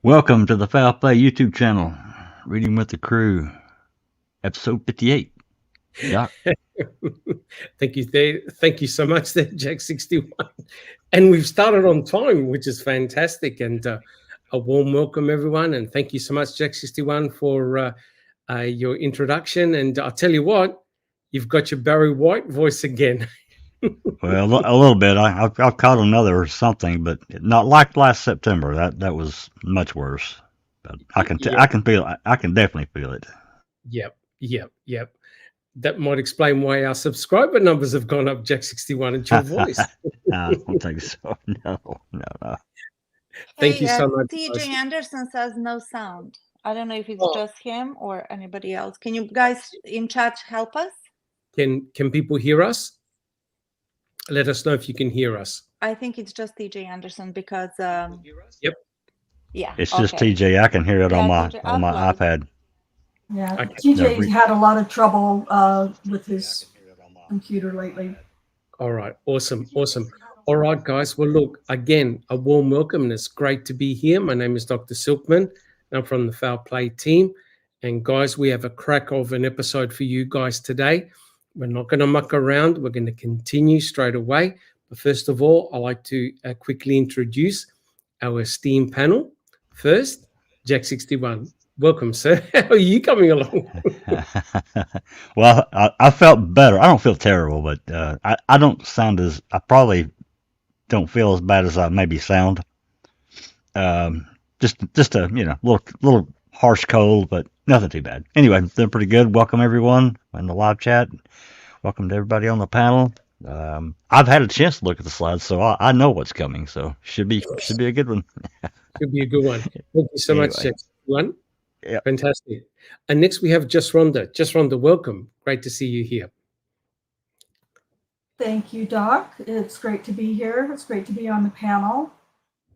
Welcome to the Foul Play YouTube channel, Reading with the Crew, episode 58. Doc. Thank you so much there, Jack 61. And we've started on time, which is fantastic. And a warm welcome, everyone. And thank you so much, Jack 61, for your introduction. And I'll tell you what, you've got your Barry White voice again. Well, a little bit. I've caught another or something, but not like last September. That was much worse. But I can feel it. I can definitely feel it. Yep. That might explain why our subscriber numbers have gone up, Jack 61, and your voice. I don't think so. No. Thank you so much. TJ Anderson says no sound. I don't know if it's just him or anybody else. Can you guys in chat help us? Can people hear us? Let us know if you can hear us. I think it's just TJ Anderson because Yep. Yeah. It's just TJ. I can hear it on my iPad. Yeah, TJ's had a lot of trouble with his computer lately. All right, awesome. All right, guys. Well, look, again, a warm welcome, and it's great to be here. My name is Dr. Silkman. I'm from the Foul Play team. And guys, we have a crack of an episode for you guys today. We're not going to muck around. We're going to continue straight away. But first of all, I'd like to quickly introduce our esteemed panel. First, Jack 61. Welcome, sir. How are you coming along? Well, I felt better. I don't feel terrible, but I don't sound I probably don't feel as bad as I maybe sound. Just a little harsh cold, but nothing too bad. Anyway, doing pretty good. Welcome everyone in the live chat. Welcome to everybody on the panel. I've had a chance to look at the slides, so I know what's coming. So should be a good one. Should be a good one. Thank you so much, Jack 61. Yeah, fantastic. And next we have Just Rhonda. Just Rhonda, welcome. Great to see you here. Thank you, Doc. It's great to be here. It's great to be on the panel,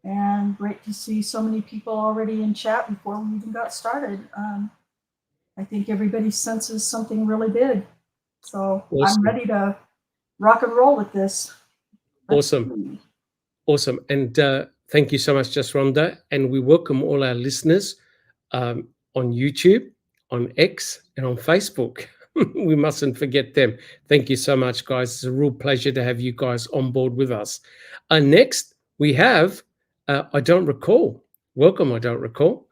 and great to see so many people already in chat before we even got started. I think everybody senses something really big, so awesome. I'm ready to rock and roll with this. Awesome. And thank you so much, Just Rhonda. And we welcome all our listeners on YouTube, on X, and on Facebook. We mustn't forget them. Thank you so much, guys. It's a real pleasure to have you guys on board with us. Next, we have I Don't Recall. Welcome, I Don't Recall.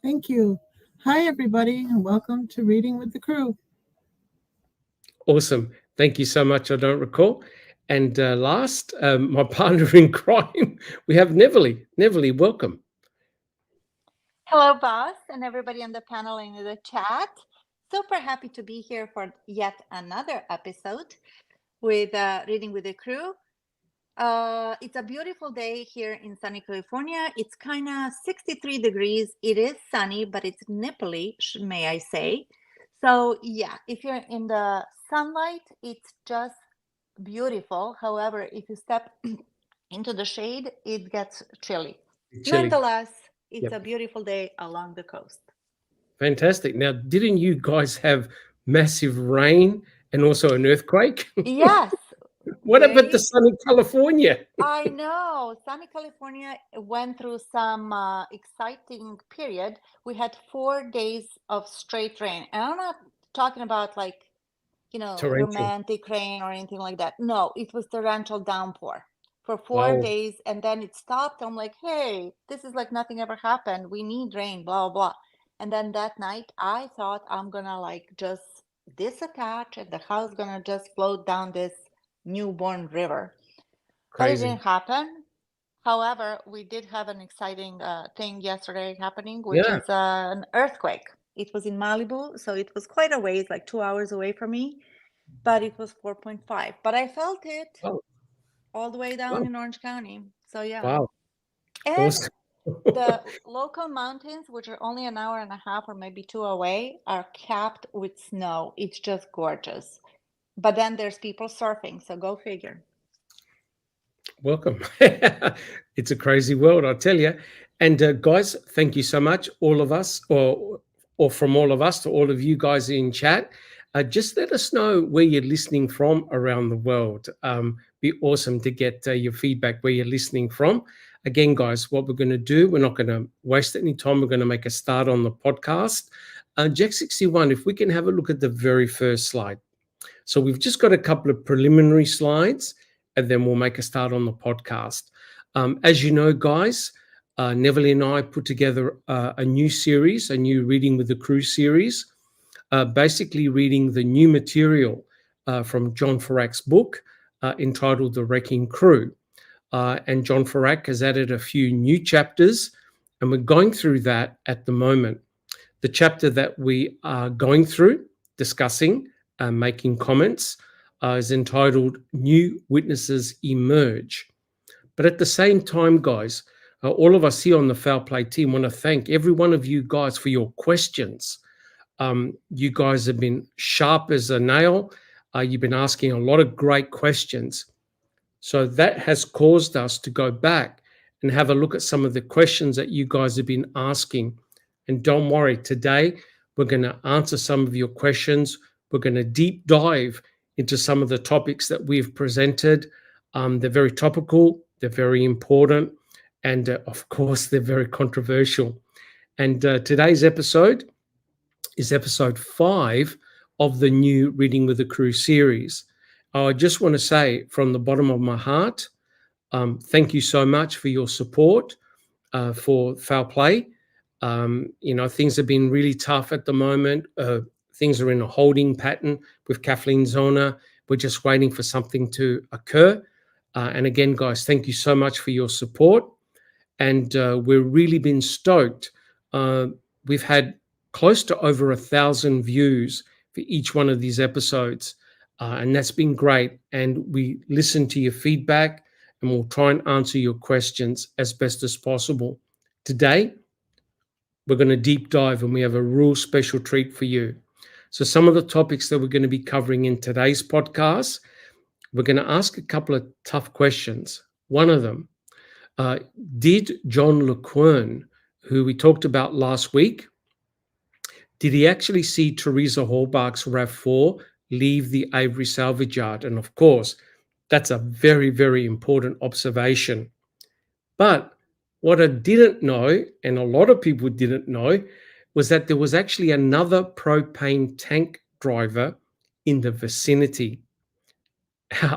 Thank you. Hi, everybody, and welcome to Reading with the Crew. Awesome. Thank you so much, I Don't Recall. And last, my partner in crime, we have Neverly. Neverly, welcome. Hello, boss, and everybody on the panel and in the chat. Super happy to be here for yet another episode with Reading with the Crew. It's a beautiful day here in sunny California. It's kind of 63 degrees. It is sunny, but it's nipply, may I say. So yeah, if you're in the sunlight, it's just beautiful. However, if you step into the shade, it gets chilly. Nonetheless, it's a beautiful day along the coast. Fantastic. Now, didn't you guys have massive rain and also an earthquake? Yes. What about the sunny California? I know. Sunny California went through some exciting period. We had 4 days of straight rain. And I'm not talking about torrential, romantic rain or anything like that. No, it was torrential downpour for 4 days, and then it stopped. I'm like, hey, this is like nothing ever happened. We need rain, blah, blah, blah. And then that night, I thought I'm going to just disattach and the house going to just float down this newborn river. Crazy. But it didn't happen. However, we did have an exciting thing yesterday happening, which is an earthquake. It was in Malibu, so it was quite a ways, like 2 hours away from me, but it was 4.5. But I felt it all the way down in Orange County. So yeah. Wow. And awesome. The local mountains, which are only an hour and a half or maybe 2 away, are capped with snow. It's just gorgeous. But then there's people surfing, so go figure. Welcome. It's a crazy world, I tell you. And guys, thank you so much, all of us, or from all of us to all of you guys in chat. Just let us know where you're listening from around the world, Be awesome to get your feedback where you're listening from. Again, guys, what we're going to do, we're not going to waste any time. We're going to make a start on the podcast. Jack 61, if we can have a look at the very first slide. So we've just got a couple of preliminary slides, and then we'll make a start on the podcast. As you know, guys, Neville and I put together a new series, a new Reading with the Crew series, basically reading the new material from John Ferak's book entitled The Wrecking Crew. And John Ferak has added a few new chapters, and we're going through that at the moment. The chapter that we are going through, discussing, making comments, is entitled New Witnesses Emerge. But at the same time, guys, all of us here on the Foul Play team want to thank every one of you guys for your questions. You guys have been sharp as a nail. You've been asking a lot of great questions. So that has caused us to go back and have a look at some of the questions that you guys have been asking. And don't worry, today we're going to answer some of your questions. We're going to deep dive into some of the topics that we've presented. They're very topical, they're very important, and of course, they're very controversial. And today's episode is episode 5 of the new Reading with the Crew series. I just want to say from the bottom of my heart, thank you so much for your support for Foul Play. Things have been really tough at the moment. Things are in a holding pattern with Kathleen Zona. We're just waiting for something to occur. And again, guys, thank you so much for your support. And we've really been stoked. We've had close to over 1,000 views for each one of these episodes. And that's been great. And we listen to your feedback, and we'll try and answer your questions as best as possible. Today, we're going to deep dive, and we have a real special treat for you. So some of the topics that we're going to be covering in today's podcast, we're going to ask a couple of tough questions. One of them, did John Leurquin, who we talked about last week, did he actually see Teresa Hallbach's RAV4 leave the Avery salvage yard? And of course, that's a very, very important observation. But what I didn't know, and a lot of people didn't know, was that there was actually another propane tank driver in the vicinity.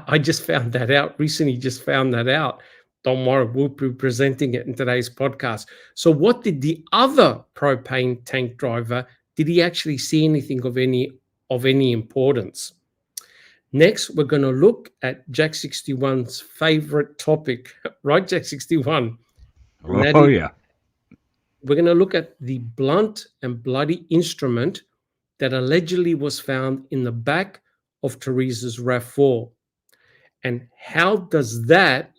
I just found that out recently, Don't worry, we'll be presenting it in today's podcast. So what did the other propane tank driver, did he actually see anything of any importance? Next, we're going to look at Jack 61's favorite topic, right, Jack 61? Oh, yeah. We're going to look at the blunt and bloody instrument that allegedly was found in the back of Teresa's RAV4. And how does that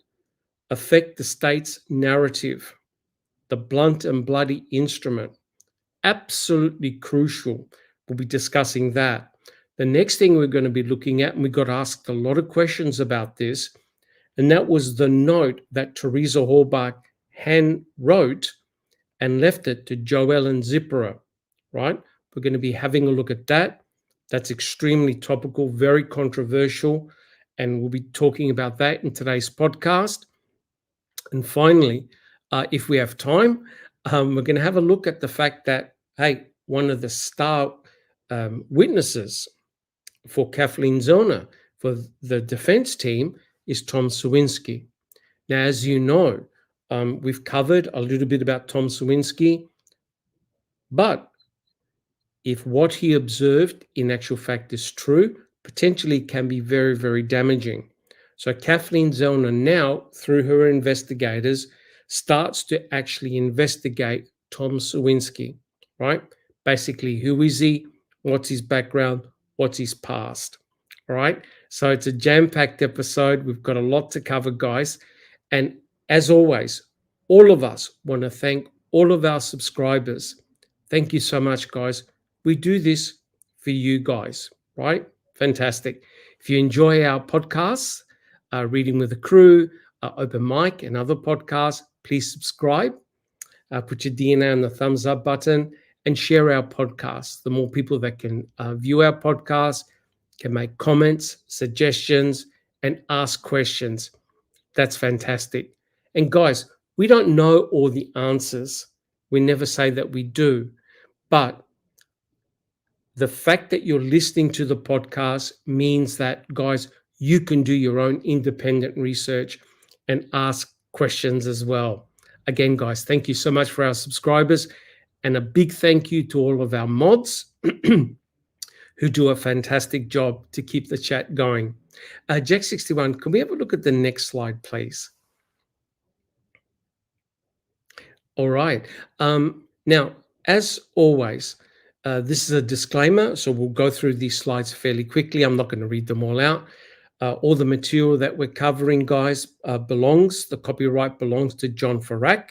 affect the state's narrative? The blunt and bloody instrument. Absolutely crucial. We'll be discussing that. The next thing we're going to be looking at, and we got asked a lot of questions about this, and that was the note that Teresa Hallbach hand wrote and left it to Joel and Zipporah, right? We're going to be having a look at that. That's extremely topical, very controversial, and we'll be talking about that in today's podcast. And finally, if we have time, we're going to have a look at the fact that, hey, one of the star witnesses for Kathleen Zona, for the defense team, is Tom Sowinski. Now, as you know, we've covered a little bit about Tom Sowinski, but if what he observed in actual fact is true, potentially can be very, very damaging. So Kathleen Zona now, through her investigators, starts to actually investigate Tom Sowinski, right? Basically, who is he? What's his background? What's his past? All right. So it's a jam-packed episode. We've got a lot to cover, guys. And as always, all of us want to thank all of our subscribers. Thank you so much, guys. We do this for you guys, right? Fantastic. If you enjoy our podcasts, Reading with the Crew, Open Mic, and other podcasts, please subscribe. Put your DNA on the thumbs up button and share our podcasts. The more people that can view our podcasts, can make comments, suggestions, and ask questions. That's fantastic. And guys, we don't know all the answers. We never say that we do. But the fact that you're listening to the podcast means that, guys, you can do your own independent research and ask questions as well. Again, guys, thank you so much for our subscribers, and a big thank you to all of our mods who do a fantastic job to keep the chat going. Jack61, can we have a look at the next slide, please? All right. Now, as always, this is a disclaimer, so we'll go through these slides fairly quickly. I'm not going to read them all out. All the material that we're covering, guys, the copyright belongs to John Ferak.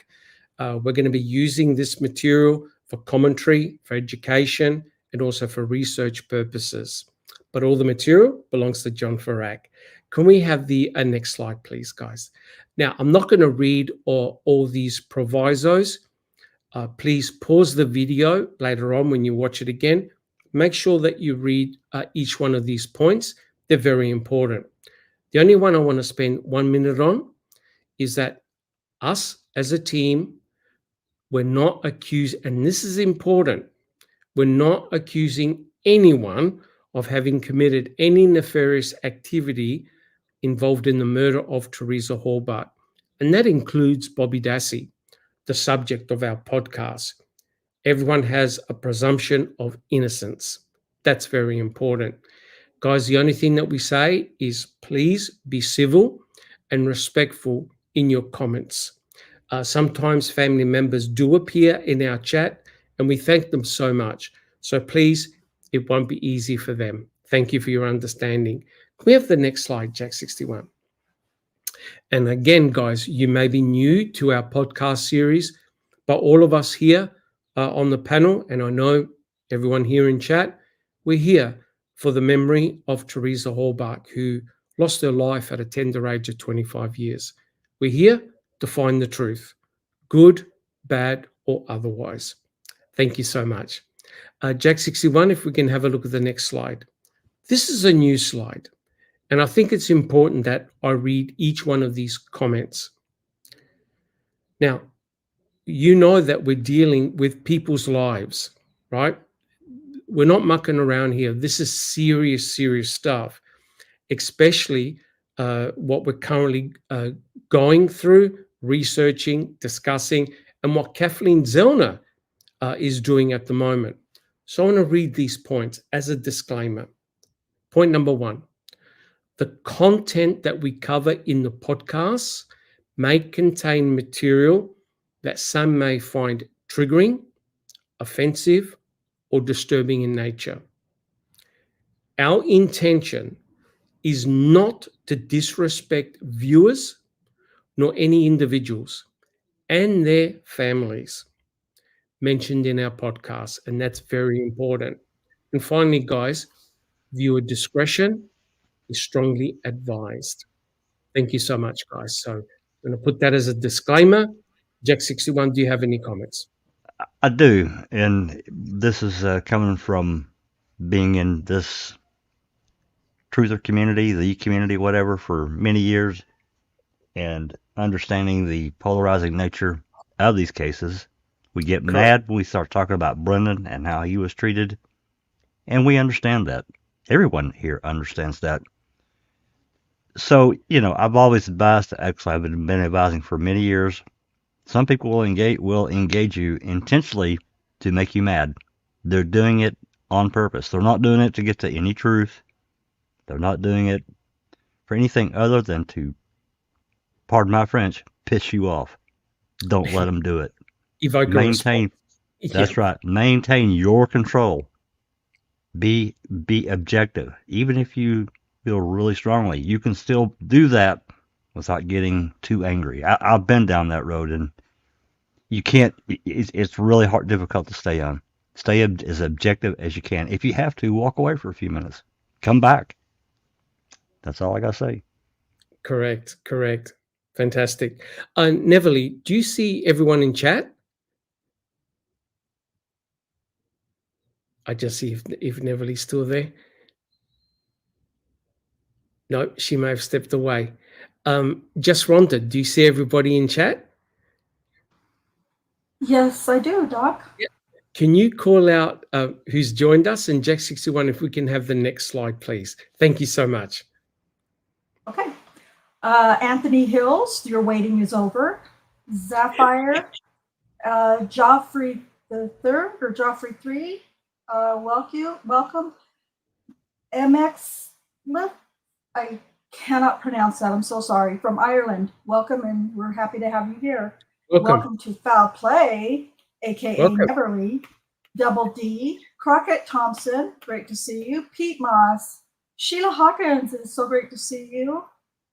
We're going to be using this material for commentary, for education, and also for research purposes. But all the material belongs to John Ferak. Can we have the next slide, please, guys? Now, I'm not going to read all these provisos. Please pause the video later on when you watch it again. Make sure that you read each one of these points. They're very important. The only one I want to spend 1 minute on is that us as a team, we're not accused, and this is important, we're not accusing anyone of having committed any nefarious activity involved in the murder of Teresa Halbach. And that includes Bobby Dassey, the subject of our podcast. Everyone has a presumption of innocence. That's very important. Guys, the only thing that we say is please be civil and respectful in your comments. Sometimes family members do appear in our chat, and we thank them so much. So please, it won't be easy for them. Thank you for your understanding. Can we have the next slide, Jack61? And again, guys, you may be new to our podcast series, but all of us here on the panel, and I know everyone here in chat, we're here for the memory of Teresa Halbach, who lost her life at a tender age of 25 years. We're here to find the truth, good, bad, or otherwise. Thank you so much. Jack61, if we can have a look at the next slide. This is a new slide, and I think it's important that I read each one of these comments. Now, you know that we're dealing with people's lives, right? We're not mucking around here. This is serious, serious stuff, especially what we're currently going through, researching, discussing, and what Kathleen Zellner is doing at the moment. So I want to read these points as a disclaimer. Point number 1, the content that we cover in the podcasts may contain material that some may find triggering, offensive, or disturbing in nature. Our intention is not to disrespect viewers nor any individuals and their families mentioned in our podcast, and that's very important. And finally, guys, viewer discretion is strongly advised. Thank you so much, guys. So I'm going to put that as a disclaimer. Jack61, do you have any comments? I do, and this is coming from being in this truther community, the community, whatever, for many years, and understanding the polarizing nature of these cases. We get mad when we start talking about Brendan and how he was treated, and we understand that. Everyone here understands that. So, I've always advised, actually I've been advising for many years, some people will engage you intentionally to make you mad. They're doing it on purpose. They're not doing it to get to any truth. They're not doing it for anything other than to, pardon my French, piss you off. Don't let them do it. Maintain. That's right. Maintain your control. Be objective. Even if you feel really strongly, you can still do that without getting too angry. I've been down that road, and you can't. It's really difficult to stay on. Stay as objective as you can. If you have to, walk away for a few minutes. Come back. That's all I gotta say. Correct. Fantastic. Neville, do you see everyone in chat? I just see if Neville's still there. No, she may have stepped away. Just Rhonda, do you see everybody in chat? Yes, I do, Doc. Can you call out who's joined us? And Jack 61, if we can have the next slide, please. Thank you so much. Okay. Anthony Hills, your waiting is over. Sapphire, Joffrey the third or Joffrey 3, welcome. MX Lift, I cannot pronounce that. I'm so sorry. From Ireland, welcome, and we're happy to have you here. Welcome to Foul Play, aka Neverly. Double D, Crockett Thompson, great to see you. Pete Moss, Sheila Hawkins, it's so great to see you.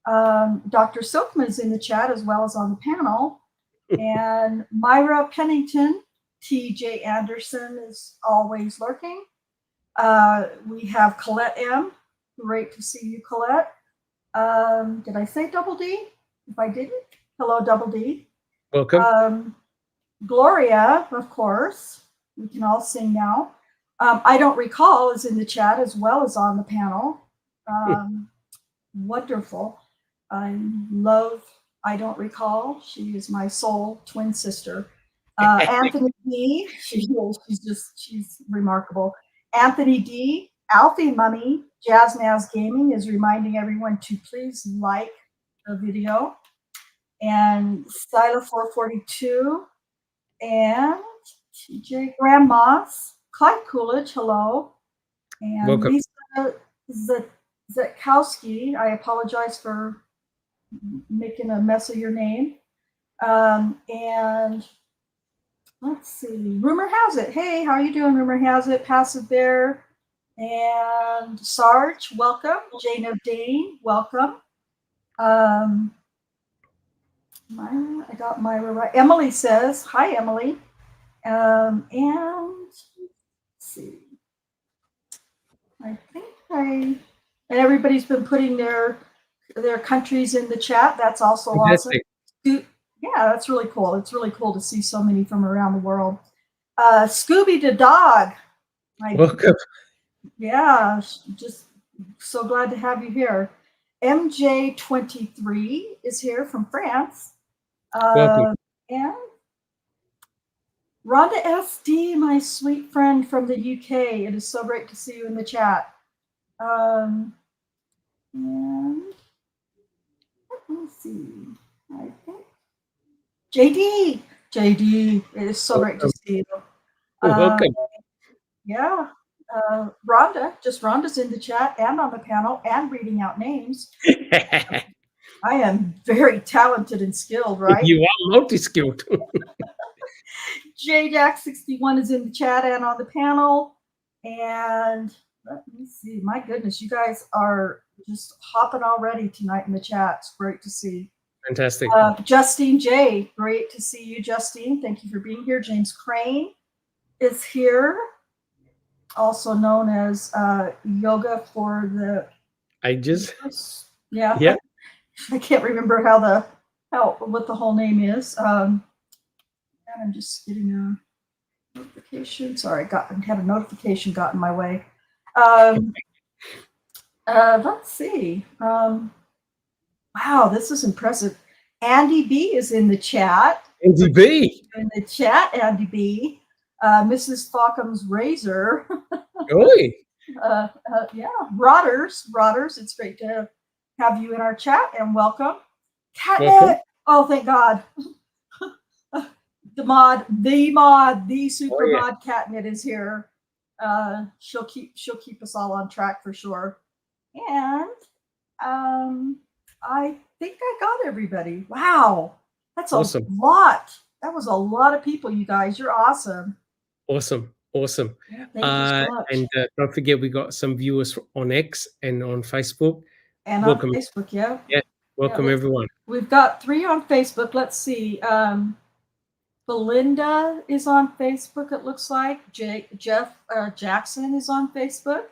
Dr. Silkman is in the chat as well as on the panel. And Myra Pennington, TJ Anderson is always lurking. We have Colette M. Great to see you, Colette. Did I say Double D? If I didn't, hello, Double D. Welcome. Gloria, of course. We can all sing now. I Don't Recall is in the chat as well as on the panel. Wonderful. I love I Don't Recall. She is my soul twin sister. Anthony D, she's remarkable. Anthony D, Alfie Mummy, Jazz Naz Gaming is reminding everyone to please like the video. And Sila442 and TJ Grandmas, Clyde Coolidge, hello. And welcome. Lisa Zetkowski, I apologize for making a mess of your name. And let's see, Rumor Has It. Hey, how are you doing, Rumor Has It? Passive Bear. And Sarge, welcome. Jane O'Dane, welcome. Myra, I got Myra right. Emily says, hi, Emily. And let's see. I think and everybody's been putting their countries in the chat. That's also awesome. Yeah, that's really cool. It's really cool to see so many from around the world. Scooby the dog. Welcome. Yeah, just so glad to have you here. MJ23 is here from France. Welcome. And Rhonda SD, my sweet friend from the UK. It is so great to see you in the chat. And let me see. I think JD, it is so great to see you. Welcome. Yeah. Rhonda's in the chat and on the panel and reading out names. I am very talented and skilled, right? You are multi-skilled. JJack61 is in the chat and on the panel. And let me see. My goodness, you guys are just hopping already tonight in the chat. It's great to see. Fantastic. Justine J, great to see you, Justine. Thank you for being here. James Crane is here, also known as Yoga for the Ages. Yeah. Yeah. I can't remember what the whole name is. And I'm just getting a notification. Sorry, I had a notification got in my way. Let's see. Wow, this is impressive. Andy B is in the chat. Andy B. In the chat, Andy B. Mrs. Fawkham's razor. Oi. Yeah, Rodders, it's great to have you in our chat and welcome. Catnip. Oh, thank God. The super mod Catnip is here. She'll keep us all on track for sure. And I think I got everybody. Wow, that's awesome. A lot. That was a lot of people, you guys. You're awesome. Awesome. Yeah, thank you so much. And don't forget, we got some viewers on X and on Facebook. And welcome. On Facebook, yeah. Yeah, welcome everyone. We've got 3 on Facebook. Let's see. Belinda is on Facebook, it looks like. Jeff Jackson is on Facebook.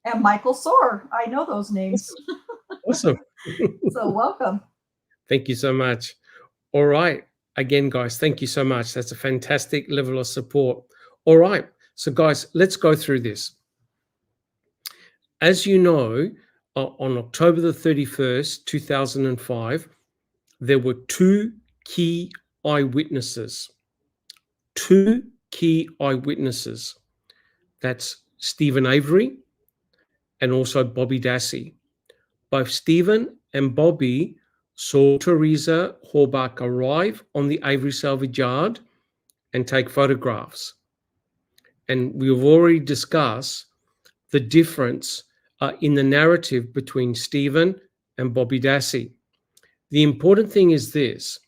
And Michael Soar. I know those names. Awesome. So welcome. Thank you so much. All right. Again, guys, thank you so much. That's a fantastic level of support. All right. So, guys, let's go through this. As you know, on October the 31st, 2005, there were two key eyewitnesses. Two key eyewitnesses. That's Stephen Avery and also Bobby Dassey. Both Stephen and Bobby saw Teresa Horbach arrive on the Avery salvage yard and take photographs. And we've already discussed the difference in the narrative between Stephen and Bobby Dassey. The important thing is this.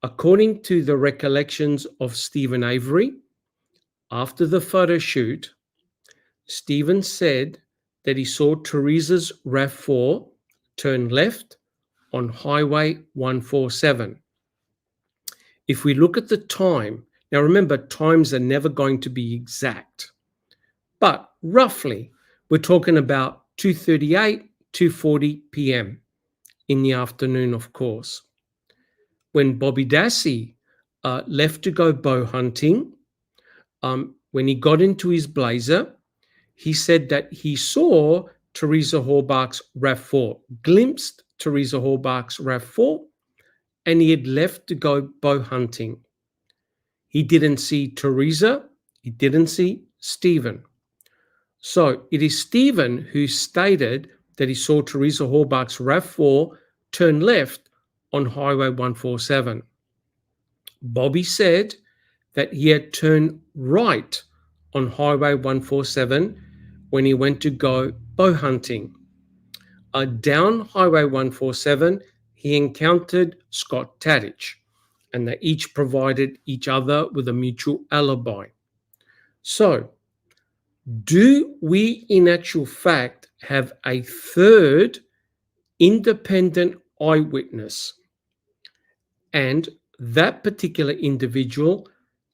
According to the recollections of Stephen Avery, after the photo shoot, Stephen said that he saw Teresa's RAV4 turn left on Highway 147. If we look at the time, now remember, times are never going to be exact, but roughly we're talking about 2:38, 2:40 p.m. in the afternoon, of course. When Bobby Dassey left to go bow hunting, when he got into his Blazer, he said that he saw Teresa Horbach's RAV4, glimpsed Teresa Horbach's RAV4, and he had left to go bow hunting. He didn't see Teresa, he didn't see Stephen. So it is Stephen who stated that he saw Teresa Horbach's RAV4 turn left on Highway 147. Bobby said that he had turned right on Highway 147 when he went to go bow hunting. Down Highway 147, he encountered Scott Tadich, and they each provided each other with a mutual alibi. So, do we in actual fact have a third independent eyewitness? And that particular individual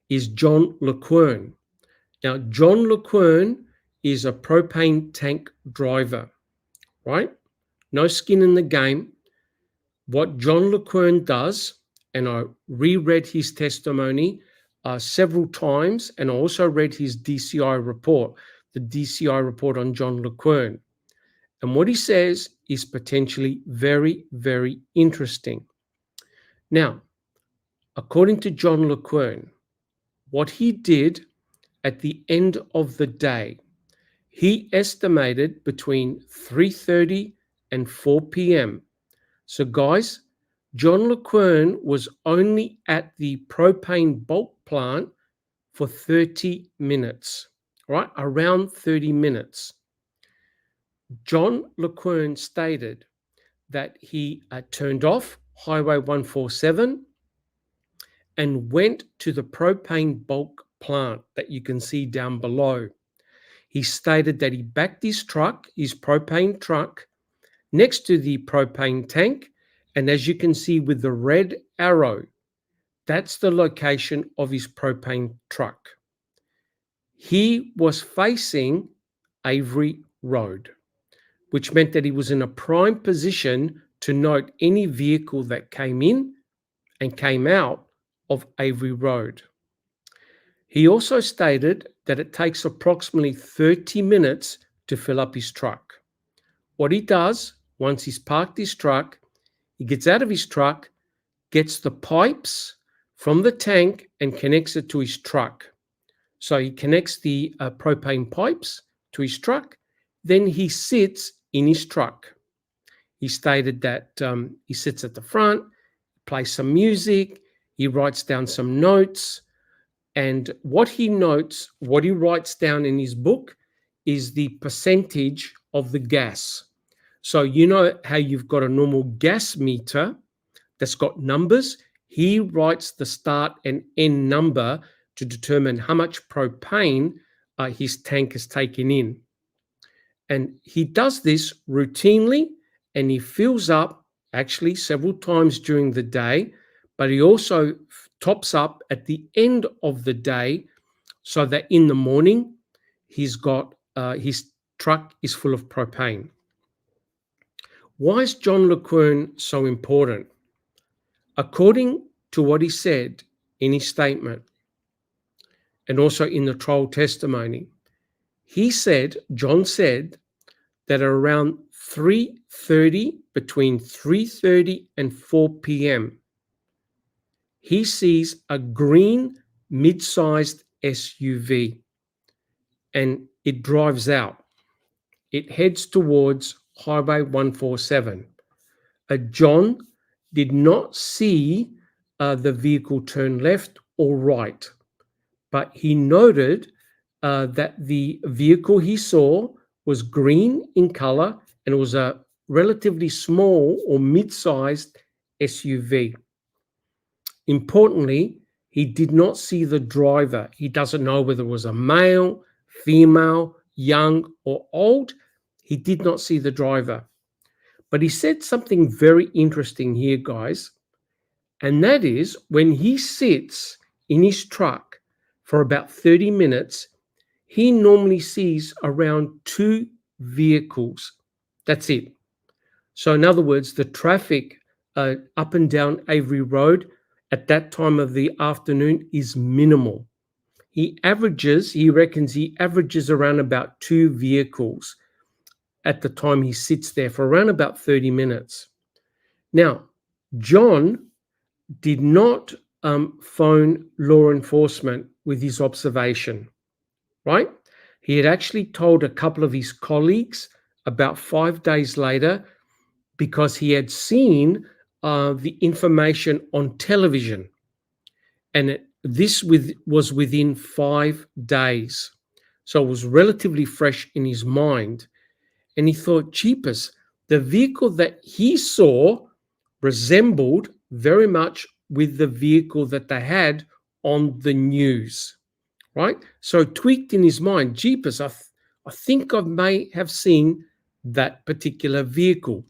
is John Leurquin. Now, John Leurquin is a propane tank driver, right? No skin in the game. What John Leurquin does, and I reread his testimony several times, and I also read his DCI report, the DCI report on John Leurquin. And what he says is potentially very, very interesting. Now, according to John Leurquin, what he did at the end of the day, he estimated between 3:30 and 4 p.m. So guys, John Leurquin was only at the propane bulk plant for 30 minutes, right? Around 30 minutes. John Leurquin stated that he turned off Highway 147 and went to the propane bulk plant that you can see down below. He stated that he backed his truck, his propane truck, next to the propane tank, and as you can see with the red arrow, that's the location of his propane truck. He was facing Avery Road, which meant that he was in a prime position to note any vehicle that came in and came out of Avery Road. He also stated that it takes approximately 30 minutes to fill up his truck. What he does, once he's parked his truck, he gets out of his truck, gets the pipes from the tank and connects it to his truck. So he connects the propane pipes to his truck, then he sits in his truck. He stated that he sits at the front, plays some music, he writes down some notes, and what he notes, what he writes down in his book is the percentage of the gas. So you know how you've got a normal gas meter that's got numbers? He writes the start and end number to determine how much propane his tank has taken in. And he does this routinely, and he fills up actually several times during the day, but he also tops up at the end of the day so that in the morning he's got his truck is full of propane. Why is John Leurquin so important? According to what he said in his statement and also in the trial testimony, he said, John said, that around 3:30, between 3:30 and 4 p.m., he sees a green mid-sized SUV and it drives out. It heads towards Highway 147. John did not see the vehicle turn left or right, but he noted that the vehicle he saw was green in color and it was a relatively small or mid-sized SUV. Importantly, he did not see the driver. He doesn't know whether it was a male, female, young, or old. He did not see the driver. But he said something very interesting here, guys. And that is when he sits in his truck for about 30 minutes, he normally sees around 2 vehicles. That's it. So in other words, the traffic up and down Avery Road at that time of the afternoon is minimal. He reckons he averages around about 2 vehicles at the time he sits there for around about 30 minutes. Now, John did not phone law enforcement with his observation, right? He had actually told a couple of his colleagues about 5 days later because he had seen the information on television. And this was within 5 days. So it was relatively fresh in his mind. And he thought, jeepers, the vehicle that he saw resembled very much with the vehicle that they had on the news, right? So tweaked in his mind, jeepers, I think I may have seen that particular vehicle.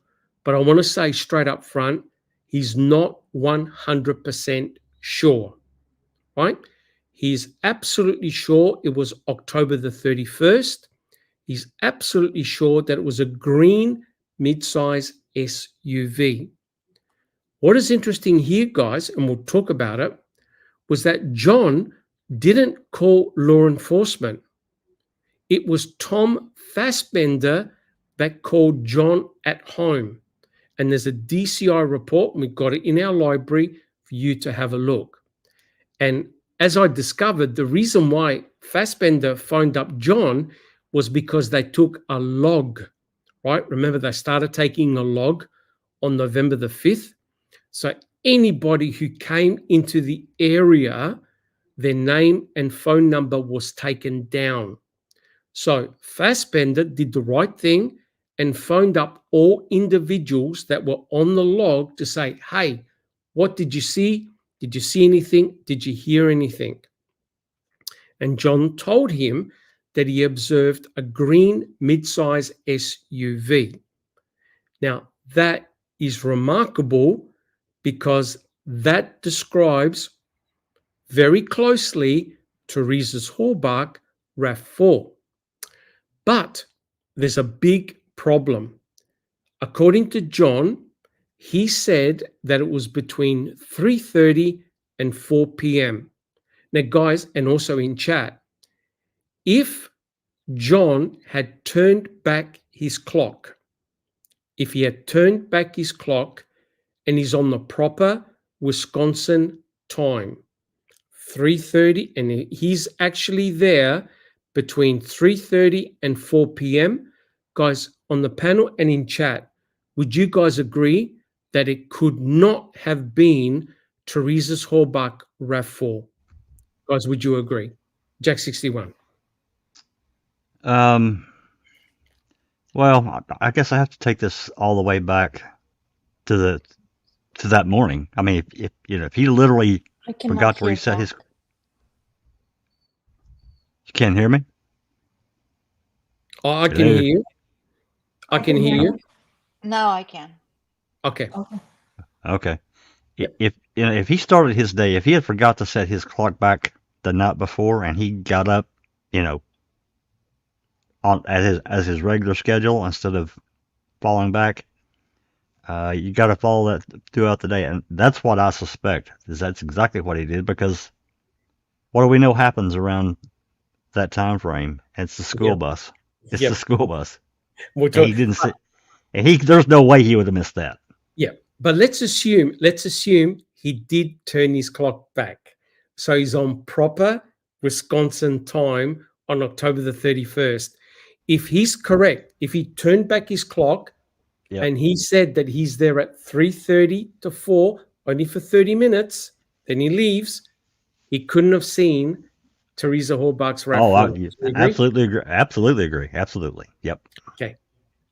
But I want to say straight up front, he's not 100% sure, right? He's absolutely sure it was October the 31st. He's absolutely sure that it was a green mid-size SUV. What is interesting here, guys, and we'll talk about it, was that John didn't call law enforcement. It was Tom Fassbender that called John at home. And there's a DCI report, and we've got it in our library for you to have a look. And as I discovered, the reason why Fassbender phoned up John was because they took a log, right? Remember, they started taking a log on November the 5th. So anybody who came into the area, their name and phone number was taken down. So Fassbender did the right thing and phoned up all individuals that were on the log to say, hey, what did you see? Did you see anything? Did you hear anything? And John told him that he observed a green mid-size SUV. Now, that is remarkable because that describes very closely Teresa's Hallbach RAV4. But there's a big problem. According to John, he said that it was between 3:30 and 4 p.m. Now, guys, and also in chat, if John had turned back his clock, if he had turned back his clock and he's on the proper Wisconsin time, 3:30, and he's actually there between 3:30 and 4 p.m., guys, on the panel and in chat, would you guys agree that it could not have been Teresa's Hallbach RAV4? Guys, would you agree? Jack 61. Well, I guess I have to take this all the way back to that morning. I mean, if he literally I cannot forgot to hear reset that. his. You can't hear me? Oh, I can Hello? hear you. I can hear you. Now I can. Okay. Okay. Okay. Yep. If he started his day, if he had forgot to set his clock back the night before and he got up, on as his regular schedule instead of falling back, you got to follow that throughout the day, and that's what I suspect is that's exactly what he did, because what do we know happens around that time frame? It's the school Yep. bus. It's Yep. the school bus. We'll And talk. he didn't see. And there's no way he would have missed that. Yeah, but let's assume he did turn his clock back, so he's on proper Wisconsin time on October the 31st. If he's correct, if he turned back his clock, Yep. and he said that he's there at 3:30 to 4, only for 30 minutes, then he leaves, he couldn't have seen Teresa Horbach's RAV4. Do you agree? Absolutely agree. Absolutely agree. Absolutely. Yep.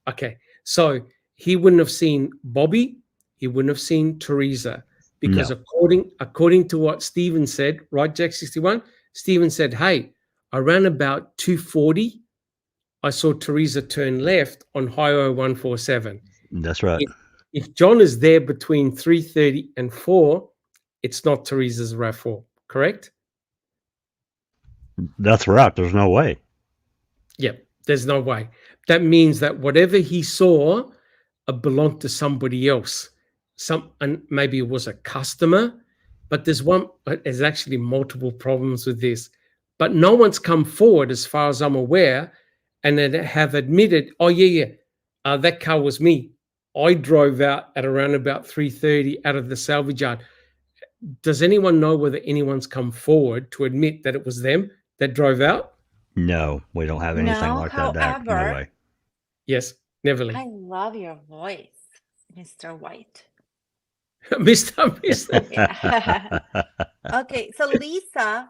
Okay. So he wouldn't have seen Bobby. He wouldn't have seen Teresa, because according to what Stephen said, right, Jack 61, Stephen said, hey, around about 2:40, I saw Teresa turn left on Highway 147. That's right. If John is there between 3:30 and 4, it's not Teresa's RAV4, correct? That's right. There's no way. Yep, there's no way. That means that whatever he saw belonged to somebody else. And maybe it was a customer, but there's actually multiple problems with this. But no one's come forward, as far as I'm aware, and have admitted, oh yeah, that car was me. I drove out at around about 3:30 out of the salvage yard. Does anyone know whether anyone's come forward to admit that it was them that drove out? No, we don't have anything like that, Dak. No however, way. Yes, Neverly. I love your voice, Mr. White. Mr. Yeah. Okay, so Lisa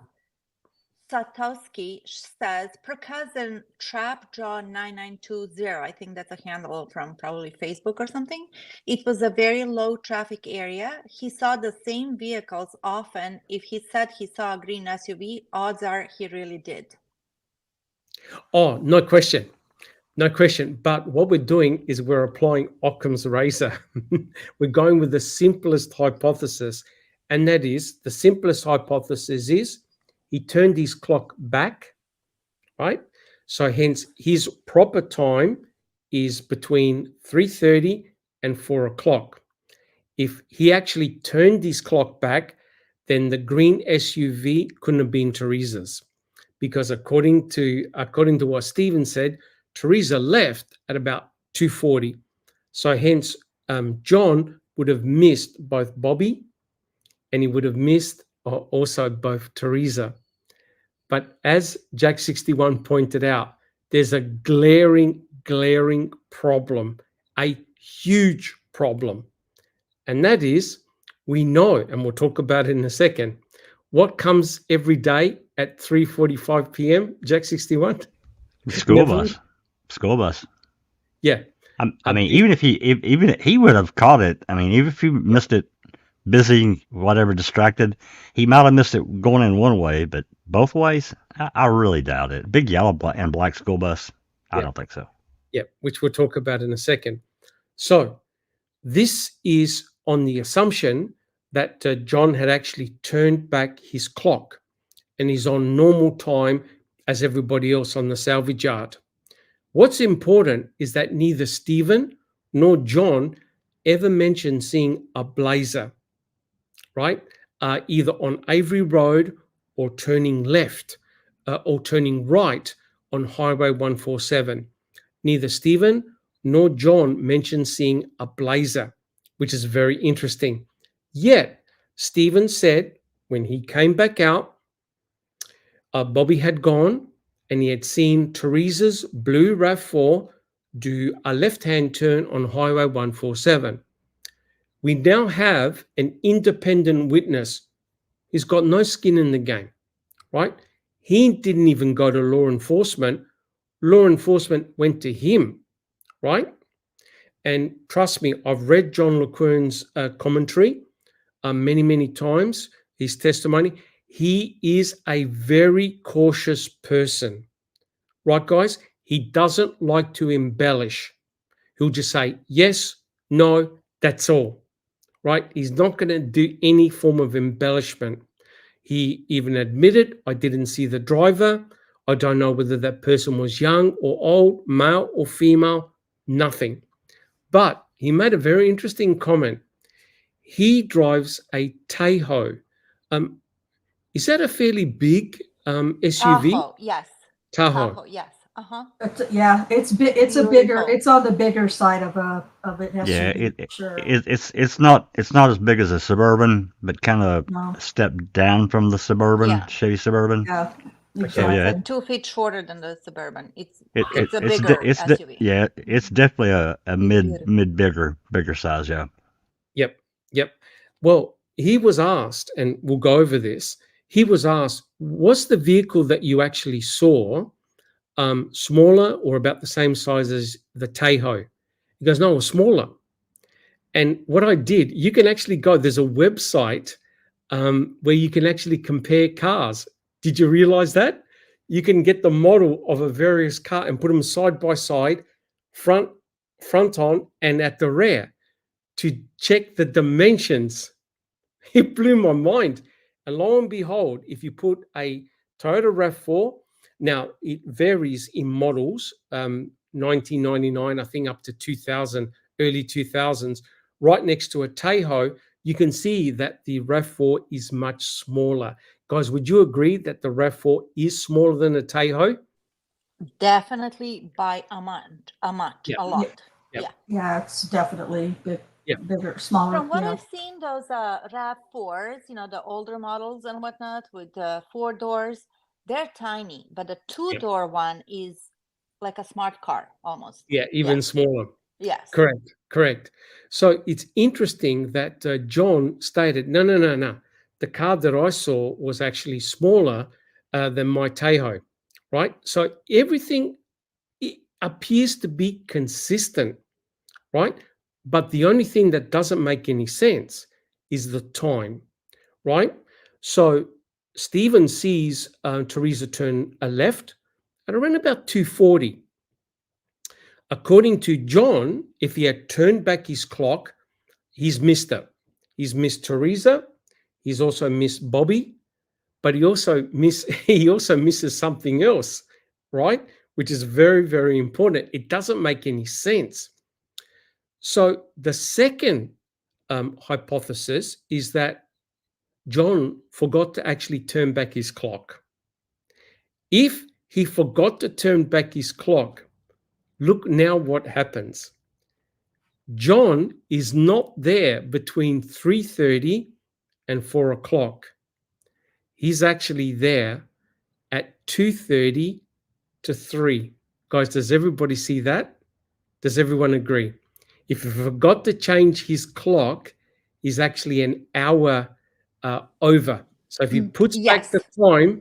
Satowski says, Percousin Trap Jaw 9920. I think that's a handle from probably Facebook or something. It was a very low traffic area. He saw the same vehicles often. If he said he saw a green SUV, odds are he really did. Oh, no question. No question. But what we're doing is we're applying Occam's razor. We're going with the simplest hypothesis. And that is, the simplest hypothesis is he turned his clock back, right? So hence his proper time is between 3:30 and 4 o'clock. If he actually turned his clock back, then the green SUV couldn't have been Teresa's, because according to what Stephen said, Teresa left at about 2:40. So hence John would have missed both Bobby and he would have missed also both Teresa. But as Jack 61 pointed out, there's a glaring problem, a huge problem. And that is, we know, and we'll talk about it in a second, what comes every day at 3:45 p.m., Jack 61? School bus. Yeah. I mean, even if he would have caught it, I mean, even if he missed it, busy, whatever, distracted, he might have missed it going in one way, but both ways, I really doubt it. Big yellow and black school bus, I don't think so. Yeah, which we'll talk about in a second. So this is on the assumption that John had actually turned back his clock and is on normal time as everybody else on the salvage yard. What's important is that neither Stephen nor John ever mentioned seeing a blazer, right? Either on Avery Road or turning left or turning right on Highway 147. Neither Stephen nor John mentioned seeing a blazer, which is very interesting. Yet, Stephen said when he came back out, Bobby had gone and he had seen Teresa's blue RAV4 do a left-hand turn on Highway 147. We now have an independent witness. He's got no skin in the game, right? He didn't even go to law enforcement. Law enforcement went to him, right? And trust me, I've read John Leurquin's commentary many times, his testimony. He is a very cautious person, right, guys? He doesn't like to embellish. He'll just say, yes, no, that's all, right? He's not going to do any form of embellishment. He even admitted, I didn't see the driver. I don't know whether that person was young or old, male or female, nothing. But he made a very interesting comment. He drives a Tahoe. Is that a fairly big SUV? Tahoe, yes. Tahoe. Yes. Uh-huh. Yeah, it's a bigger. Beautiful. It's on the bigger side of an Yeah, SUV. Sure. it's not as big as a Suburban, but kind of No. a step down from the Suburban, Yeah. Chevy Suburban. Yeah. So yeah, It's like 2 feet shorter than the Suburban. It's it a bigger SUV. yeah, it's definitely a Beautiful. mid bigger size. Yeah. Yep. Yep. Well, he was asked, and we'll go over this. He was asked, was the vehicle that you actually saw smaller or about the same size as the Tahoe? He goes, no, it was smaller. And what I did, you can actually go, there's a website where you can actually compare cars. Did you realize that? You can get the model of a various car and put them side by side, front on and at the rear to check the dimensions. It blew my mind. And lo and behold, if you put a Toyota RAV4, now it varies in models, 1999, I think up to 2000, early 2000s, right next to a Tahoe, you can see that the RAV4 is much smaller. Guys, would you agree that the RAV4 is smaller than a Tahoe? Definitely by a lot. Yep. Yep. Yep. Yeah, it's definitely Yep. bigger, smaller. From what I've seen, those RAV4s, the older models and whatnot with 4 doors, they're tiny, but the 2-door one is like a smart car almost. Yeah, even smaller. Yes. Correct. So it's interesting that John stated, no. The car that I saw was actually smaller than my Tahoe, right? So everything appears to be consistent, right? But the only thing that doesn't make any sense is the time, right? So Stephen sees Teresa turn a left at around about 2:40. According to John, if he had turned back his clock, he's missed her. He's missed Teresa. He's also missed Bobby, but he also misses something else, right? Which is very, very important. It doesn't make any sense. So the second hypothesis is that John forgot to actually turn back his clock. If he forgot to turn back his clock, look now what happens. John is not there between 3:30 and 4 o'clock. He's actually there at 2:30 to 3. Guys, does everybody see that? Does everyone agree? If he forgot to change his clock, he's actually an hour over. So if he puts back the time,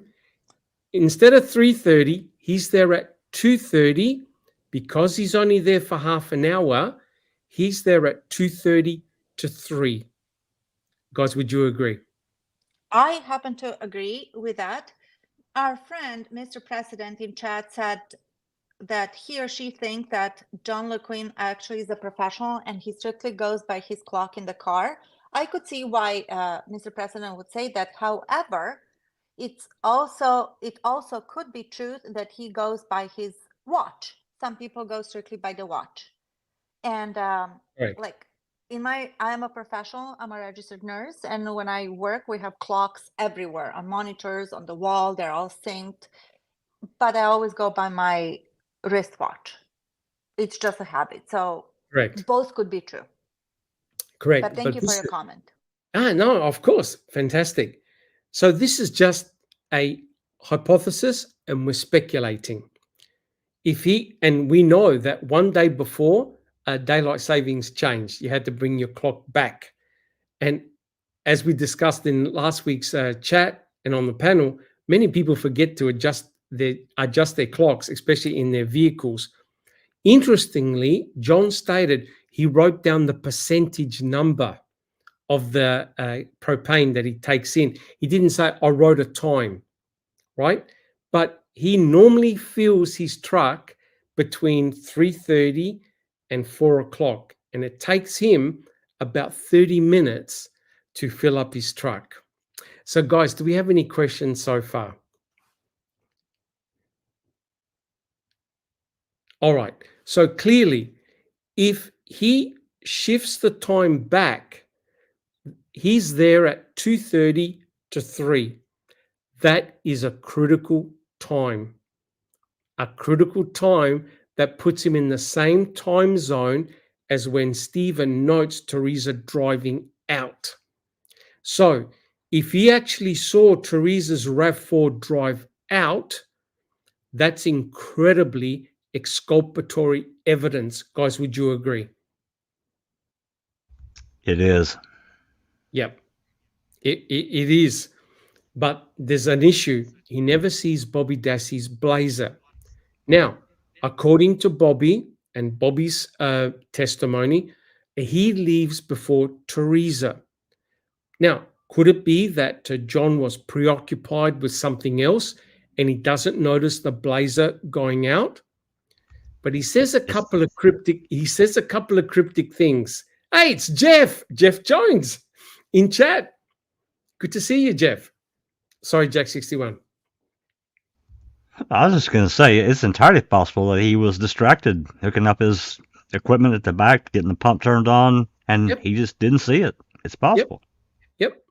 instead of 3:30, he's there at 2:30. Because he's only there for half an hour, he's there at 2:30 to 3. Guys, would you agree? I happen to agree with that. Our friend, Mr. President in chat, said that he or she thinks that John Leurquin actually is a professional and he strictly goes by his clock in the car. I could see why Mr. President would say that. However, it also could be true that he goes by his watch. Some people go strictly by the watch. And like I'm a professional, I'm a registered nurse. And when I work, we have clocks everywhere on monitors, on the wall, they're all synced. But I always go by my wristwatch. It's just a habit. So both could be true. Correct. But thank you for your comment. No, of course. Fantastic. So this is just a hypothesis and we're speculating. And we know that one day before daylight savings changed, you had to bring your clock back. And as we discussed in last week's chat and on the panel, many people forget to adjust their clocks, especially in their vehicles. Interestingly, John stated he wrote down the percentage number of the propane that he takes in. He didn't say, I wrote a time, right? But he normally fills his truck between 3:30 and 4 o'clock. And it takes him about 30 minutes to fill up his truck. So guys, do we have any questions so far? All right. So clearly, if he shifts the time back, he's there at 2:30 to 3. That is a critical time. a critical time that puts him in the same time zone as when Stephen notes Teresa driving out. So if he actually saw Teresa's RAV4 drive out, that's incredibly exculpatory evidence. Guys, would you agree? It is. Yep, it is. But there's an issue. He never sees Bobby Dassey's blazer. Now, according to Bobby and Bobby's testimony, he leaves before Teresa. Now, could it be that John was preoccupied with something else and he doesn't notice the blazer going out? But he says a couple of cryptic things. Hey, it's Jeff Jones in chat. Good to see you, Jeff. Sorry, Jack 61. I was just going to say, it's entirely possible that he was distracted hooking up his equipment at the back, getting the pump turned on, and he just didn't see it. It's possible. Yep.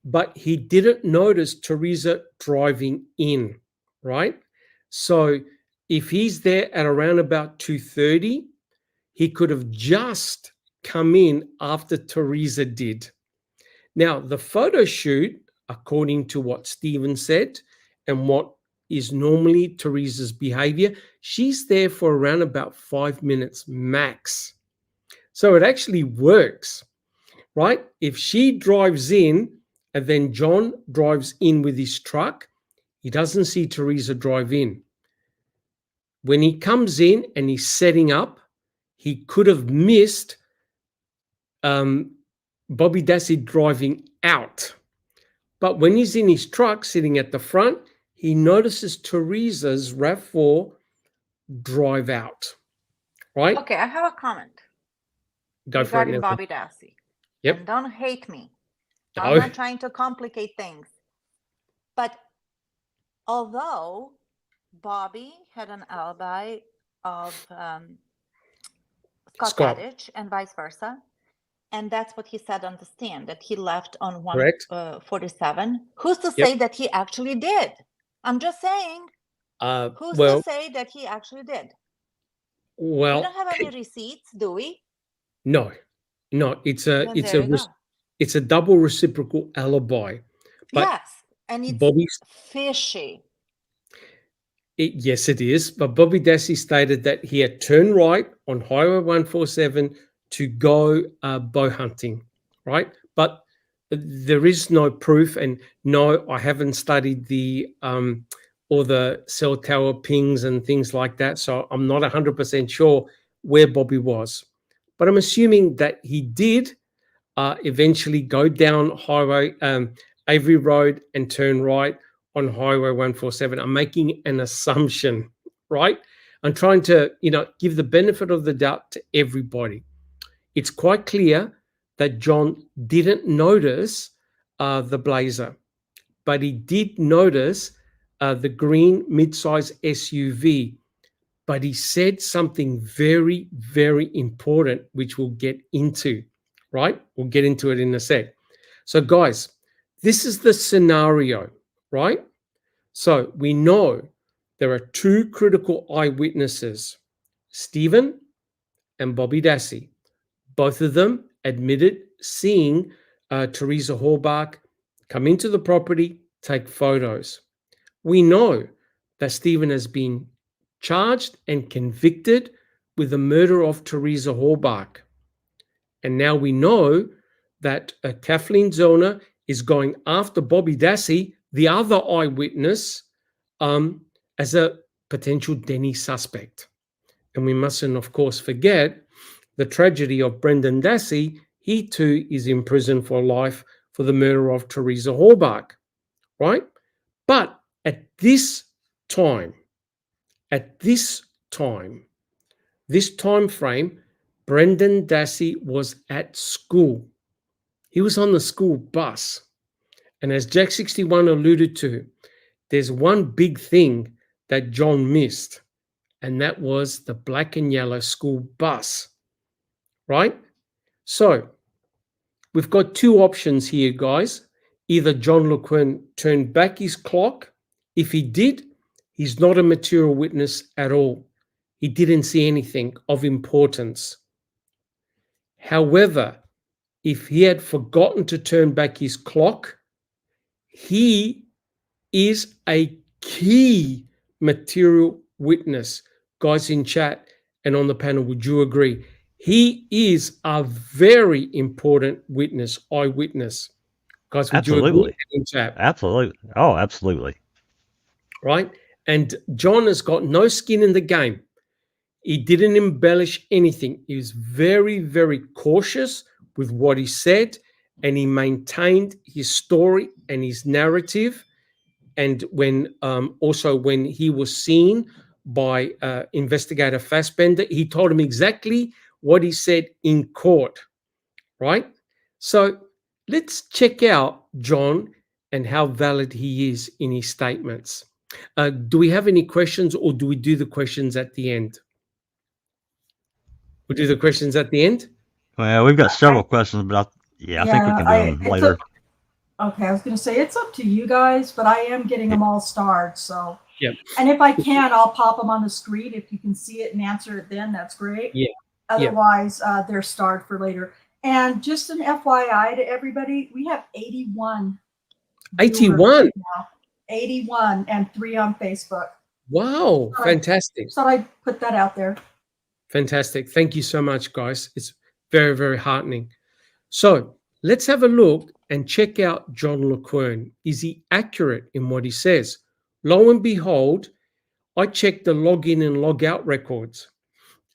But he didn't notice Teresa driving in, right? So if he's there at around about 2:30, he could have just come in after Teresa did. Now, the photo shoot, according to what Stephen said and what is normally Teresa's behavior, she's there for around about 5 minutes max. So it actually works, right? If she drives in and then John drives in with his truck, he doesn't see Teresa drive in. When he comes in and he's setting up, he could have missed Bobby Dassey driving out. But when he's in his truck sitting at the front, he notices Teresa's RAV4 drive out, right? Okay, I have a comment Go for it, regarding Nathan. Bobby Dassey. Yep. And don't hate me. No. I'm not trying to complicate things. But although Bobby had an alibi of Scott Hadich and vice versa, and that's what he said on the stand, that he left on 147. Who's to say that he actually did? I'm just saying. Who's to say that he actually did? Well, we don't have any receipts, do we? No. It's a double reciprocal alibi. But yes, and it's Bobby's fishy. Yes, it is. But Bobby Dassey stated that he had turned right on Highway 147 to go bow hunting, right? But there is no proof, and no, I haven't studied the or the cell tower pings and things like that, so I'm not 100% sure where Bobby was. But I'm assuming that he did eventually go down Highway Avery Road and turn right on Highway 147. I'm making an assumption, right? I'm trying to, give the benefit of the doubt to everybody. It's quite clear that John didn't notice the blazer, but he did notice the green mid-size SUV. But he said something very, very important, which we'll get into, right? We'll get into it in a sec. So, guys, this is the scenario, right? So we know there are two critical eyewitnesses, Stephen and Bobby Dassey. Both of them admitted seeing Teresa Halbach come into the property, take photos. We know that Stephen has been charged and convicted with the murder of Teresa Halbach. And now we know that Kathleen Zellner is going after Bobby Dassey, the other eyewitness, as a potential Denny suspect. And we mustn't, of course, forget the tragedy of Brendan Dassey. He too is in prison for life for the murder of Teresa Halbach, right? But at this time frame, Brendan Dassey was at school. He was on the school bus. And as Jack 61 alluded to, there's one big thing that John missed, and that was the black and yellow school bus, right? So we've got two options here, guys. Either John Leurquin turned back his clock. If he did, He's not a material witness at all. He didn't see anything of importance. However, if he had forgotten to turn back his clock, he is a key material witness. Guys in chat and on the panel, would you agree? He is a very important witness, eyewitness. Guys, would you agree in chat? Absolutely. Oh, absolutely. Right? And John has got no skin in the game. He didn't embellish anything. He was very, very cautious with what he said, and he maintained his story and his narrative. And when also when he was seen by investigator Fassbender, he told him exactly what he said in court, right? So let's check out John and how valid he is in his statements. Do we have any questions, or do we do the questions at the end? We'll do the questions at the end. Well, we've got several questions, but I think we can do them later. Okay, I was going to say it's up to you guys, but I am getting them all starred. So, yeah. And if I can, I'll pop them on the screen. If you can see it and answer it, then that's great. Yeah. Otherwise, they're starred for later. And just an FYI to everybody, we have 81. 81. Now. 81 and 3 on Facebook. Wow, fantastic. So I put that out there. Fantastic. Thank you so much, guys. It's very, very heartening. So let's have a look and check out John Leurquin. Is he accurate in what he says? Lo and behold, I checked the login and log out records,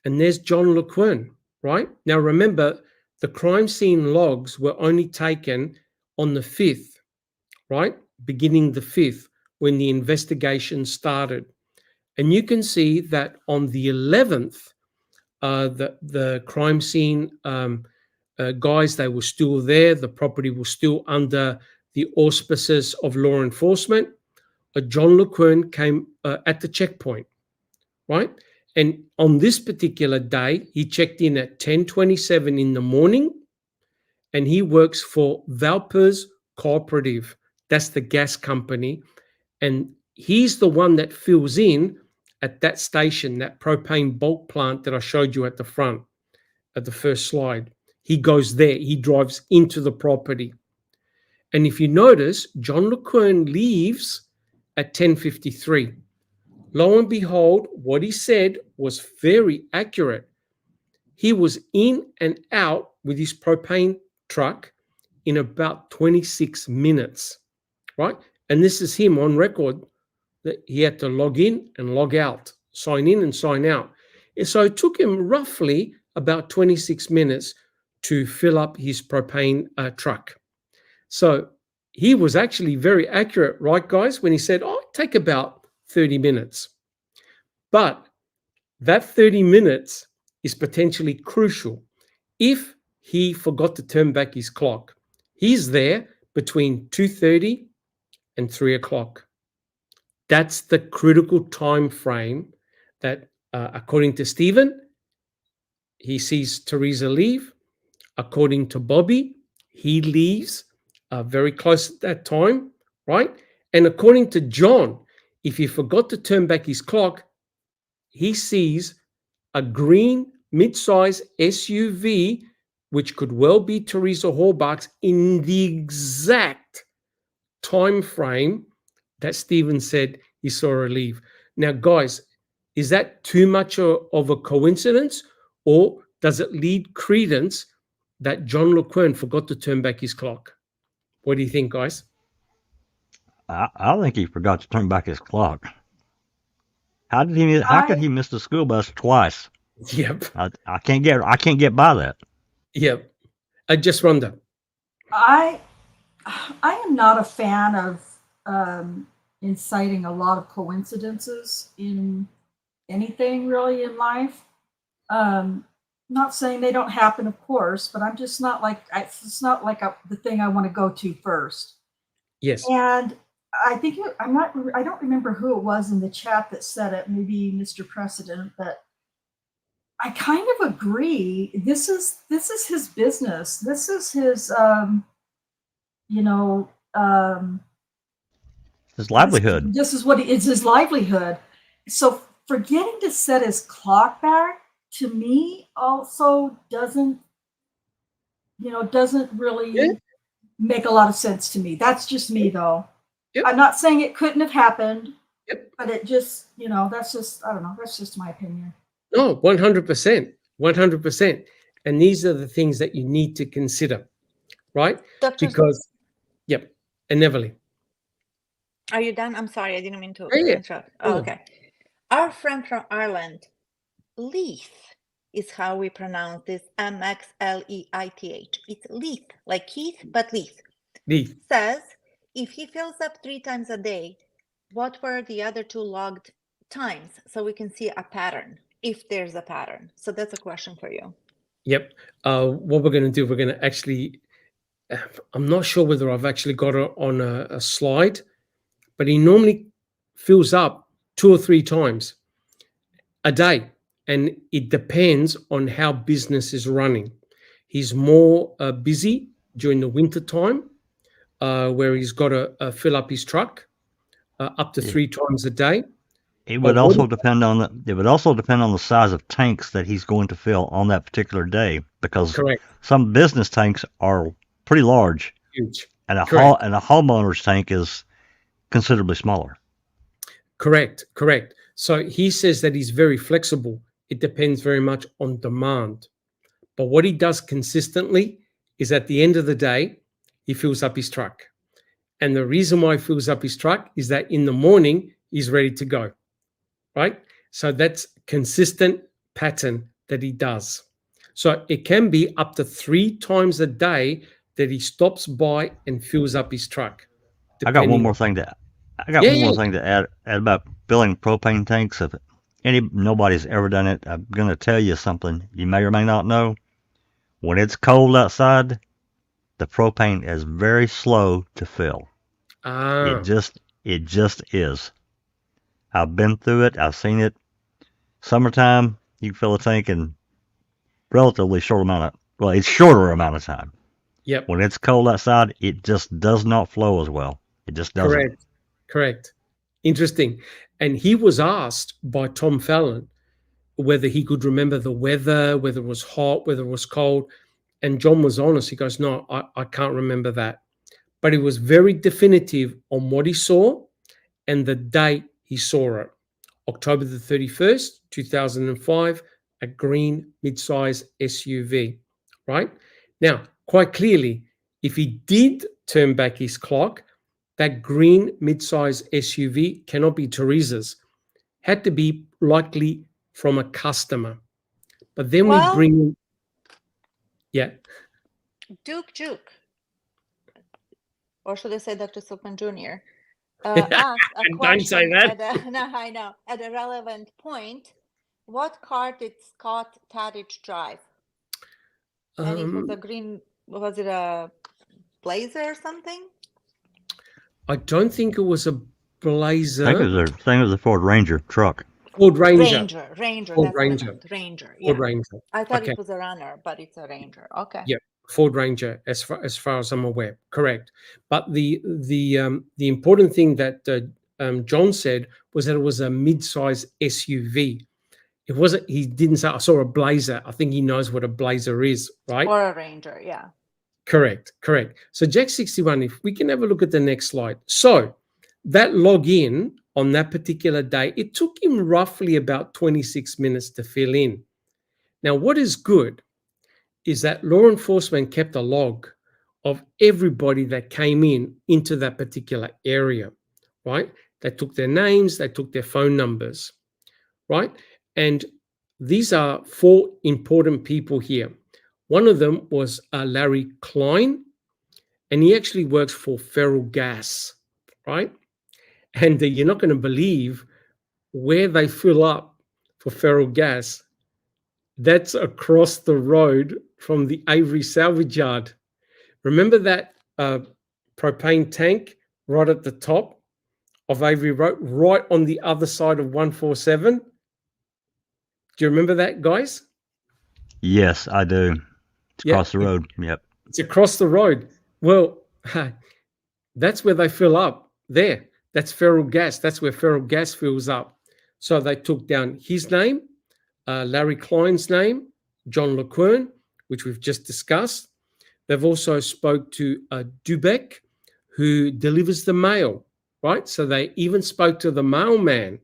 and there's John Leurquin, right? Now, remember, the crime scene logs were only taken on the 5th, right? Beginning the 5th, when the investigation started. And you can see that on the 11th, the crime scene guys, they were still there. The property was still under the auspices of law enforcement. John Leurquin came at the checkpoint, right? And on this particular day, he checked in at 10:27 in the morning, and he works for Valpers Cooperative. That's the gas company. And he's the one that fills in at that station, that propane bulk plant that I showed you at the front, at the first slide. He goes there. He drives into the property. And if you notice, John Leurquin leaves at 10:53. Lo and behold, what he said was very accurate. He was in and out with his propane truck in about 26 minutes, right? And this is him on record that he had to log in and log out, sign in and sign out. And so it took him roughly about 26 minutes to fill up his propane truck. So he was actually very accurate, right, guys, when he said, oh, it'd take about 30 minutes. But that 30 minutes is potentially crucial if he forgot to turn back his clock. He's there between 2:30 and 3 o'clock. That's the critical time frame that, according to Stephen, he sees Teresa leave. According to Bobby, he leaves very close at that time, right? And according to John, if he forgot to turn back his clock, he sees a green mid-size SUV, which could well be Teresa Hallbach's, in the exact time frame that Stephen said he saw her leave. Now, guys, is that too much of a coincidence, or does it lead credence that John Leurquin forgot to turn back his clock? What do you think, guys? I think he forgot to turn back his clock. How could he miss the school bus twice? Yep. I can't get by that. Yep. Just Rhonda. I am not a fan of inciting a lot of coincidences in anything really in life. Not saying they don't happen, of course, but I'm just not like, it's not like the thing I want to go to first. Yes. And I think I don't remember who it was in the chat that said it, maybe Mr. President, but I kind of agree. This is his business. This is his, The his livelihood. This is what it's his livelihood. So forgetting to set his clock back, to me, also doesn't really Yeah. make a lot of sense to me. That's just me, though. Yep. I'm not saying it couldn't have happened, Yep. but it just, that's just, I don't know, that's just my opinion. No, 100%, 100%. And these are the things that you need to consider, right? Dr. Because, yep, and Everly. Are you done? I'm sorry, I didn't mean to Yeah. interrupt. Oh, okay. Our friend from Ireland, Leith is how we pronounce this, MXLEITH. It's Leith, like Keith, but Leith. Leith. Says, if he fills up 3 times a day, what were the other 2 logged times? So we can see a pattern, if there's a pattern. So that's a question for you. Yep. What we're going to do, we're going to actually, I'm not sure whether I've actually got it on a slide, but he normally fills up 2 or 3 times a day. And it depends on how business is running. He's more busy during the winter time, where he's got to fill up his truck up to 3 times a day. It would also depend on the size of tanks that he's going to fill on that particular day, because Correct. some business tanks are pretty large, Huge. and a Correct. homeowner's tank is considerably smaller. Correct. So he says that he's very flexible. It depends very much on demand. But what he does consistently is at the end of the day, he fills up his truck. And the reason why he fills up his truck is that in the morning, he's ready to go, right? So that's consistent pattern that he does. So it can be up to 3 times a day that he stops by and fills up his truck. I got one more thing to add about filling propane tanks. If nobody's ever done it, I'm going to tell you something you may or may not know. When it's cold outside, the propane is very slow to fill. It just is. I've been through it. I've seen it. Summertime, you can fill a tank in relatively it's shorter amount of time. Yep. When it's cold outside, it just does not flow as well. It just doesn't. Correct. Interesting. And he was asked by Tom Fallon whether he could remember the weather, whether it was hot, whether it was cold. And John was honest. He goes, no, I can't remember that. But he was very definitive on what he saw and the date he saw it. October the 31st, 2005, a green mid-size SUV, right? Now, quite clearly, if he did turn back his clock, that green mid-size SUV cannot be Teresa's. Had to be likely from a customer. But then we bring in, Duke, or should I say Dr. Silkman Jr., asked a question. Don't say that. At a relevant point, what car did Scott Tadich drive? And it was a green, was it a Blazer or something? I don't think it was a Blazer. I think it was a Ford Ranger truck. Ford Ranger. Ranger. Ford That's Ranger. Ranger. Yeah. Ford Ranger. I thought Okay. it was a Runner, but it's a Ranger. Okay. Yeah, Ford Ranger, as far as I'm aware. Correct. But the important thing that John said was that it was a mid-size SUV. It wasn't. He didn't say I saw a Blazer. I think he knows what a Blazer is, right? Or a Ranger. Yeah. Correct. So Jack 61. If we can have a look at the next slide. So that login on that particular day, it took him roughly about 26 minutes to fill in. Now, what is good is that law enforcement kept a log of everybody that came into that particular area, right? They took their names, they took their phone numbers, right? And these are 4 important people here. One of them was Larry Klein, and he actually works for Feral Gas, right? And you're not going to believe where they fill up for Feral Gas. That's across the road from the Avery salvage yard. Remember that propane tank right at the top of Avery Road, right on the other side of 147? Do you remember that, guys? Yes, I do. It's across the road. Yep. It's across the road. Well, that's where they fill up there. That's feral gas. That's where feral gas fills up. So they took down his name, Larry Klein's name, John Leurquin, which we've just discussed. They've also spoke to Dubeck, who delivers the mail, right? So they even spoke to the mailman,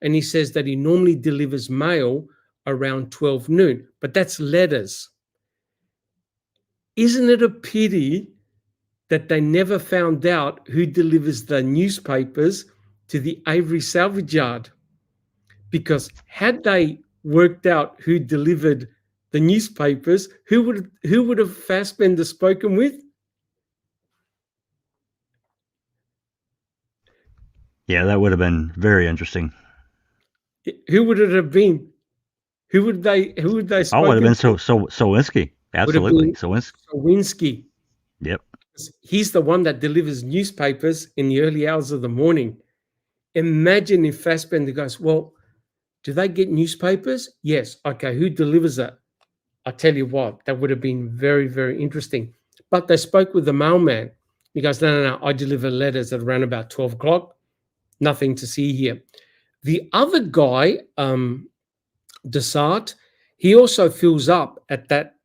and he says that he normally delivers mail around 12 noon, but that's letters. Isn't it a pity that they never found out who delivers the newspapers to the Avery salvage yard? Because had they worked out who delivered the newspapers, who would have Fassbender spoken with? Yeah, that would have been very interesting. Who would it have been? Who would they Oh, it would have spoken been to? Sowinski. Would have Absolutely. been Sowinski. Yep. He's the one that delivers newspapers in the early hours of the morning. Imagine if Fassbender goes, well, do they get newspapers? Yes. Okay, who delivers it? I tell you what, that would have been very, very interesting. But they spoke with the mailman. He goes, no, I deliver letters at around about 12 o'clock. Nothing to see here. The other guy, Desart, he also fills up at that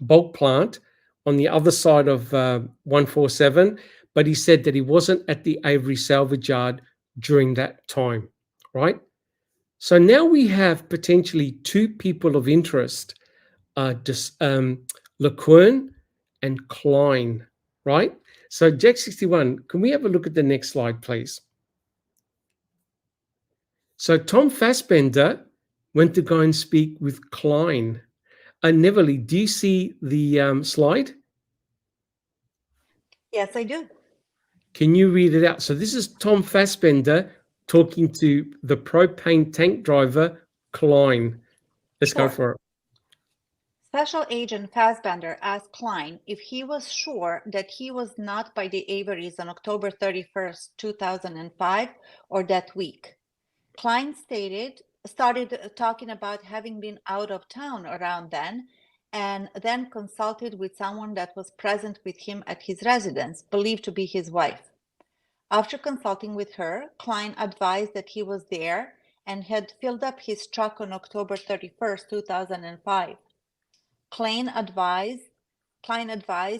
bulk plant on the other side of 147, but he said that he wasn't at the Avery salvage yard during that time, right? So now we have potentially two people of interest, Leurquin and Klein, right? So Jack 61, can we have a look at the next slide, please? So Tom Fassbender went to go and speak with Klein. Neverly, do you see the slide? Yes, I do. Can you read it out? So this is Tom Fassbender talking to the propane tank driver, Klein. Let's go for it. Special Agent Fassbender asked Klein if he was sure that he was not by the Averys on October 31st, 2005, or that week. Klein started talking about having been out of town around then, and then consulted with someone that was present with him at his residence, believed to be his wife. After consulting with her, Klein advised that he was there and had filled up his truck on October 31st, 2005. Klein advised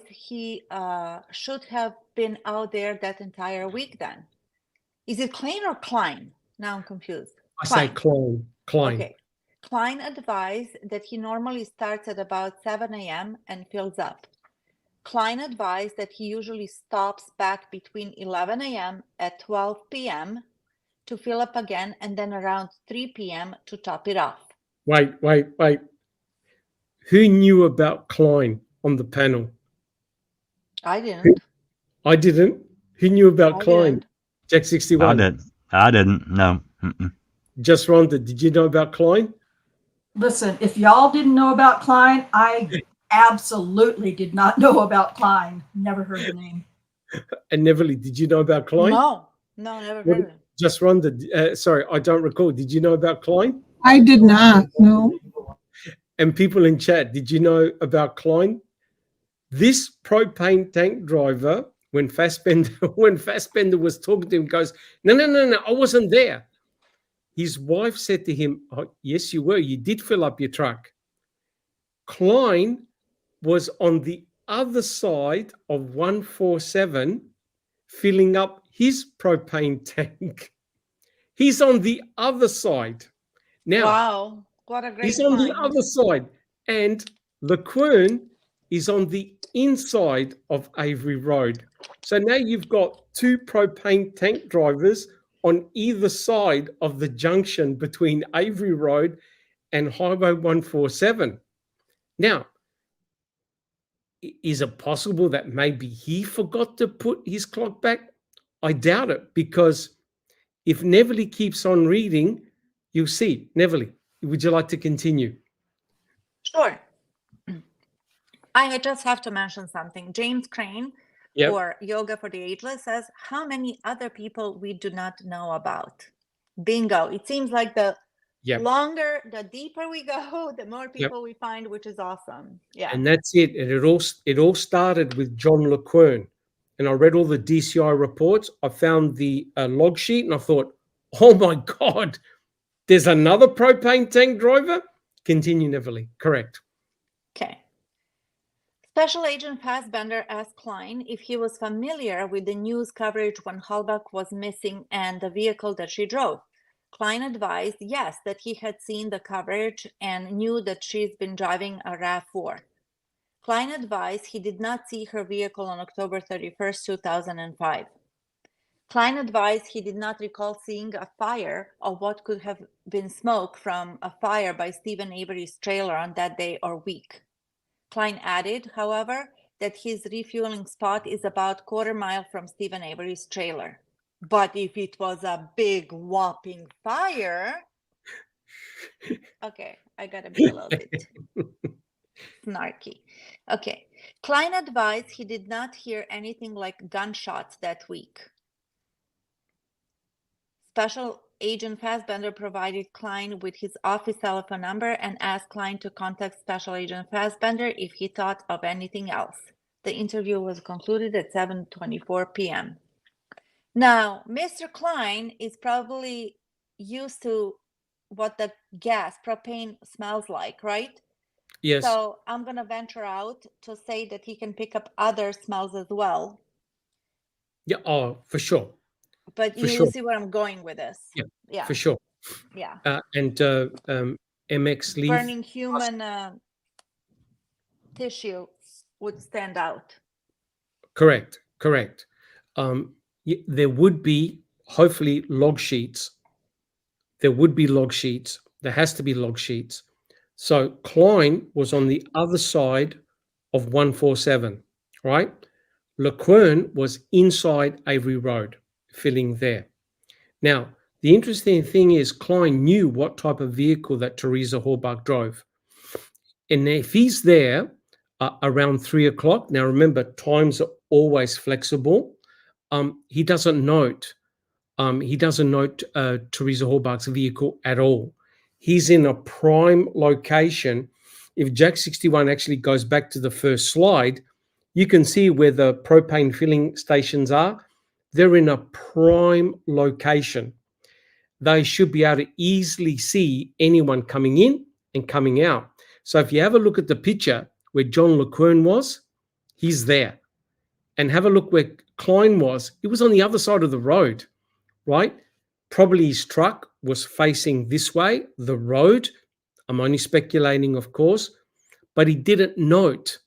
he should have been out there that entire week then. Is it Klein or Klein? Now I'm confused. I say Klein. Okay. Klein advised that he normally starts at about 7 a.m. and fills up. Klein advised that he usually stops back between 11 a.m. at 12 p.m. to fill up again, and then around 3 p.m. to top it off. Wait. Who knew about Klein on the panel? I didn't. I didn't. Who knew about Klein? Didn't. Jack 61. I didn't. No. Mm-mm. Just Rhonda, did you know about Klein? Listen, if y'all didn't know about Klein, I absolutely did not know about Klein. Never heard the name. And Neverly, did you know about Klein? No, never heard of it. Just Rhonda, sorry, I don't recall. Did you know about Klein? I did not. No. And people in chat, did you know about Klein? This propane tank driver, when Fassbender was talking to him, goes, no, I wasn't there. His wife said to him, oh, yes, you were. You did fill up your truck. Klein was on the other side of 147 filling up his propane tank. He's on the other side. Now, wow, what a great he's on the find. other side. And Leurquin is on the inside of Avery Road. So now you've got two propane tank drivers on either side of the junction between Avery Road and Highway 147. Now, is it possible that maybe he forgot to put his clock back? I doubt it, because if Neverly keeps on reading, you'll see. Neverly, would you like to continue? Sure. I just have to mention something. James Crane, or Yoga for the Ageless, says, how many other people we do not know about? Bingo. It seems like the longer, the deeper we go, the more people we find, which is awesome. Yeah. And that's it. And it all started with John Leurquin. and I read all the DCI reports. I found the log sheet and I thought, oh my God, there's another propane tank driver? Continue, Neverly. Correct. Okay. Special Agent Fassbender asked Klein if he was familiar with the news coverage when Halbach was missing and the vehicle that she drove. Klein advised, yes, that he had seen the coverage and knew that she's been driving a RAV4. Klein advised he did not see her vehicle on October 31st, 2005. Klein advised he did not recall seeing a fire or what could have been smoke from a fire by Stephen Avery's trailer on that day or week. Klein added, however, that his refueling spot is about quarter mile from Stephen Avery's trailer. But if it was a big whopping fire, okay, I gotta be a little bit snarky. Okay, Klein advised he did not hear anything like gunshots that week. Special Agent Fassbender provided Klein with his office telephone number and asked Klein to contact Special Agent Fassbender if he thought of anything else. The interview was concluded at 7:24 p.m. Now, Mr. Klein is probably used to what the gas, propane, smells like, right? Yes. So I'm going to venture out to say that he can pick up other smells as well. Yeah. Oh, for sure. But For you sure. see where I'm going with this. Yeah. Yeah. For sure. Yeah. And MX leaf. Burning human tissue would stand out. Correct. There would be hopefully log sheets. There would be log sheets. There has to be log sheets. So Klein was on the other side of 147, right? Leurquin was inside Avery Road, filling there. Now, the interesting thing is Klein knew what type of vehicle that Teresa Halbach drove. And if he's there around 3 o'clock, now remember, times are always flexible. He doesn't note Teresa Halbach's vehicle at all. He's in a prime location. If Jack 61 actually goes back to the first slide, you can see where the propane filling stations are. They're in a prime location. They should be able to easily see anyone coming in and coming out. So if you have a look at the picture where John Leurquin was, he's there. And have a look where Klein was. It was on the other side of the road, right? Probably his truck was facing this way, the road. I'm only speculating, of course, but he didn't note.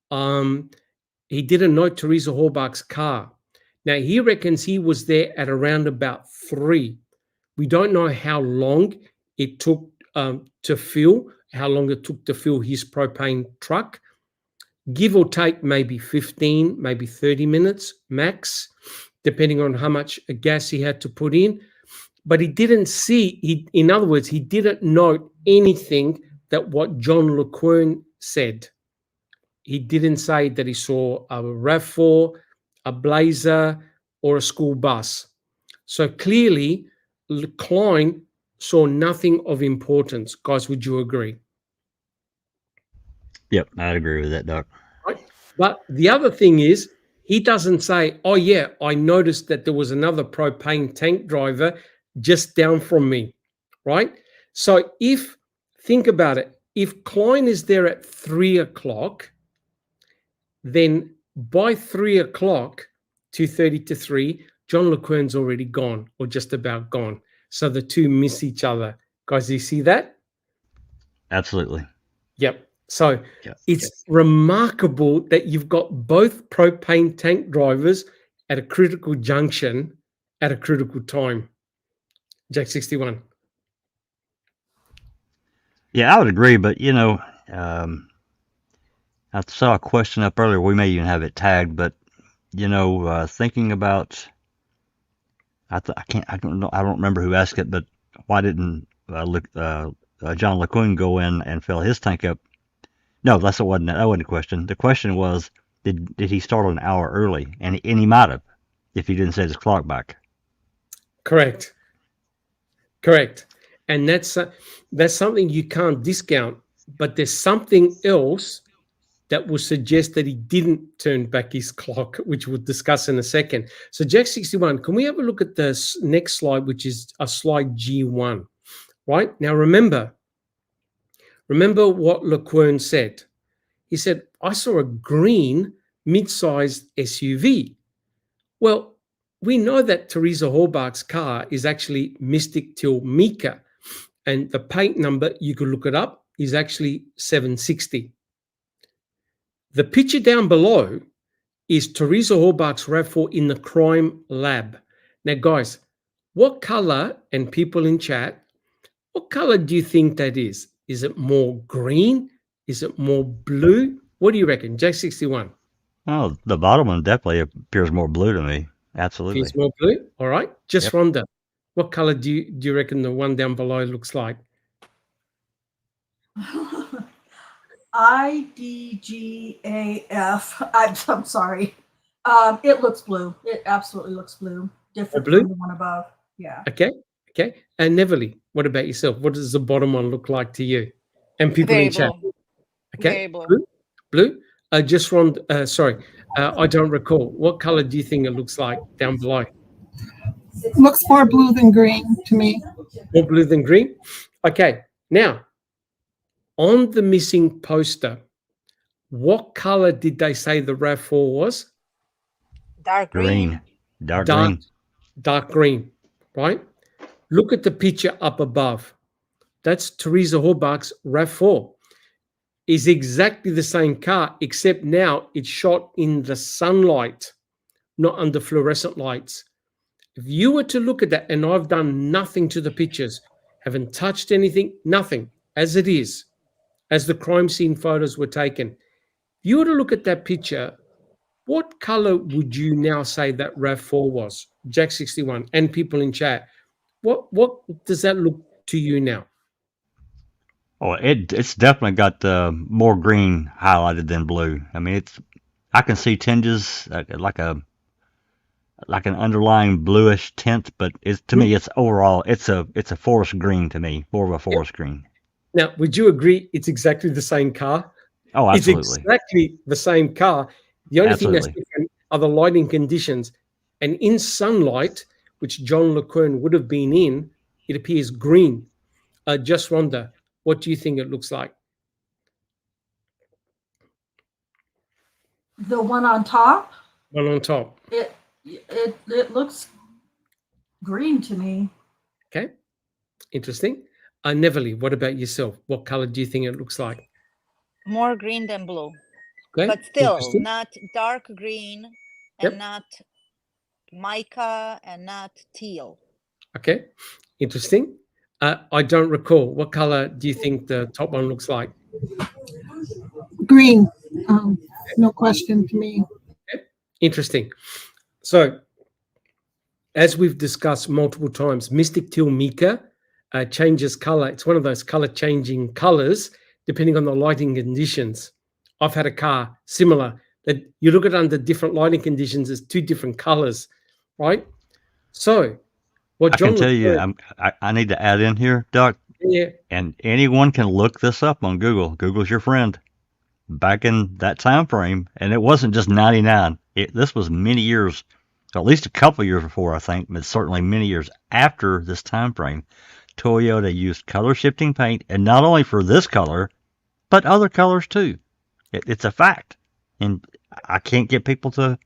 Teresa Halbach's car. Now he reckons he was there at around about 3. We don't know how long it took to fill his propane truck. Give or take maybe 15, maybe 30 minutes max, depending on how much gas he had to put in. But he didn't in other words, he didn't note anything that what John Leurquin said. He didn't say that he saw a RAV4, a Blazer, or a school bus. So clearly, Klein saw nothing of importance. Guys, would you agree? Yep, I'd agree with that, Doc. Right. But the other thing is, he doesn't say, oh yeah, I noticed that there was another propane tank driver just down from me, right? So think about it, if Klein is there at 3 o'clock, then by 3 o'clock, 2:30 to 3, John Leurquin's already gone or just about gone. So the two miss each other. Guys, do you see that? Absolutely. Yep. So it's remarkable that you've got both propane tank drivers at a critical junction at a critical time. Jack 61. Yeah, I would agree, but I saw a question up earlier. We may even have it tagged, but thinking about, I don't remember who asked it, but why didn't John Leurquin go in and fill his tank up? No, that wasn't the question. The question was, did he start an hour early? And he might have, if he didn't set his clock back. Correct. And that's something you can't discount. But there's something else that will suggest that he didn't turn back his clock, which we'll discuss in a second. So Jack 61, can we have a look at the next slide, which is a slide G1, right? Now, remember what Leurquin said. He said, I saw a green mid-sized SUV. Well, we know that Teresa Horbach's car is actually Mystic Till Mika, and the paint number, you could look it up, is actually 760. The picture down below is Teresa Horbach's RAV4 in the crime lab. Now, guys, what color, and people in chat, what color do you think that is? Is it more green? Is it more blue? What do you reckon? Jack 61. Oh, the bottom one definitely appears more blue to me. Absolutely. Feels more blue. All right. Just Yep. Rhonda, what color do you reckon the one down below looks like? IDGAF. I'm sorry. It looks blue. It absolutely looks blue. Different blue? from the one above. Yeah. Okay. And Neverly, what about yourself? What does the bottom one look like to you? And people Very in chat. blue. Okay. Very blue. Blue? Just Rhonda, sorry. I don't recall. What color do you think it looks like down below? Looks more blue than green to me. More blue than green? Okay. Now, on the missing poster, what color did they say the RAV4 was? Dark green. Dark green. Dark green, right? Look at the picture up above. That's Teresa Horbach's RAV4. Is exactly the same car, except now it's shot in the sunlight, not under fluorescent lights. If you were to look at that, and I've done nothing to the pictures, haven't touched anything, nothing, as it is, as the crime scene photos were taken. If you were to look at that picture, what color would you now say that RAV4 was? Jack 61 and people in chat. What does that look to you now? Oh, it's definitely got more green highlighted than blue. I mean, I can see tinges like an underlying bluish tint, but to me, it's overall it's a forest green to me, more of a forest green. Now, would you agree it's exactly the same car? Oh, absolutely. It's exactly the same car. The only thing that's different are the lighting conditions. And in sunlight, which John Leurquin would have been in, it appears green. Just Rhonda, what do you think it looks like? The one on top. One on top. It looks green to me. Okay, interesting. Neverly, what about yourself? What color do you think it looks like? More green than blue. Okay, But still interesting. not dark green and not mica and not teal. Okay, interesting. I don't recall. What color do you think the top one looks like? Green. No question to me. Okay. Interesting. So, as we've discussed multiple times, Mystic Till Mika changes color. It's one of those color changing colors depending on the lighting conditions. I've had a car similar that you look at under different lighting conditions, there's two different colors, right? So, what John I can tell you, I need to add in here, Doc. Yeah. And anyone can look this up on Google. Google's your friend. Back in that time frame, and it wasn't just 99. This was many years, at least a couple years before, I think, but certainly many years after this time frame. Toyota used color shifting paint, and not only for this color, but other colors too. It's a fact, and I can't get people to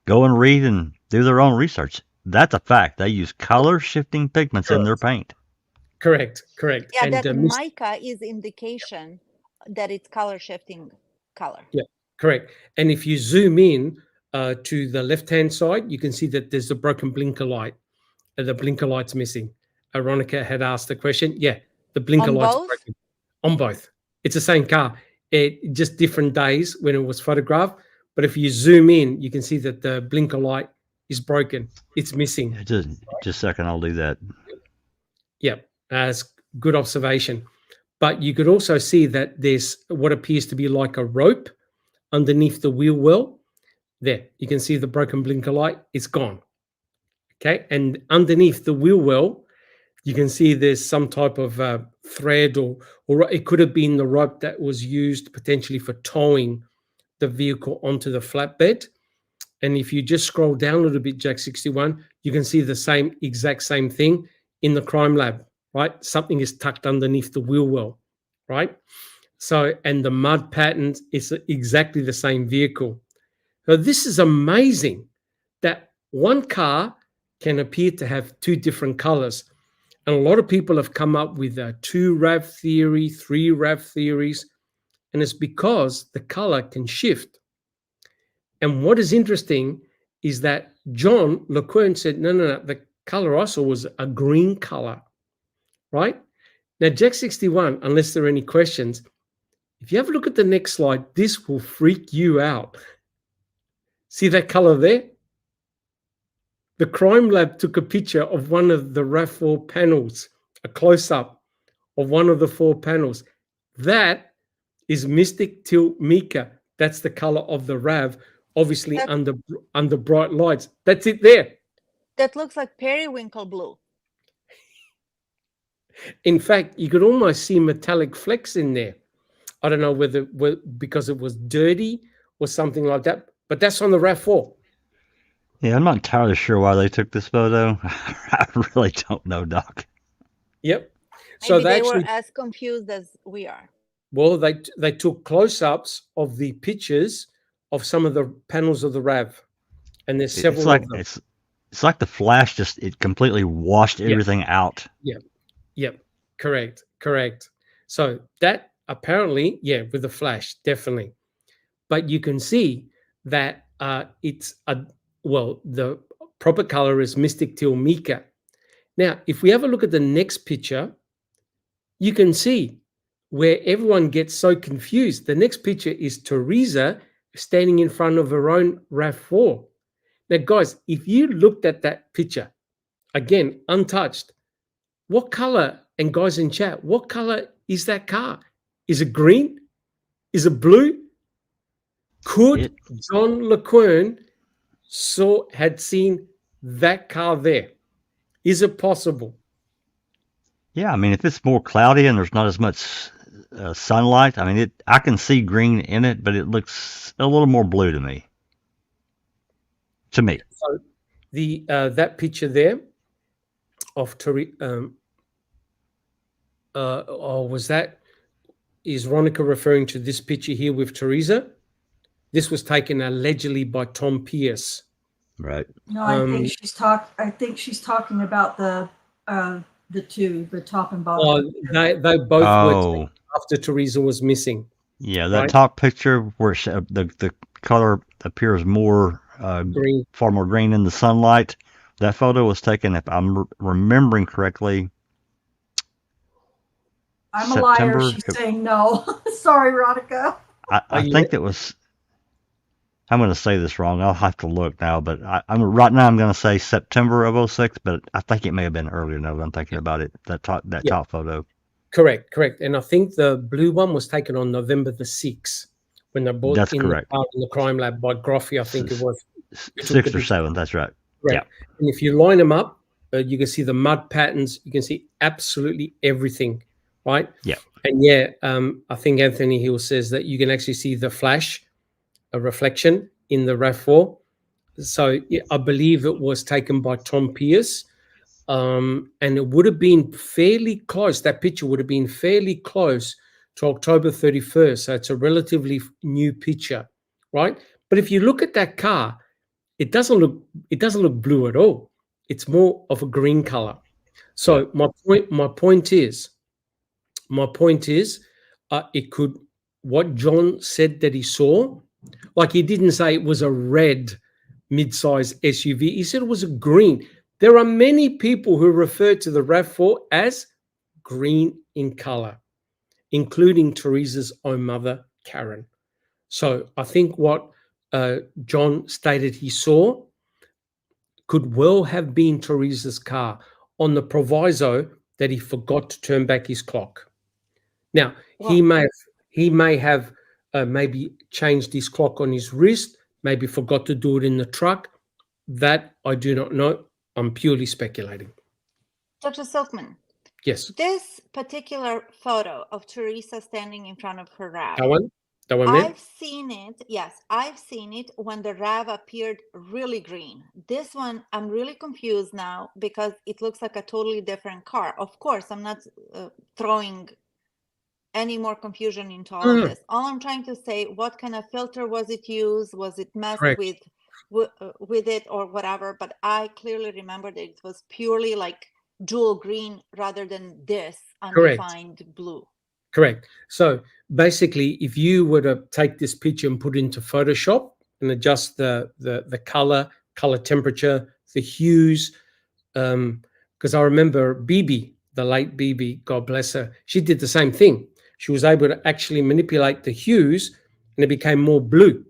go and read and do their own research. That's a fact. They use color shifting pigments in their paint. Correct. Yeah, And, that mica is indication that it's color shifting color. Yeah, correct. And if you zoom in to the left-hand side, you can see that there's a broken blinker light. The blinker light's missing. Veronica had asked the question. Yeah, the blinker light's broken. On both. It's the same car. It just different days when it was photographed. But if you zoom in, you can see that the blinker light is broken. It's missing. Just a second, I'll do that. Yep, that's good observation. But you could also see that there's what appears to be like a rope underneath the wheel well. There, you can see the broken blinker light. It's gone. Okay, and underneath the wheel well, you can see there's some type of thread or it could have been the rope that was used potentially for towing the vehicle onto the flatbed. And if you just scroll down a little bit, Jack 61, you can see the exact same thing in the crime lab, right? Something is tucked underneath the wheel well, right? So, and the mud pattern is exactly the same vehicle. So this is amazing that one car can appear to have two different colors. And a lot of people have come up with a 2 RAV theory, 3 RAV theories, and it's because the color can shift. And what is interesting is that John Leurquin said, no, the color I saw was a green color, right? Now, Jack 61, unless there are any questions, if you have a look at the next slide, this will freak you out. See that color there? The crime lab took a picture of one of the RAV4 panels, a close-up of one of the 4 panels. That is Mystic Till Mica. That's the color of the RAV, obviously under bright lights. That's it there. That looks like periwinkle blue. In fact, you could almost see metallic flecks in there. I don't know whether because it was dirty or something like that, but that's on the RAV4. Yeah, I'm not entirely sure why they took this photo. I really don't know, Doc. Yep. Maybe they were as confused as we are. Well, they took close-ups of the pictures of some of the panels of the RAV, and there's several of them. It's like the flash it completely washed everything out. Yep. Correct. So that apparently, with the flash, definitely. But you can see that the proper color is Mystic Till Mica. Now, if we have a look at the next picture, you can see where everyone gets so confused. The next picture is Teresa standing in front of her own RAV4. Now, guys, if you looked at that picture, again, untouched, what color, and guys in chat, what color is that car? Is it green? Is it blue? Could John Leurquin had seen that car there? Is it possible? Yeah, I mean, if it's more cloudy and there's not as much sunlight, I mean, I can see green in it, but it looks a little more blue to me. So that picture there of Teresa. Is Ronica referring to this picture here with Teresa? This was taken allegedly by Tom Pierce. Right. No, I think she's talking about the two, the top and bottom. They both were after Teresa was missing. Yeah, that top picture where the color appears more green, far more green in the sunlight. That photo was taken, if I'm remembering correctly, I'm a liar. She's saying no. Sorry, Ronica. I think it was. I'm going to say this wrong. I'll have to look now, but right now I'm going to say September of 2006, but I think it may have been earlier now that I'm thinking about it. That top photo. Correct. And I think the blue one was taken on November the 6th when they brought in the crime lab by Groffy, I think it was. 6th or 7th, that's right. Right. Yeah. And if you line them up, you can see the mud patterns. You can see absolutely everything, right? Yeah. And I think Anthony Hill says that you can actually see the flash, a reflection in the RAV4. So I believe it was taken by Tom Pierce. And it would have been fairly close. That picture would have been fairly close to October 31st. So it's a relatively new picture, right? But if you look at that car, it doesn't look blue at all. It's more of a green color. So my point is, it could, what John said that he saw, like he didn't say it was a red mid-size SUV. He said it was a green. There are many people who refer to the RAV4 as green in color, including Teresa's own mother, Karen. So I think what John stated he saw could well have been Teresa's car, on the proviso that he forgot to turn back his clock. Now, he may have maybe changed his clock on his wrist, maybe forgot to do it in the truck. That I do not know. I'm purely speculating. Dr. Silkman. Yes. This particular photo of Teresa standing in front of her RAV. That one? That one there? I've seen it. Yes, I've seen it when the RAV appeared really green. This one, I'm really confused now because it looks like a totally different car. Of course, I'm not throwing any more confusion into all of Mm, this. All I'm trying to say, what kind of filter was it used? Was it messed correct. with it or whatever? But I clearly remember that it was purely like jewel green rather than this Correct. undefined blue. Correct. So basically, if you were to take this picture and put it into Photoshop and adjust the color temperature, the hues, because I remember BB, the late BB, God bless her, she did the same thing. She was able to actually manipulate the hues and it became more blue,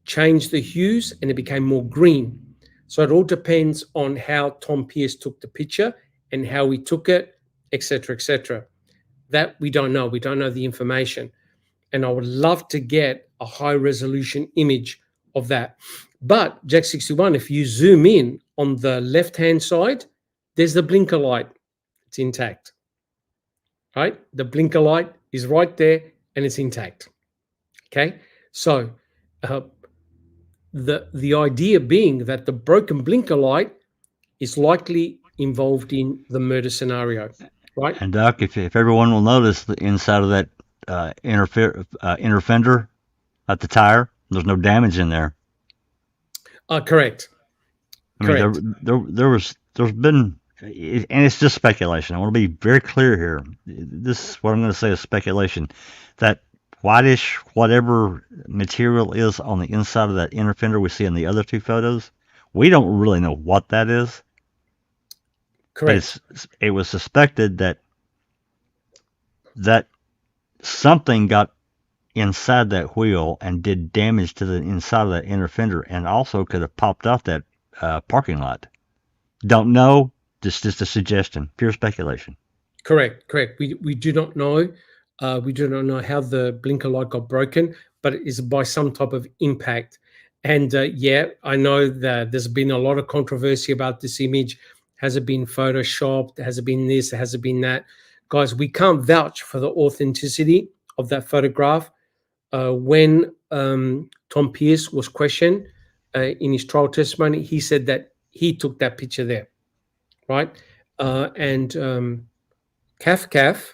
change the hues and it became more green. So it all depends on how Tom Pierce took the picture and how he took it, etc., etc. That we don't know. We don't know the information. And I would love to get a high resolution image of that. But Jack 61, if you zoom in on the left-hand side, there's the blinker light. It's intact, right? The blinker light is right there and it's intact. Okay. So the idea being that the broken blinker light is likely involved in the murder scenario, right? And Doc, if everyone will notice the inside of that inner fender at the tire, there's no damage in there. Correct. I mean, there's been, and it's just speculation. I want to be very clear here. This, what I'm going to say is speculation. That whitish, whatever material is on the inside of that inner fender we see in the other two photos, we don't really know what that is. Correct. But it was suspected that something got inside that wheel and did damage to the inside of that inner fender, and also could have popped off that parking lot. Don't know. Just a suggestion. Pure speculation. Correct. We do not know. We do not know how the blinker light got broken, but it is by some type of impact. And yeah, I know that there's been a lot of controversy about this image. Has it been photoshopped? Has it been this? Has it been that? Guys, we can't vouch for the authenticity of that photograph. When Tom Pierce was questioned in his trial testimony, he said that he took that picture there, right? And CAF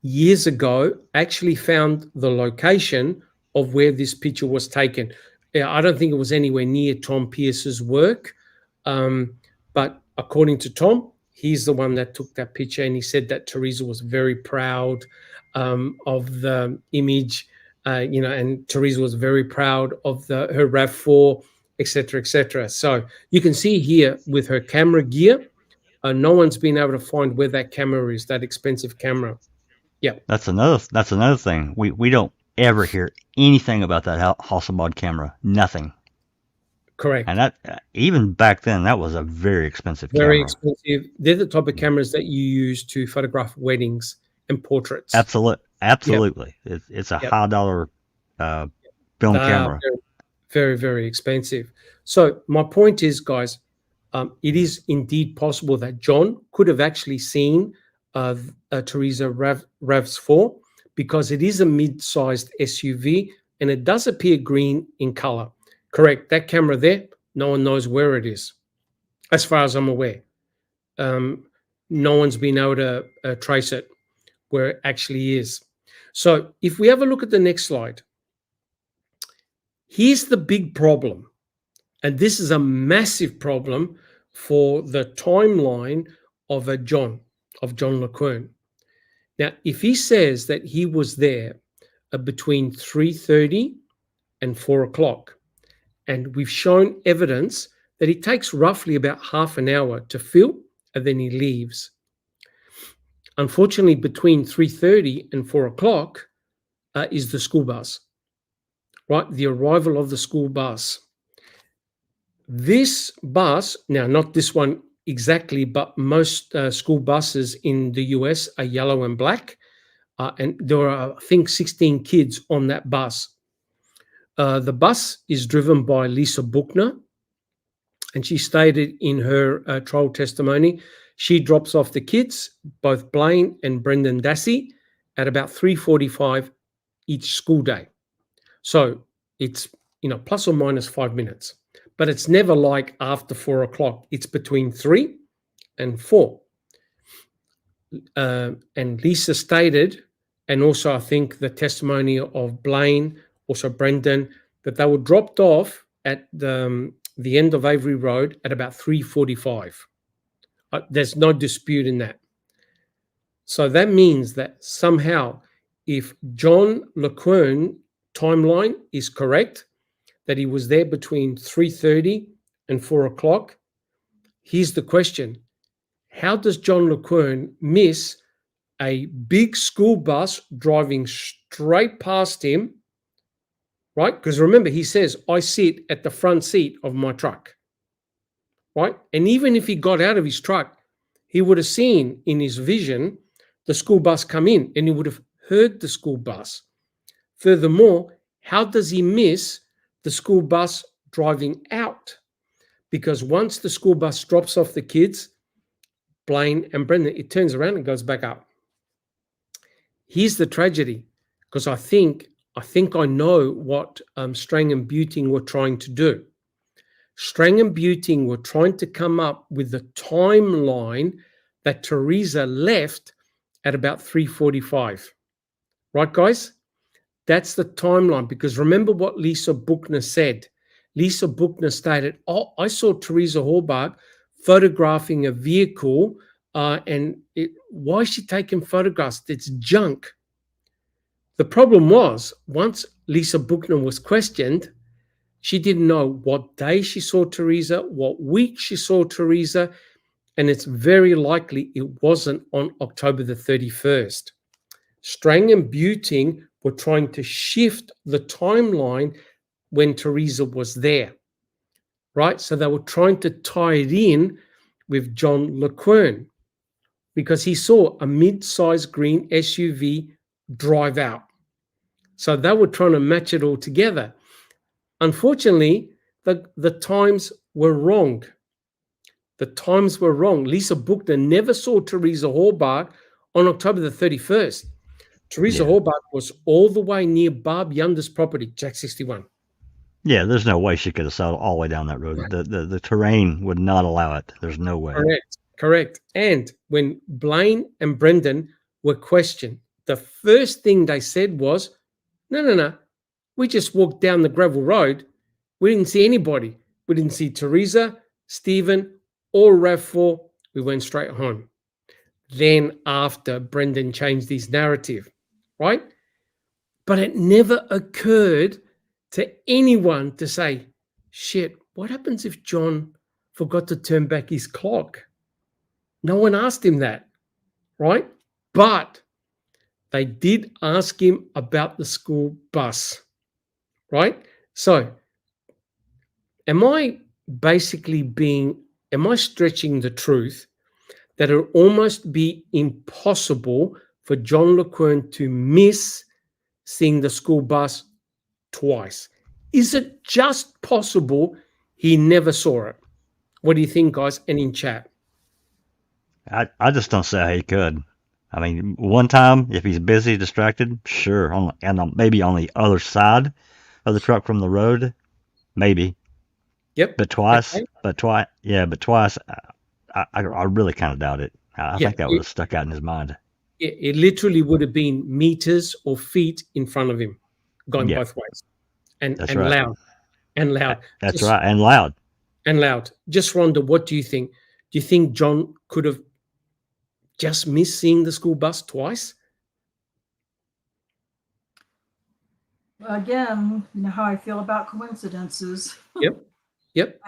years ago actually found the location of where this picture was taken. I don't think it was anywhere near Tom Pierce's work, but according to Tom, he's the one that took that picture, and he said that Teresa was very proud of the image, and Teresa was very proud of her RAV4, etc., etc. So you can see here with her camera gear, no one's been able to find where that camera is, that expensive camera. Yeah, that's another thing. We don't ever hear anything about that Hasselblad camera. Nothing. correct. And that, even back then, that was a very expensive camera. Very expensive. They're the type of cameras that you use to photograph weddings and portraits. Absolutely. Yep. It's a high dollar film camera. Very, very expensive. So my point is, guys, it is indeed possible that John could have actually seen Teresa RAV4, because it is a mid-sized SUV and it does appear green in color. Correct. That camera there, no one knows where it is, as far as I'm aware. No one's been able to trace it where it actually is. So if we have a look at the next slide, here's the big problem. And this is a massive problem for the timeline of John Leurquin. Now, if he says that he was there between 3:30 and 4 o'clock, and we've shown evidence that it takes roughly about half an hour to fill, and then he leaves. Unfortunately, between 3:30 and 4 o'clock is the school bus, right? The arrival of the school bus. This bus, now not this one exactly, but most school buses in the US are yellow and black. And there are, I think, 16 kids on that bus. The bus is driven by Lisa Buchner, and she stated in her trial testimony, she drops off the kids, both Blaine and Brendan Dassey, at about 3:45 each school day. So it's, plus or minus 5 minutes. But it's never like after 4 o'clock. It's between 3 and 4. And Lisa stated, and also I think the testimony of Blaine, also Brendan, that they were dropped off at the end of Avery Road at about 3:45. There's no dispute in that. So that means that somehow, if John Leurquin timeline is correct, that he was there between 3:30 and 4 o'clock, here's the question. How does John Leurquin miss a big school bus driving straight past him, right? Because remember, he says, I sit at the front seat of my truck, right? And even if he got out of his truck, he would have seen in his vision the school bus come in, and he would have heard the school bus. Furthermore, how does he miss the school bus driving out? Because once the school bus drops off the kids, Blaine and Brendan, it turns around and goes back up. Here's the tragedy, because I think I know what Strang and Buting were trying to do. Strang and Buting were trying to come up with the timeline that Teresa left at about 3:45. Right, guys? That's the timeline, because remember what Lisa Buchner said. Lisa Buchner stated, I saw Teresa Horbach photographing a vehicle, why is she taking photographs? It's junk. The problem was, once Lisa Buchner was questioned, she didn't know what day she saw Teresa, what week she saw Teresa, and it's very likely it wasn't on October the 31st. Strang and Buting were trying to shift the timeline when Teresa was there, right? So they were trying to tie it in with John Leurquin, because he saw a mid-sized green SUV drive out. So they were trying to match it all together. Unfortunately, the times were wrong. The times were wrong. Lisa Buchner never saw Teresa Horbach on October the 31st. Teresa Horbach was all the way near Barb Yunder's property, Jack 61. Yeah, there's no way she could have sailed all the way down that road. The terrain would not allow it. There's no way. Correct. And when Blaine and Brendan were questioned, the first thing they said was, no. We just walked down the gravel road. We didn't see anybody. We didn't see Teresa, Stephen, or RAV4. We went straight home. Then after, Brendan changed his narrative, right? But it never occurred to anyone to say, shit, what happens if John forgot to turn back his clock? No one asked him that, right? But they did ask him about the school bus, right? So am I stretching the truth that it would almost be impossible for John Leurquin to miss seeing the school bus twice? Is it just possible he never saw it? What do you think, guys? And in chat. I just don't see how he could. I mean, one time, if he's busy, distracted, sure. Maybe on the other side of the truck from the road, maybe. Yep. But twice, I really kind of doubt it. I think that would have stuck out in his mind. It literally would have been meters or feet in front of him, going both ways. And right. Loud. And loud. That's right. And loud. And loud. Just Rhonda, what do you think? Do you think John could have just missed seeing the school bus twice? Again, you know how I feel about coincidences. Yep.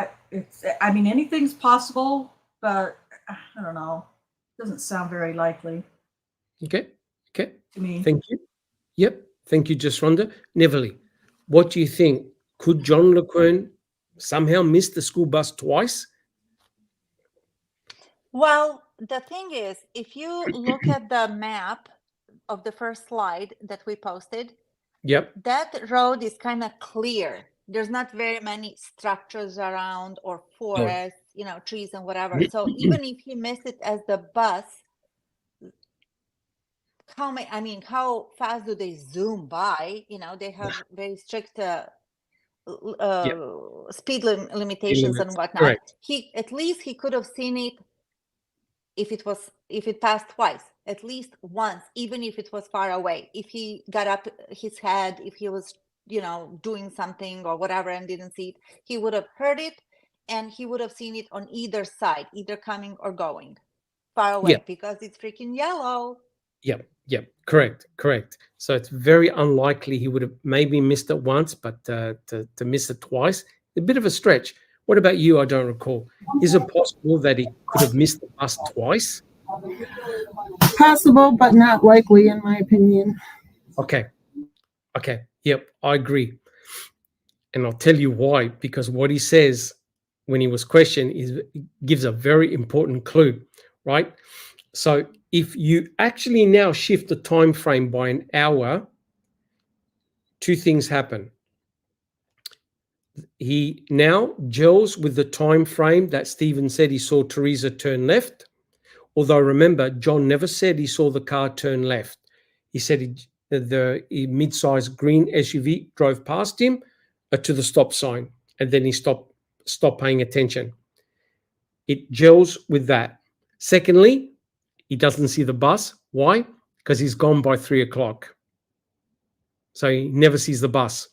I mean, anything's possible, but I don't know. It doesn't sound very likely. Okay. To me. Thank you. Yep. Thank you, Just Rhonda. Neverly, what do you think? Could John Leurquin somehow miss the school bus twice? Well, the thing is, if you look at the map of the first slide that we posted, that road is kind of clear. There's not very many structures around or forests, trees and whatever. So even if he missed it as the bus, how fast do they zoom by? They have very strict speed limitations and whatnot. Correct. At least he could have seen it if it passed twice, at least once, even if it was far away. If he got up his head, if he was doing something or whatever and didn't see it, he would have heard it, and he would have seen it on either side, either coming or going far away, because it's freaking yellow. Yep. Correct. So it's very unlikely he would have maybe missed it once, but to miss it twice, a bit of a stretch. What about you? I don't recall. Is it possible that he could have missed the bus twice? Possible, but not likely, in my opinion. Okay. Yep, I agree. And I'll tell you why. Because what he says when he was questioned gives a very important clue, right? So if you actually now shift the time frame by an hour, two things happen. He now gels with the time frame that Stephen said he saw Teresa turn left. Although remember, John never said he saw the car turn left. He said the mid-sized green SUV drove past him to the stop sign, and then he stopped paying attention. It gels with that. Secondly, he doesn't see the bus. Why? Because he's gone by 3 o'clock. So he never sees the bus.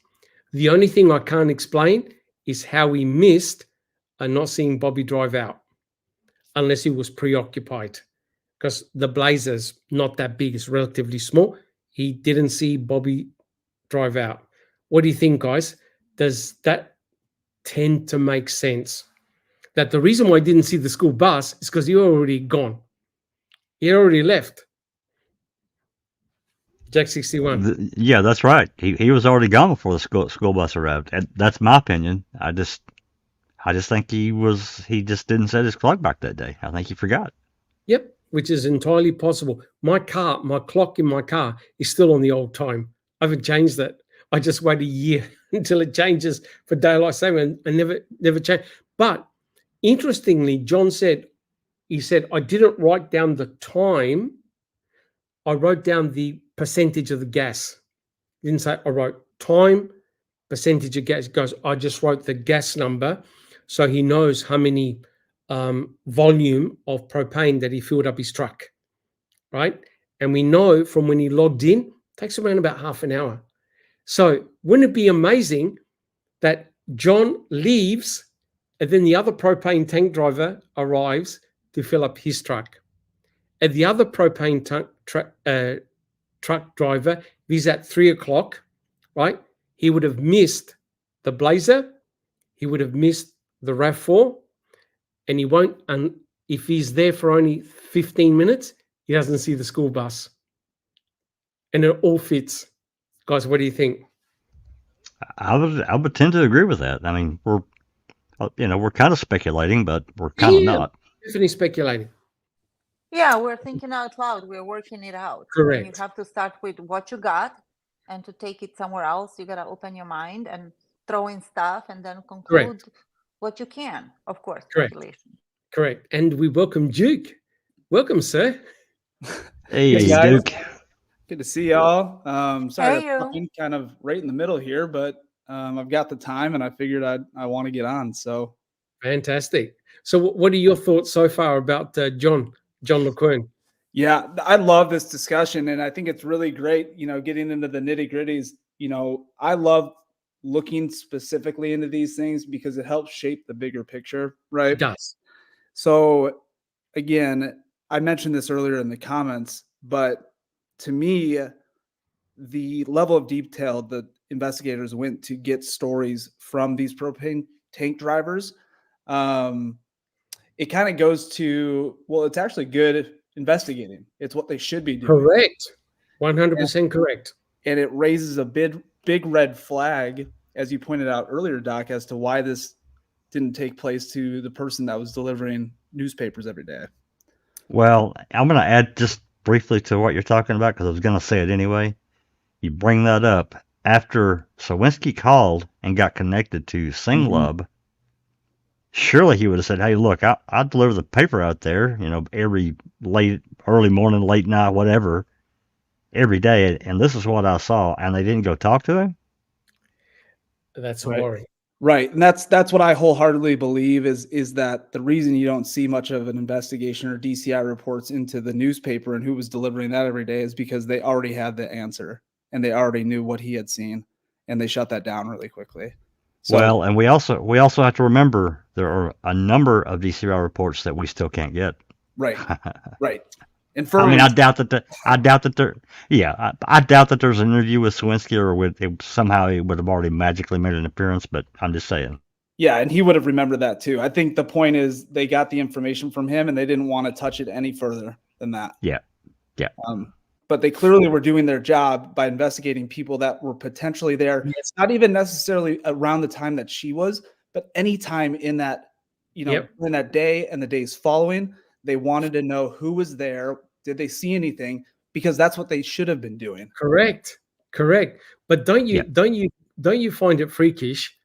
The only thing I can't explain is how he missed not seeing Bobby drive out, unless he was preoccupied, because the Blazer's not that big. It's relatively small. He didn't see Bobby drive out. What do you think, guys? Does that tend to make sense? That the reason why he didn't see the school bus is because he already gone. He already left. Jack 61. Yeah, that's right. He was already gone before the school bus arrived. And that's my opinion. I just think he just didn't set his clock back that day. I think he forgot. Yep, which is entirely possible. My clock in my car is still on the old time. I haven't changed that. I just wait a year until it changes for daylight saving and never change. But interestingly, John said, I didn't write down the time. I wrote down the percentage of the gas. He didn't say I wrote time, percentage of gas. He goes, I just wrote the gas number, so he knows how many volume of propane that he filled up his truck, right? And we know from when he logged in, it takes around about half an hour. So wouldn't it be amazing that John leaves and then the other propane tank driver arrives to fill up his truck? And the other propane truck driver, if he's at 3 o'clock, right? He would have missed the Blazer. He would have missed the RAV4. And he won't, and if he's there for only 15 minutes, he doesn't see the school bus. And it all fits. Guys, what do you think? I would tend to agree with that. I mean, we're kind of speculating, but we're kind of not. Definitely speculating. Yeah, we're thinking out loud. We're working it out. Correct. And you have to start with what you got, and to take it somewhere else, you got to open your mind and throw in stuff, and then conclude what you can. Of course, speculation. Correct. And we welcome Duke. Welcome, sir. Hey, guys. Duke. Good to see y'all. Sorry, Hey, I'm kind of right in the middle here, but I've got the time, and I figured I want to get on. So fantastic. So, what are your thoughts so far about John Leurquin? Yeah, I love this discussion, and I think it's really great. Getting into the nitty gritties. I love looking specifically into these things because it helps shape the bigger picture, right? It does. So, again, I mentioned this earlier in the comments, but to me, the level of detail that investigators went to get stories from these propane tank drivers, it kind of goes to, well, it's actually good investigating. It's what they should be doing. Correct. 100% correct. And it raises a big red flag, as you pointed out earlier, Doc, as to why this didn't take place to the person that was delivering newspapers every day. Well, I'm going to add just briefly to what you're talking about, because I was going to say it anyway. You bring that up. After Sowinski called and got connected to Singlub, surely he would have said, hey, look, I'll deliver the paper out there, every early morning, late night, whatever. every day, and this is what I saw, and they didn't go talk to him. That's a Right. worry. Right. And that's what I wholeheartedly believe is that the reason you don't see much of an investigation or DCI reports into the newspaper and who was delivering that every day is because they already had the answer and they already knew what he had seen and they shut that down really quickly. So, Well, and we also have to remember there are a number of DCI reports that we still can't get. right. Right. And I mean, I doubt that there's an interview with Sowinski or somehow he would have already magically made an appearance, but I'm just saying. yeah, and he would have remembered that too. I think the point is they got the information from him and they didn't want to touch it any further than that. Yeah. Yeah. But they clearly were doing their job by investigating people that were potentially there. Yes. Not even necessarily around the time that she was, but any time in that, Yep. in that day and the days following, they wanted to know who was there. Did they see anything? Because that's what they should have been doing. Correct. But don't you find it freakish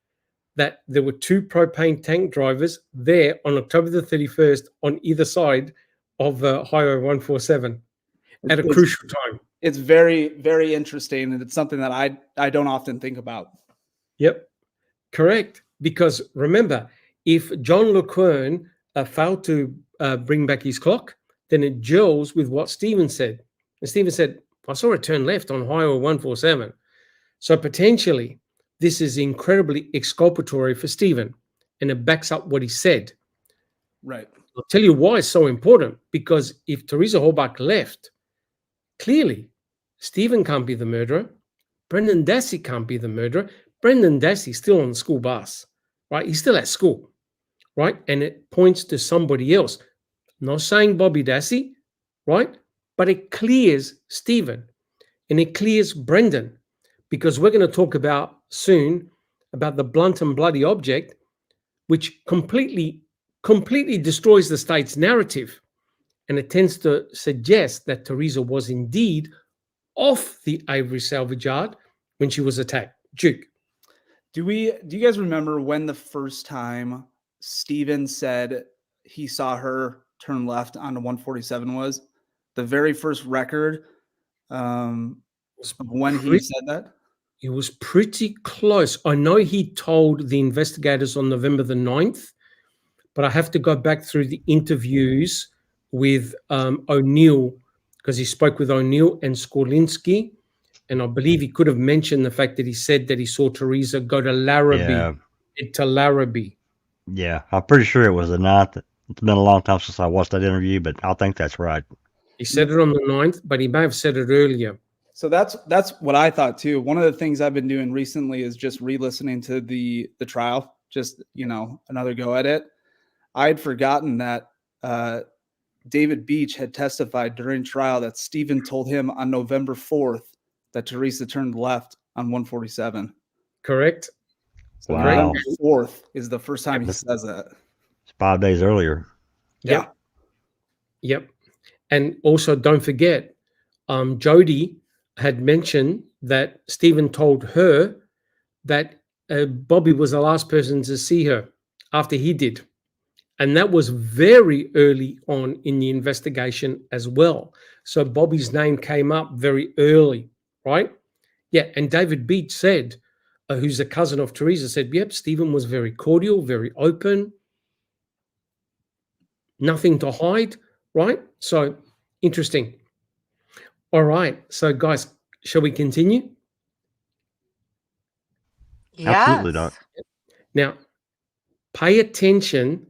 that there were 2 propane tank drivers there on October the 31st on either side of Highway 147 at a crucial time? It's very, very interesting, and it's something that I don't often think about. Yep, correct. Because remember, if John Leurquin failed to bring back his clock, then it gels with what Stephen said. And Stephen said, I saw it turn left on Highway 147. So potentially, this is incredibly exculpatory for Stephen, and it backs up what he said. Right. I'll tell you why it's so important, because if Teresa Horbach left, clearly Stephen can't be the murderer. Brendan Dassey can't be the murderer. Brendan Dassey's still on the school bus, right? He's still at school, right? And it points to somebody else. Not saying Bobby Dassey, right? But it clears Stephen and it clears Brendan, because we're going to talk about soon about the blunt and bloody object, which completely destroys the state's narrative. And it tends to suggest that Teresa was indeed off the Avery salvage yard when she was attacked. Duke. Do you guys remember when the first time Stephen said he saw her turn left onto 147 was? The very first record of when he said that? It was pretty close. I know he told the investigators on November the 9th, but I have to go back through the interviews with O'Neill, because he spoke with O'Neill and Sowinski, and I believe he could have mentioned the fact that he said that he saw Teresa go to Larrabee. Yeah, I'm pretty sure it was the 9th. It's been a long time since I watched that interview, but I think that's right. He said it on the 9th, but he may have said it earlier. So that's what I thought too. One of the things I've been doing recently is just re-listening to the trial, just another go at it. I had forgotten that David Beach had testified during trial that Stephen told him on November 4th that Teresa turned left on 147. Correct. So Wow. November 4th is the first time he says that. It's 5 days earlier. Yeah. Yep. And also don't forget, Jody had mentioned that Stephen told her that Bobby was the last person to see her after he did. And that was very early on in the investigation as well. So Bobby's name came up very early, right? Yeah, and David Beach said, who's a cousin of Teresa, said, yep, Stephen was very cordial, very open, nothing to hide, right? So interesting. All right, so guys, shall we continue? Absolutely, Doc. Now, pay attention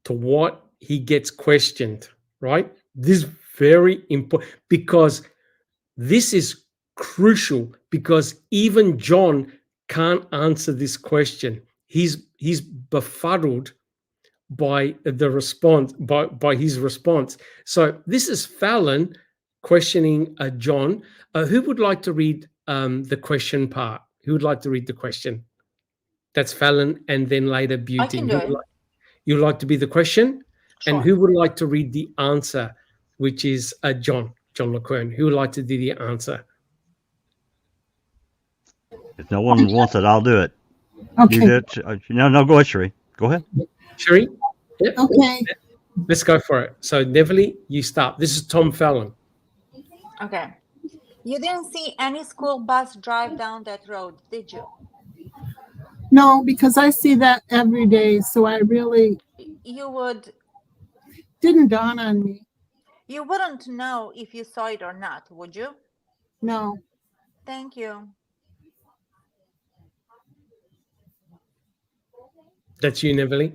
to what he gets questioned, right? This is very important, because this is crucial, because even John can't answer this question. He's befuddled by the response, by his response. So this is Fallon questioning John. Who would like to read the question part? Who would like to read the question? That's Fallon, and then later Beauty. I can do it. You'd like to be the question? Sure. And who would like to read the answer, which is John Leurquin? Who would like to do the answer? If no one wants it, I'll do it. Okay. You do it. No, go ahead, Sheree. Go ahead. Sheree? Yep. Okay. Let's go for it. So, Neverly, you start. This is Tom Fallon. Okay. You didn't see any school bus drive down that road, did you? No, because I see that every day, so I really You would. didn't dawn on me. You wouldn't know if you saw it or not, would you? No. Thank you. That's you, Neverly.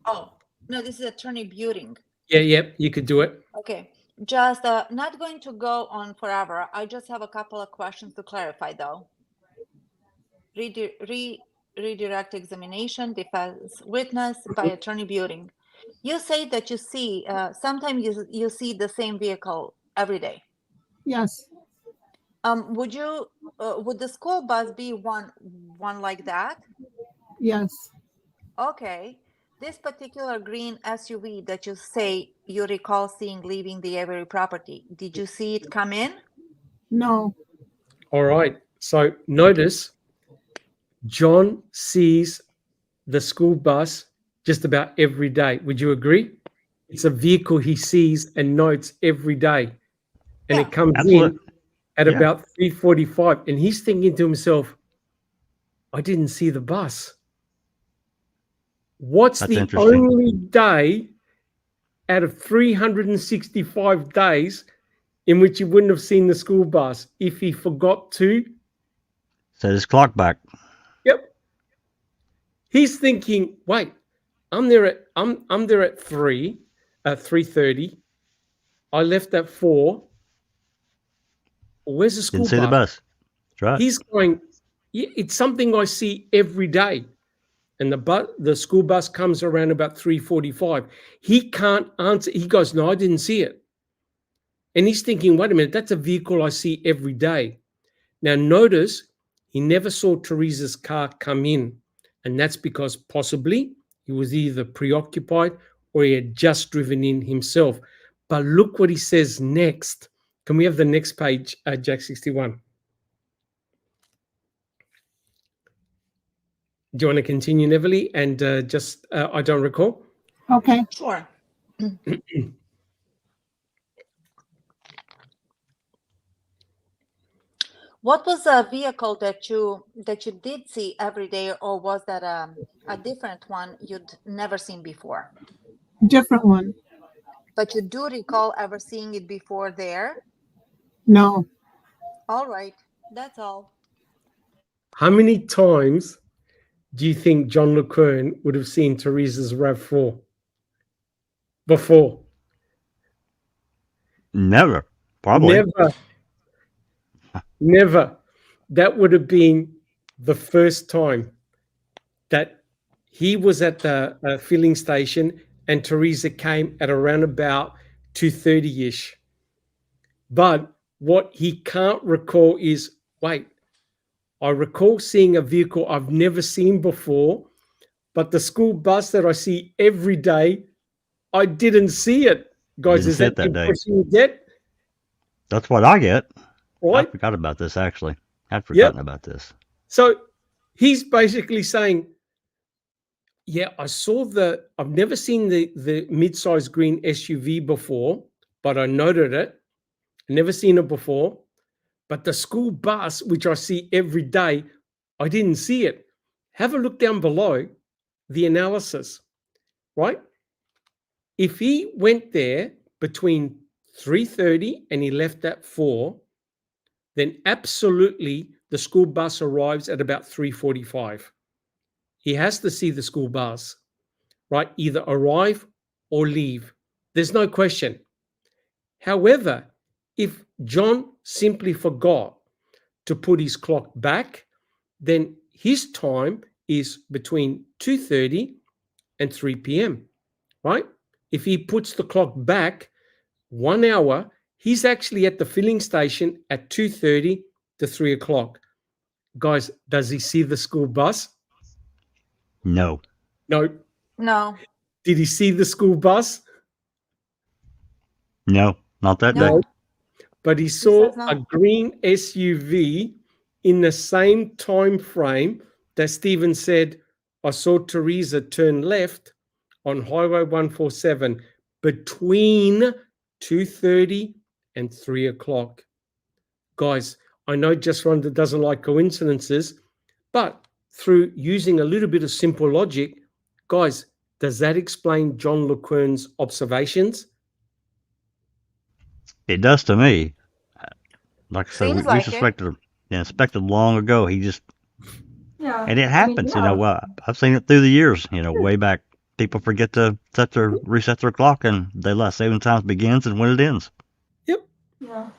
Oh, no, this is Attorney Buting. Yeah, you could do it. Okay, just not going to go on forever. I just have a couple of questions to clarify, though. Redirect examination, defense witness by Attorney Buting. You say that you see, sometimes you see the same vehicle every day. Yes. Would the school bus be one like that? Yes. Okay. This particular green SUV that you say you recall seeing leaving the Avery property, did you see it come in? No. All right. So notice John sees the school bus just about every day. Would you agree? It's a vehicle he sees and notes every day. And Yeah. it comes Absolutely. in at Yeah. about 3:45. And he's thinking to himself, I didn't see the bus. What's That's the interesting. only day out of 365 days in which he wouldn't have seen the school bus if he forgot to? Set his clock back. Yep. He's thinking, wait, I'm there at 3:30. I left at 4. Where's the school Didn't see the bus. That's right. He's going, yeah, it's something I see every day. And the school bus comes around about 3:45. He can't answer. He goes, no, I didn't see it. And he's thinking, wait a minute, that's a vehicle I see every day. Now, notice he never saw Teresa's car come in. And that's because possibly he was either preoccupied or he had just driven in himself. But look what he says next. Can we have the next page, Jack 61? Do you want to continue, Neverly? And I don't recall. Okay. Sure. What was a vehicle that you did see every day, or was that a different one you'd never seen before? Different one. But you do recall ever seeing it before there? No. All right, that's all. How many times do you think John Leurquin would have seen Teresa's RAV4 before? Never. Probably. Never. That would have been the first time that he was at the filling station and Teresa came at around about 2:30-ish. But what he can't recall is, wait, I recall seeing a vehicle I've never seen before, but the school bus that I see every day, I didn't see it. Guys, Didn't is see that it the that day. impression you get? That's what I get. Right? I forgot about this, actually. I'd forgotten about this. So he's basically saying, yeah, I've never seen the mid-sized green SUV before, but I noted it. Never seen it before. But the school bus, which I see every day, I didn't see it. Have a look down below the analysis, right? If he went there between 3:30 and he left at 4, then absolutely the school bus arrives at about 3:45. He has to see the school bus, right? Either arrive or leave. There's no question. However, if John simply forgot to put his clock back, then his time is between 2:30 and 3 p.m., right? If he puts the clock back 1 hour, he's actually at the filling station at 2:30 to 3 o'clock. Guys, does he see the school bus? No. No. No. Did he see the school bus? No. Not that No. day. But he saw says no. a green SUV in the same time frame that Stephen said, I saw Teresa turn left on Highway 147 between 2:30 and 3 o'clock. guys, I know Just Rhonda doesn't like coincidences, but through using a little bit of simple logic, guys, does that explain John Leurquin's observations? It does to me. Like I said, Seems we like it. suspected long ago. He just, Yeah. and it happens, yeah. I've seen it through the years, way back. People forget to reset their clock, and they let saving times begins and when it ends. Yep. Yeah.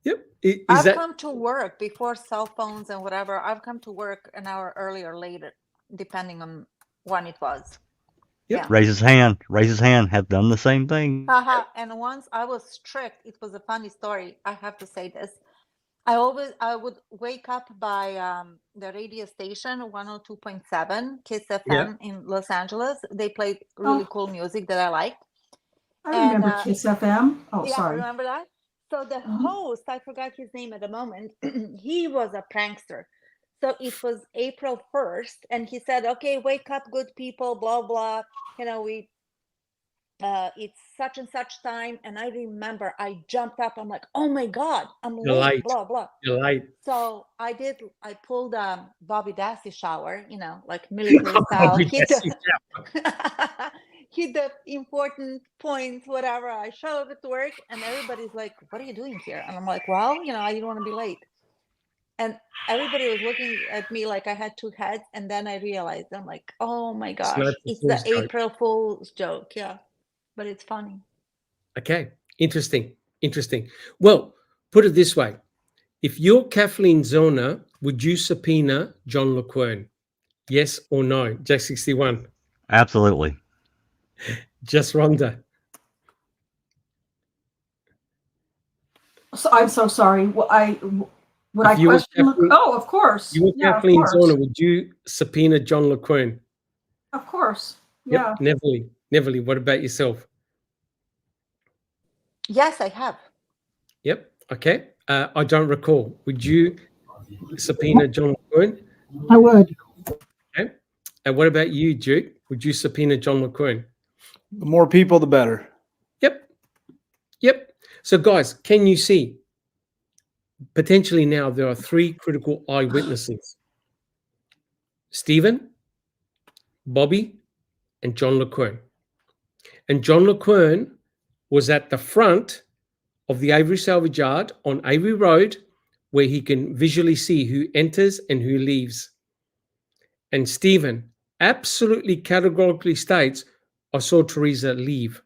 Yep. Is I've that come to work before cell phones and whatever. I've come to work an hour earlier or later, depending on when it was. Yep. Yeah. Raise his hand, have done the same thing. Haha. And once I was strict. It was a funny story. I have to say this. I would wake up by the radio station 102.7 Kiss FM in Los Angeles. They played really cool music that I liked. I remember Kiss FM. Oh, Yeah, sorry. remember that? So the host, I forgot his name at the moment, he was a prankster. So it was April 1st, and he said, "Okay, wake up, good people, blah, blah. It's such and such time." And I remember I jumped up. I'm like, "Oh my God, I'm You're late, late. blah, blah." You're late. So I pulled a Bobby Dassey shower, like military style. Hit the important points, whatever. I show up at work and everybody's like, "What are you doing here?" And I'm like, "Well, I didn't want to be late." And everybody was looking at me like I had two heads. And then I realized, I'm like, "Oh my gosh, it's the April Fool's joke." Yeah, but it's funny. Okay, interesting. Well, put it this way. If you're Kathleen Zellner, would you subpoena John Leurquin? Yes or no? Jack 61. Absolutely. Just Rhonda. So I'm so sorry. Would I If you were question? Kathleen- Oh, of course. You were Yeah, Kathleen of course. Zellner, would you subpoena John Leurquin? Of course. Yeah. Yep, Neverly. What about yourself? Yes, I have. Yep. Okay. I don't recall. Would you subpoena John Leurquin? I would. Okay. And what about you, Duke? Would you subpoena John Leurquin? The more people, the better. Yep. So, guys, can you see? Potentially now there are three critical eyewitnesses: Stephen, Bobby, and John Leurquin. And John Leurquin was at the front of the Avery salvage yard on Avery Road, where he can visually see who enters and who leaves. And Stephen absolutely categorically states, "I saw Teresa leave."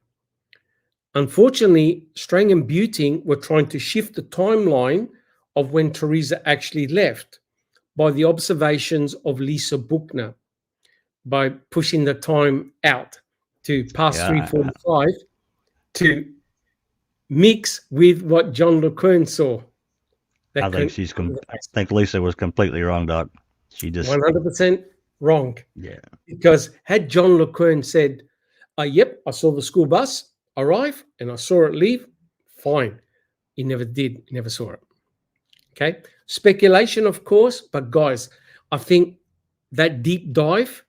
Unfortunately, Strang and Buting were trying to shift the timeline of when Teresa actually left by the observations of Lisa Buchner, by pushing the time out to past 3:45 to mix with what John Leurquin saw. I think Lisa was completely wrong, Doc. She just 100% wrong. Yeah. Because had John Leurquin said, "Yep, I saw the school bus arrive and I saw it leave," fine. He never did. He never saw it. Okay. Speculation, of course, but guys, I think that deep dive,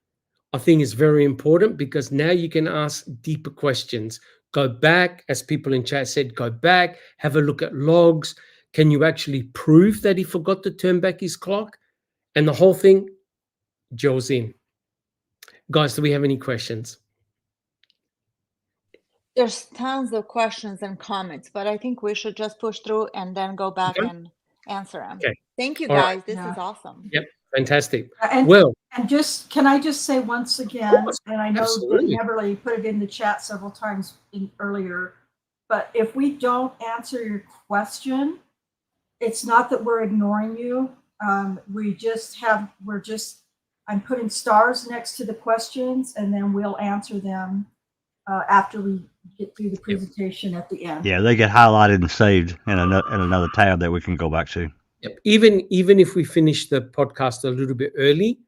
I think, is very important, because now you can ask deeper questions. Go back, as people in chat said, go back, have a look at logs. Can you actually prove that he forgot to turn back his clock? And the whole thing gels in. Guys, do we have any questions? There's tons of questions and comments, but I think we should just push through and then go back and answer them. Okay. Thank you, All guys. right. This is awesome. Yep. Fantastic. And, Well, and can I just say once again, and I know Absolutely. that Neverly put it in the chat several times earlier, but if we don't answer your question, it's not that we're ignoring you. I'm putting stars next to the questions, and then we'll answer them after we get through the presentation at the end. Yeah, they get highlighted and saved in another tab that we can go back to. yep. Even if we finish the podcast a little bit early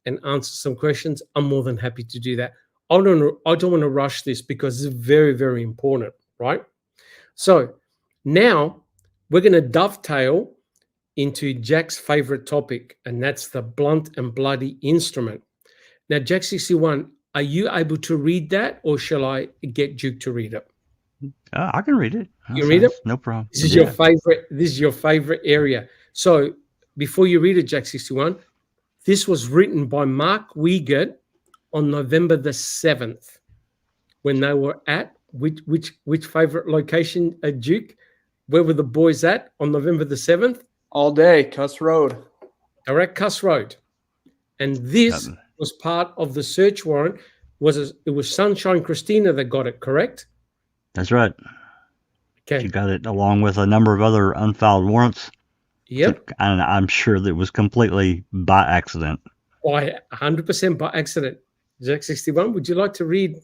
and answer some questions, I'm more than happy to do that. I don't want to rush this, because it's very, very important, right? So now we're going to dovetail into Jack's favorite topic, and that's the blunt and bloody instrument. Now, Jack 61, are you able to read that, or shall I get Duke to read it? I can read it. You read it? No problem. This is your favorite. This is your favorite area. So before you read it, Jack 61, this was written by Mark Wiegert on November the 7th, when they were at which favorite location, Duke? Where were the boys at on November the 7th? All day, Cuss Road. They're at Cuss Road. And this was part of the search warrant. It was Sunshine Christina that got it, correct? That's right. Okay. She got it along with a number of other unfiled warrants. Yep. And I'm sure that it was completely by accident. By 100% by accident. Jack 61, would you like to read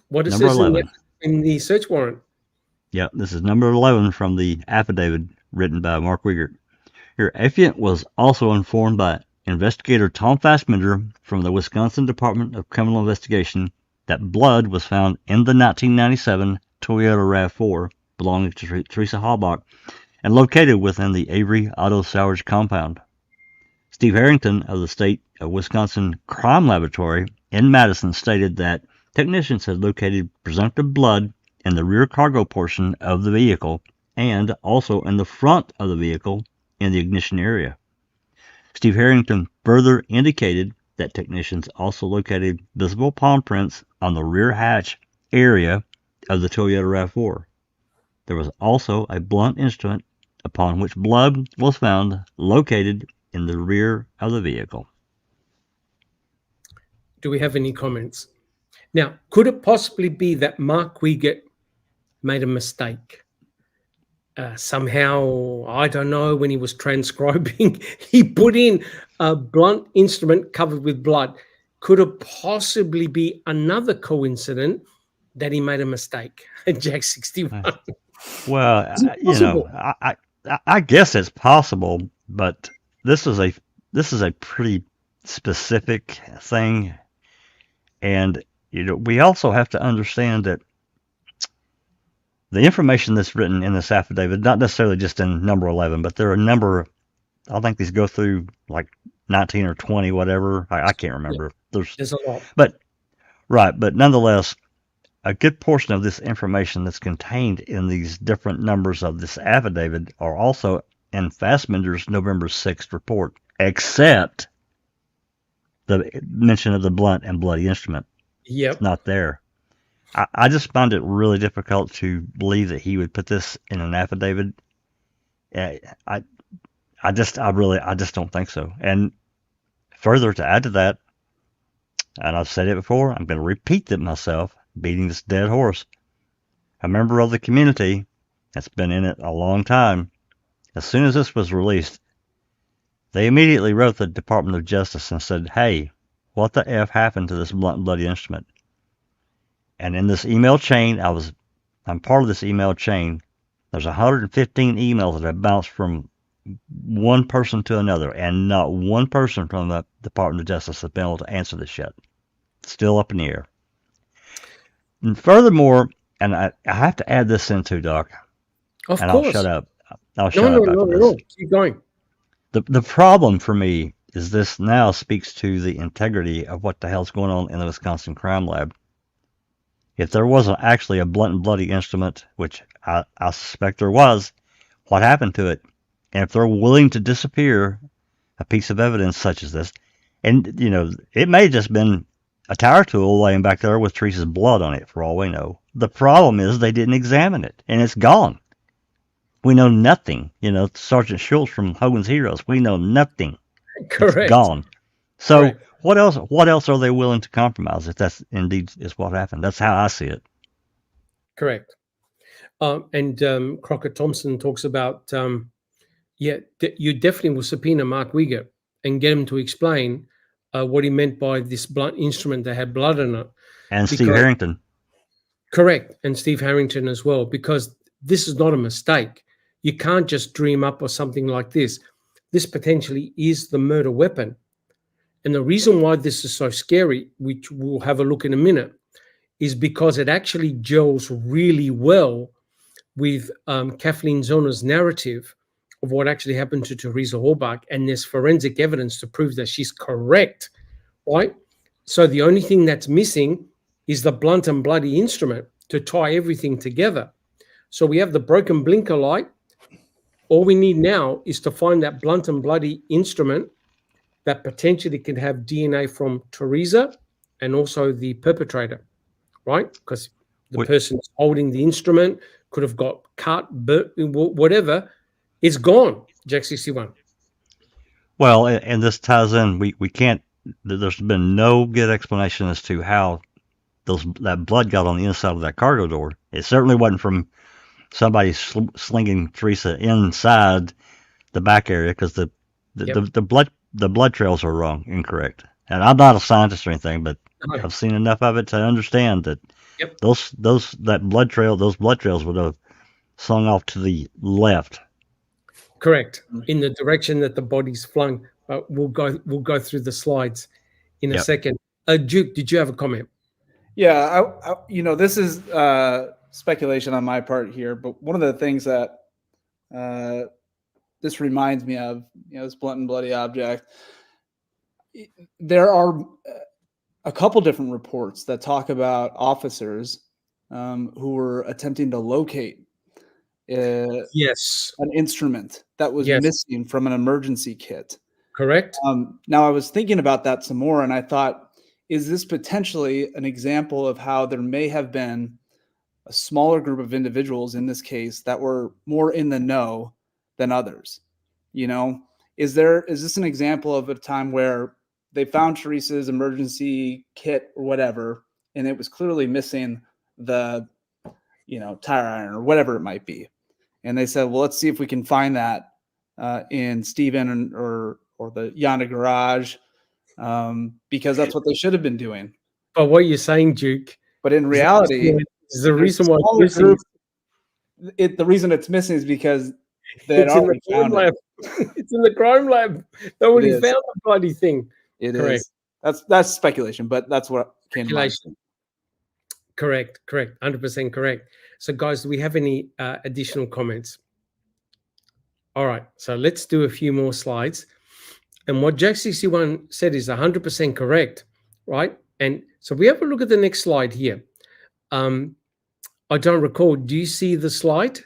what it Number says 11. in the search warrant? Yeah, this is number 11 from the affidavit written by Mark Wiegert. Your affiant was also informed by investigator Tom Fassbender from the Wisconsin Department of Criminal Investigation that blood was found in the 1997 Toyota RAV4 belonging to Teresa Halbach and located within the Avery Auto Salvage compound. Steve Harrington of the State of Wisconsin Crime Laboratory in Madison stated that technicians had located presumptive blood in the rear cargo portion of the vehicle and also in the front of the vehicle in the ignition area. Steve Harrington further indicated that technicians also located visible palm prints on the rear hatch area of the Toyota RAV4. There was also a blunt instrument upon which blood was found located in the rear of the vehicle. Do we have any comments? Now, could it possibly be that Mark Wiegert made a mistake? Somehow, I don't know, when he was transcribing, he put in a blunt instrument covered with blood. Could it possibly be another coincidence that he made a mistake? Jack 61. Well, I guess it's possible, but this is a pretty specific thing, and we also have to understand that the information that's written in this affidavit, not necessarily just in number 11, but there are a number. I think these go through like 19 or 20, whatever. I can't remember. Yeah, there's a lot, but nonetheless, a good portion of this information that's contained in these different numbers of this affidavit are also in Fassbender's November 6th report, except the mention of the blunt and bloody instrument. Yep. It's not there. I just find it really difficult to believe that he would put this in an affidavit. I just don't think so. And further to add to that, and I've said it before, I'm going to repeat it myself, beating this dead horse. A member of the community that's been in it a long time, as soon as this was released, they immediately wrote the Department of Justice and said, hey, what the F happened to this blunt and bloody instrument? And in this email chain, I'm part of this email chain. There's 115 emails that have bounced from one person to another, and not one person from the Department of Justice has been able to answer this yet. It's still up in the air. And furthermore, and I have to add this in too, Doc. Of and course. I'll shut up. I'll shut up after this. No. Keep going. The problem for me is this now speaks to the integrity of what the hell's going on in the Wisconsin Crime Lab. If there wasn't actually a blunt and bloody instrument, which I suspect there was, what happened to it? And if they're willing to disappear a piece of evidence such as this, and it may have just been a tire tool laying back there with Teresa's blood on it, for all we know. The problem is they didn't examine it, and it's gone. We know nothing. Sergeant Schultz from Hogan's Heroes, we know nothing. Correct. It's gone. So Correct. What else are they willing to compromise if that's indeed is what happened? That's how I see it. Correct. And Crockett Thompson talks about, you definitely will subpoena Mark Wiegert and get him to explain what he meant by this blunt instrument that had blood in it. And Steve Harrington. Correct. And Steve Harrington as well, because this is not a mistake. You can't just dream up or something like this. This potentially is the murder weapon. And the reason why this is so scary, which we'll have a look in a minute, is because it actually gels really well with Kathleen Zoner's narrative of what actually happened to Teresa Halbach, and there's forensic evidence to prove that she's correct, right? So the only thing that's missing is the blunt and bloody instrument. to tie everything together. So we have the broken blinker light. All we need now is to find that blunt and bloody instrument that potentially can have DNA from Teresa and also the perpetrator, right? Because the person holding the instrument could have got cut, burnt, whatever. It's gone, Jack 61. Well, and this ties in. We can't. There's been no good explanation as to how that blood got on the inside of that cargo door. It certainly wasn't from somebody slinging Teresa inside the back area, because the blood trails are wrong, incorrect. And I'm not a scientist or anything, but I've seen enough of it to understand that those blood trails would have slung off to the left. Correct, in the direction that the body's flung. We'll go through the slides in a second. Duke, did you have a comment? Yeah, this is speculation on my part here, but one of the things that this reminds me of, this blunt and bloody object, there are a couple different reports that talk about officers who were attempting to locate an instrument that was missing from an emergency kit. Correct. Now, I was thinking about that some more, and I thought, is this potentially an example of how there may have been a smaller group of individuals in this case that were more in the know than others? Is this an example of a time where they found Teresa's emergency kit or whatever, and it was clearly missing the, tire iron or whatever it might be, and they said, well, let's see if we can find that in Stephen or the Yonda garage, because that's what they should have been doing. But what you're saying, Duke, but in reality, is the reason why the reason it's missing is because they already found it. It's in the crime lab. Nobody found the bloody thing. It is. That's speculation, but that's what came to mind. Correct. 100% correct. So, guys, do we have any additional comments? All right. So let's do a few more slides. And what Jack 61 said is 100% correct, right? And so we have a look at the next slide here. I don't recall. Do you see the slide?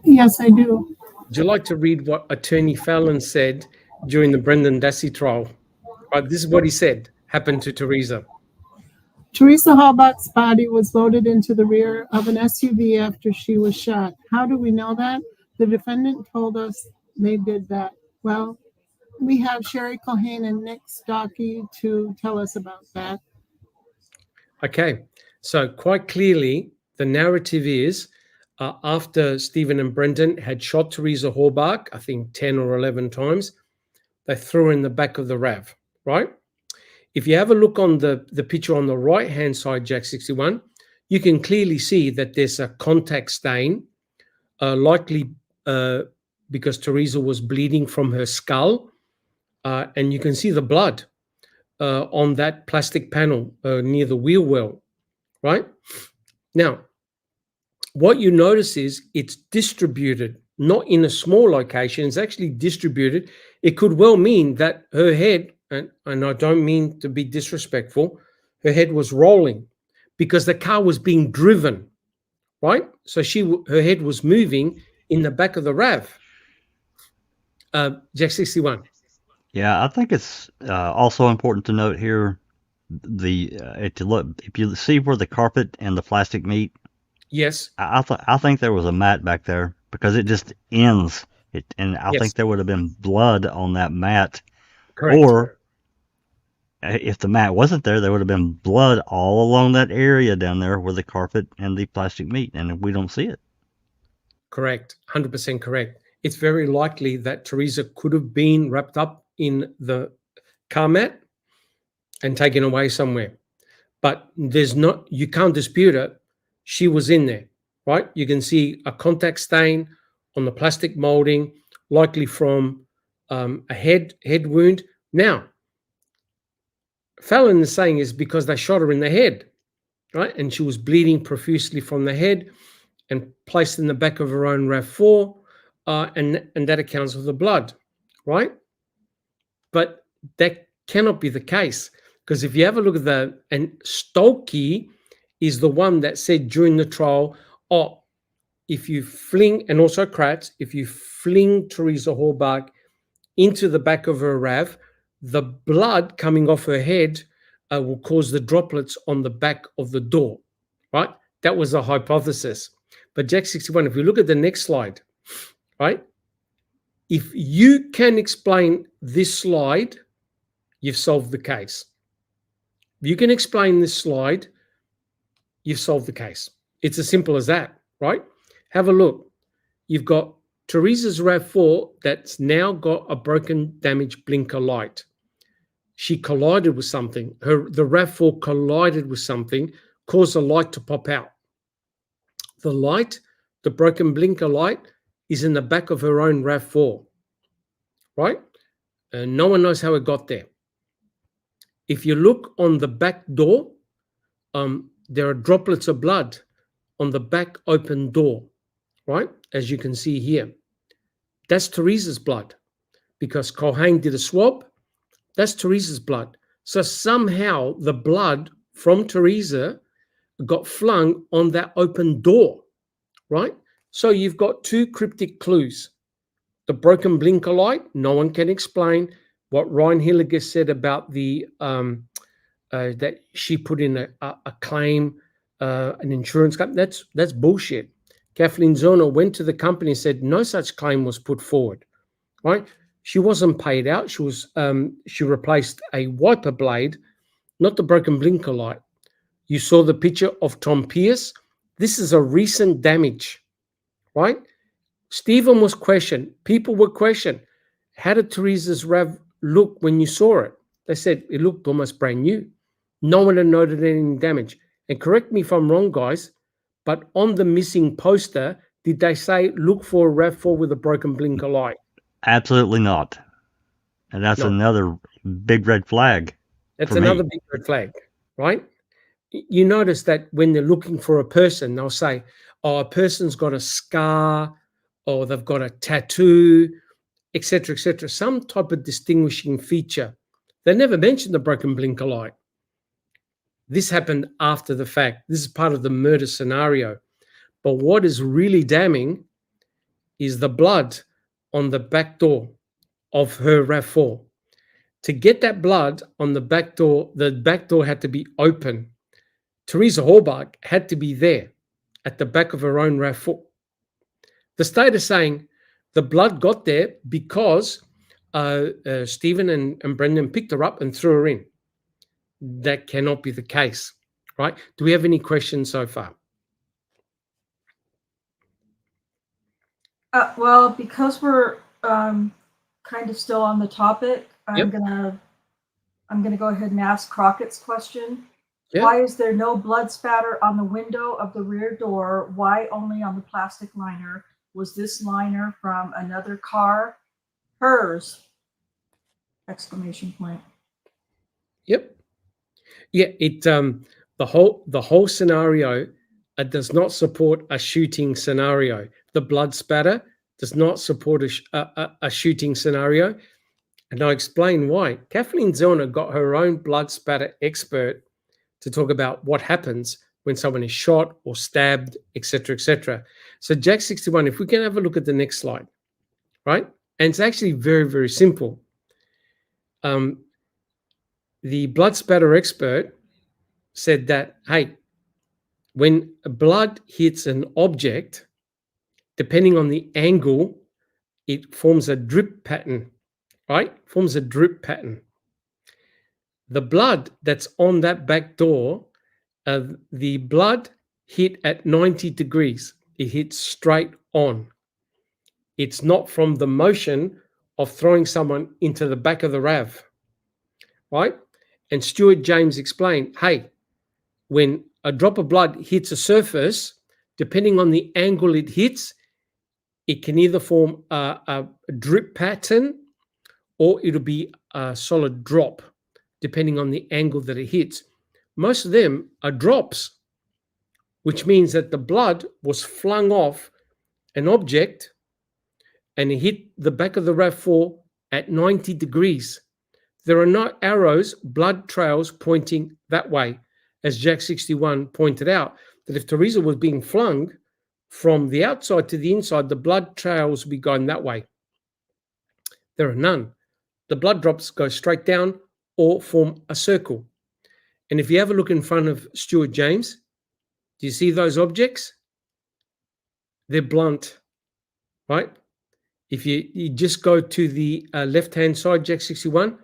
Yes, I do. Would you like to read what Attorney Fallon said during the Brendan Dassey trial? Right, this is what he said happened to Teresa. Teresa Halbach's body was loaded into the rear of an SUV after she was shot. How do we know that? The defendant told us they did that. Well, we have Sherry Culhane and Nick Stockey to tell us about that. Okay, so quite clearly, the narrative is after Stephen and Brendan had shot Teresa Halbach, I think 10 or 11 times, they threw her in the back of the RAV, right? If you have a look on the picture on the right-hand side, Jack 61, you can clearly see that there's a contact stain, likely because Teresa was bleeding from her skull, and you can see the blood on that plastic panel near the wheel well, right? Now, what you notice is it's distributed, not in a small location, it's actually distributed. It could well mean that her head, and I don't mean to be disrespectful, her head was rolling because the car was being driven, right? So her head was moving in the back of the RAV. Jack 61. Yeah, I think it's also important to note here if you see where the carpet and the plastic meet. Yes, I think there was a mat back there because it just ends. And I think there would have been blood on that mat. Correct. Or if the mat wasn't there, there would have been blood all along that area down there where the carpet and the plastic meet, and we don't see it. Correct. 100% correct. It's very likely that Teresa could have been wrapped up in the car mat and taken away somewhere. But you can't dispute it. She was in there, right? You can see a contact stain on the plastic molding, likely from a head wound. Now, Fallon is saying is because they shot her in the head, right? And she was bleeding profusely from the head and placed in the back of her own RAV4, and that accounts for the blood, right? But that cannot be the case, because if you have a look at and Stockey is the one that said during the trial, oh, if you fling, and also Kratz, if you fling Teresa Halbach into the back of her RAV, the blood coming off her head will cause the droplets on the back of the door, right? That was a hypothesis. But Jack 61, if we look at the next slide, right? If you can explain this slide, you've solved the case. If you can explain this slide, you've solved the case. It's as simple as that, right? Have a look. You've got Teresa's RAV4 that's now got a broken, damaged blinker light. She collided with something. The RAV4 collided with something, caused the light to pop out. The light, the broken blinker light, is in the back of her own RAV4, right? And no one knows how it got there. If you look on the back door, there are droplets of blood on the back open door, right? As you can see here. That's Teresa's blood because Colhane did a swab. That's Teresa's blood. So somehow the blood from Teresa got flung on that open door, right? So you've got two cryptic clues. The broken blinker light, no one can explain. What Ryan Hilliger said about the that she put in a claim, an insurance claim, that's bullshit. Kathleen Zerner went to the company and said no such claim was put forward, right? She wasn't paid out. She replaced a wiper blade, not the broken blinker light. You saw the picture of Tom Pierce. This is a recent damage, right? Stephen was questioned. People were questioned. How did Teresa's RAV look when you saw it? They said it looked almost brand new. No one had noted any damage. And correct me if I'm wrong, guys, but on the missing poster, did they say look for a RAV4 with a broken blinker light? Absolutely not. And that's another big red flag. That's another big red flag, right? You notice that when they're looking for a person, they'll say, oh, a person's got a scar or they've got a tattoo, etc., etc., some type of distinguishing feature. They never mention the broken blinker light. This happened after the fact. This is part of the murder scenario. But what is really damning is the blood on the back door of her RAV4. To get that blood on the back door had to be open. Teresa Halbach had to be there at the back of her own RAV4. The state is saying the blood got there because Stephen and Brendan picked her up and threw her in. That cannot be the case, right? Do we have any questions so far? Well, because we're kind of still on the topic, I'm gonna go ahead and ask Crockett's question. Yep. Why is there no blood spatter on the window of the rear door? Why only on the plastic liner? Was this liner from another car? Hers! Exclamation point. Yep. Yeah, the whole scenario does not support a shooting scenario. The blood spatter does not support a shooting scenario. And I'll explain why. Kathleen Zellner got her own blood spatter expert to talk about what happens when someone is shot or stabbed, etc., etc. So Jack 61, if we can have a look at the next slide, right? And it's actually very, very simple. The blood spatter expert said that, hey, when blood hits an object, depending on the angle, it forms a drip pattern, right? Forms a drip pattern. The blood that's on that back door, the blood hit at 90 degrees. It hits straight on. It's not from the motion of throwing someone into the back of the RAV, right? And Stuart James explained, hey, when a drop of blood hits a surface, depending on the angle it hits, it can either form a drip pattern or it'll be a solid drop, depending on the angle that it hits. Most of them are drops, which means that the blood was flung off an object and it hit the back of the RAV4 at 90 degrees. There are no arrows, blood trails pointing that way. as Jack 61 pointed out, that if Teresa was being flung from the outside to the inside, the blood trails would be going that way. There are none. The blood drops go straight down or form a circle. And if you have a look in front of Stuart James, do you see those objects? They're blunt, right? If you just go to the left-hand side, Jack 61,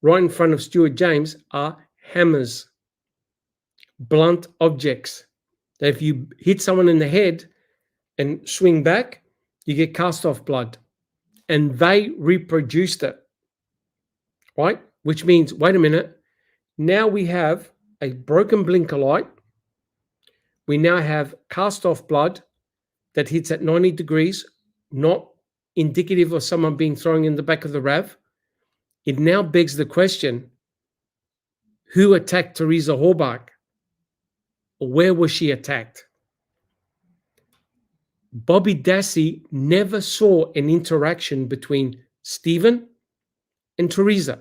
right in front of Stuart James are hammers, blunt objects. That if you hit someone in the head and swing back, you get cast-off blood. And they reproduced it, right? Which means, wait a minute, now we have a broken blinker light. We now have cast-off blood that hits at 90 degrees, not indicative of someone being thrown in the back of the RAV. It now begs the question, who attacked Teresa Horbach? Or where was she attacked? Bobby Dassey never saw an interaction between Stephen and Teresa.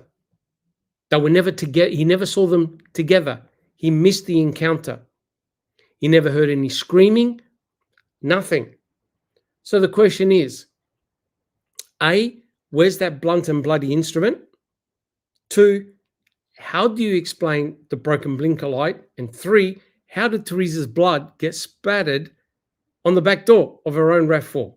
They were never together. He never saw them together. He missed the encounter. He never heard any screaming, nothing. So the question is, A, where's that blunt and bloody instrument? 2, how do you explain the broken blinker light? And 3, how did Teresa's blood get spattered on the back door of her own RAV4?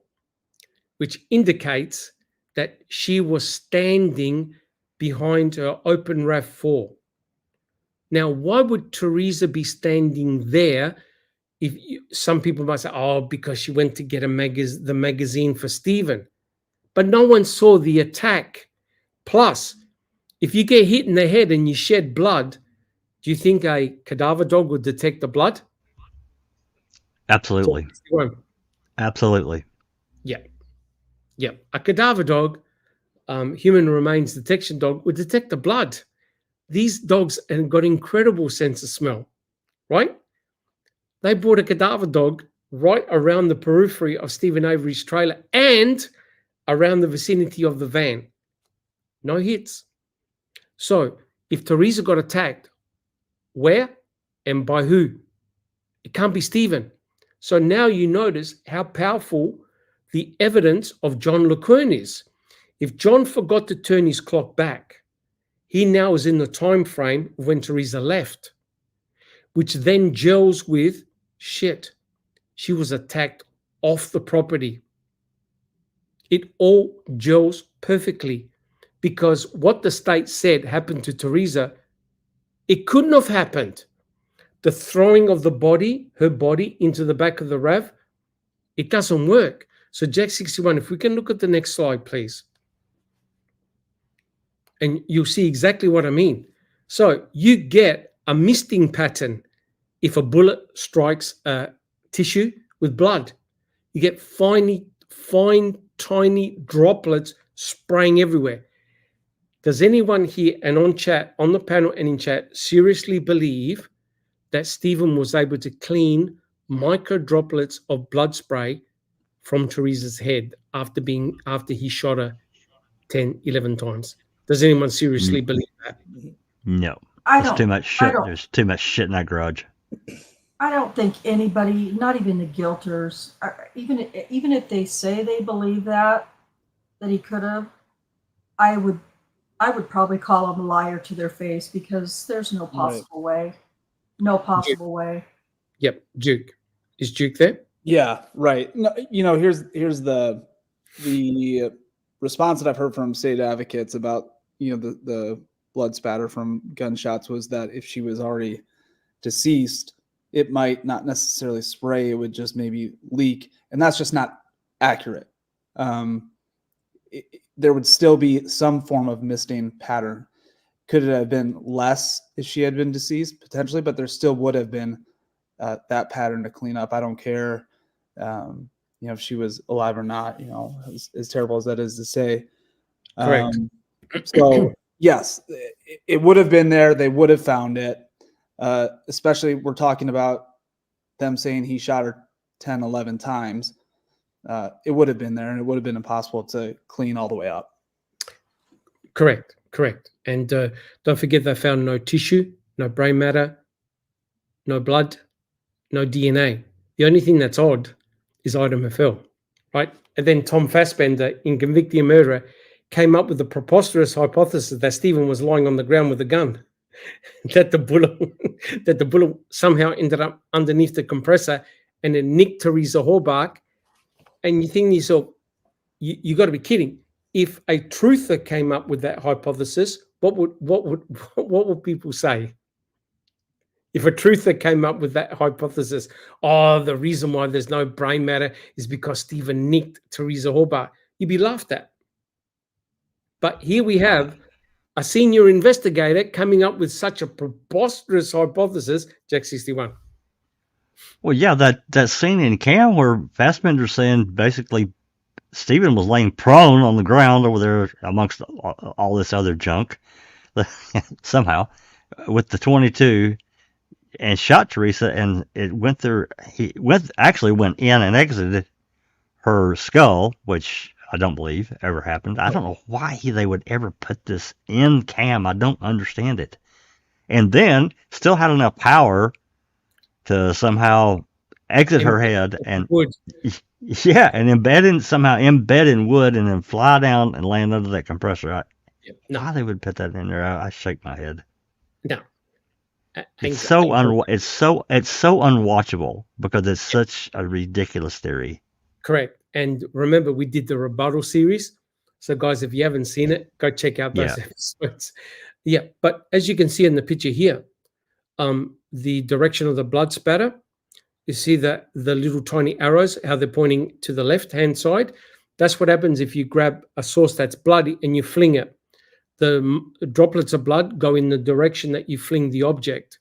Which indicates that she was standing behind her open RAV4. Now, why would Teresa be standing there? Some people might say, oh, because she went to get the magazine for Stephen. But no one saw the attack. Plus, if you get hit in the head and you shed blood, do you think a cadaver dog would detect the blood? Absolutely. Absolutely. Yeah. Yeah. A cadaver dog, human remains detection dog, would detect the blood. These dogs have got incredible sense of smell, right? They brought a cadaver dog right around the periphery of Stephen Avery's trailer and around the vicinity of the van. No hits. So if Teresa got attacked, where and by who? It can't be Stephen. So now you notice how powerful the evidence of John Leurquin is. If John forgot to turn his clock back, he now is in the time frame of when Teresa left, which then gels with, shit, she was attacked off the property. It all gels perfectly because what the state said happened to Teresa, it couldn't have happened. The throwing of the body, her body, into the back of the RAV, it doesn't work. So Jack 61, if we can look at the next slide, please. And you'll see exactly what I mean. So you get a misting pattern if a bullet strikes a tissue with blood. You get fine, tiny droplets spraying everywhere. Does anyone here and on chat, on the panel and in chat, seriously believe that Stephen was able to clean micro droplets of blood spray from Teresa's head after he shot her 10, 11 times? Does anyone seriously believe that? No. I There's don't. too much shit. I don't. There's too much shit in that garage. I don't think anybody, not even the guilters, even if they say they believe that he could have, I would probably call them a liar to their face because there's no possible way. No possible way. Yep, Duke. Is Duke there? Yeah, right. No, here's the response that I've heard from state advocates about the blood spatter from gunshots was that if she was already deceased, it might not necessarily spray, it would just maybe leak, and that's just not accurate. There would still be some form of misting pattern. Could it have been less if she had been deceased? Potentially, but there still would have been that pattern to clean up. I don't care, if she was alive or not, as terrible as that is to say. Correct. So yes, it would have been there. They would have found it. Especially we're talking about them saying he shot her 10, 11 times. It would have been there, and it would have been impossible to clean all the way up. Correct. And don't forget they found no tissue, no brain matter, no blood, no DNA. The only thing that's odd is item FL, right? And then Tom Fassbender, in Convicting a Murderer, came up with the preposterous hypothesis that Stephen was lying on the ground with a gun, that the bullet somehow ended up underneath the compressor and it nicked Teresa Horbach. And you think to yourself, you got to be kidding. If a truther came up with that hypothesis, what would people say? If a truther came up with that hypothesis, the reason why there's no brain matter is because Stephen nicked Teresa Horbach, you'd be laughed at. But here we have a senior investigator coming up with such a preposterous hypothesis, Jack 61. Well, yeah, that scene in Cam where Fassbender's saying basically Stephen was laying prone on the ground over there amongst all this other junk somehow with the 22 and shot Teresa, and it went there. He actually went in and exited her skull, which I don't believe ever happened. I don't know why they would ever put this in Cam. I don't understand it. And then still had enough power to somehow exit her head and wood. Yeah, and somehow embed in wood and then fly down and land under that compressor. Why they would put that in there? I shake my head. No. It's so unwatchable because it's such a ridiculous theory. Correct. And remember, we did the rebuttal series. So, guys, if you haven't seen it, go check out those episodes. Yeah, but as you can see in the picture here, the direction of the blood spatter, you see that the little tiny arrows, how they're pointing to the left-hand side. That's what happens if you grab a source that's bloody and you fling it. The droplets of blood go in the direction that you fling the object.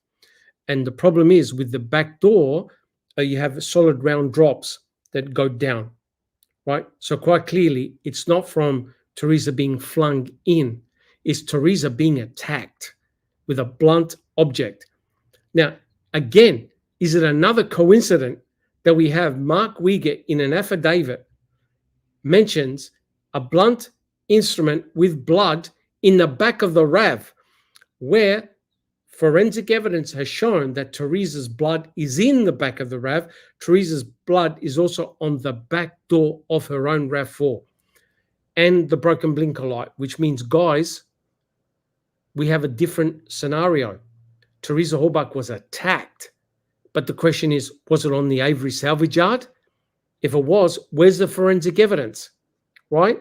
And the problem is with the back door, you have solid round drops that go down, right? So quite clearly, it's not from Teresa being flung in. It's Teresa being attacked with a blunt object. Now, again, is it another coincidence that we have Mark Wiegert in an affidavit mentions a blunt instrument with blood in the back of the RAV, where forensic evidence has shown that Teresa's blood is in the back of the RAV. Teresa's blood is also on the back door of her own RAV4 and the broken blinker light, which means, guys, we have a different scenario. Teresa Horbach was attacked, but the question is, was it on the Avery salvage yard? If it was, where's the forensic evidence, right?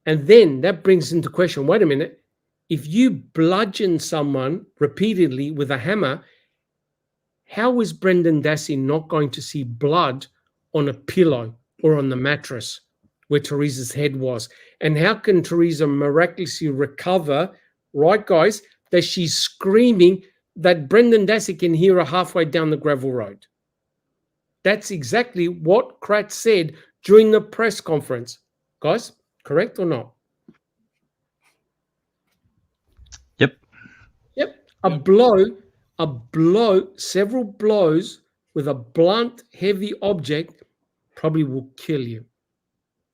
And then that brings into question, wait a minute, if you bludgeon someone repeatedly with a hammer, how is Brendan Dassey not going to see blood on a pillow or on the mattress where Teresa's head was? And how can Teresa miraculously recover, right, guys, that she's screaming that Brendan Dassey can hear her halfway down the gravel road? That's exactly what Kratz said during the press conference. Guys, correct or not? Yep. A blow, several blows with a blunt, heavy object probably will kill you.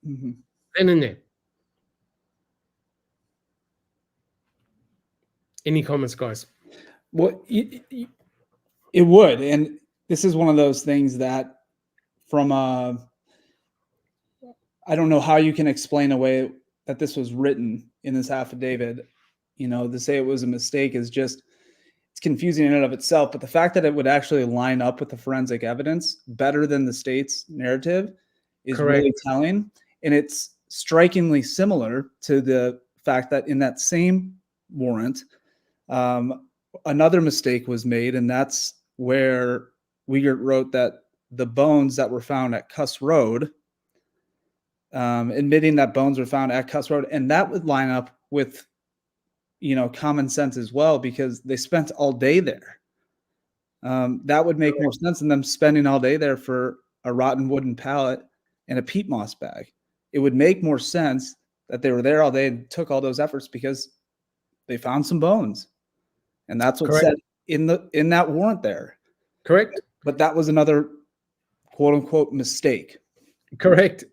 Mm-hmm. Then and there. Any comments, guys? Well, it would. And this is one of those things that I don't know how you can explain away that this was written in this affidavit. You know, to say it was a mistake is just, it's confusing in and of itself. But the fact that it would actually line up with the forensic evidence better than the state's narrative is really telling. And it's strikingly similar to the fact that in that same warrant, another mistake was made. And that's where Wiegert wrote that the bones that were found at Cuss Road, admitting that bones were found at Cuss Road. And that would line up with, you know, common sense as well, because they spent all day there. That would make more sense than them spending all day there for a rotten wooden pallet and a peat moss bag. It would make more sense that they were there all day and took all those efforts because they found some bones. And that's what said in that warrant there. Correct. But that was another quote unquote mistake. Correct.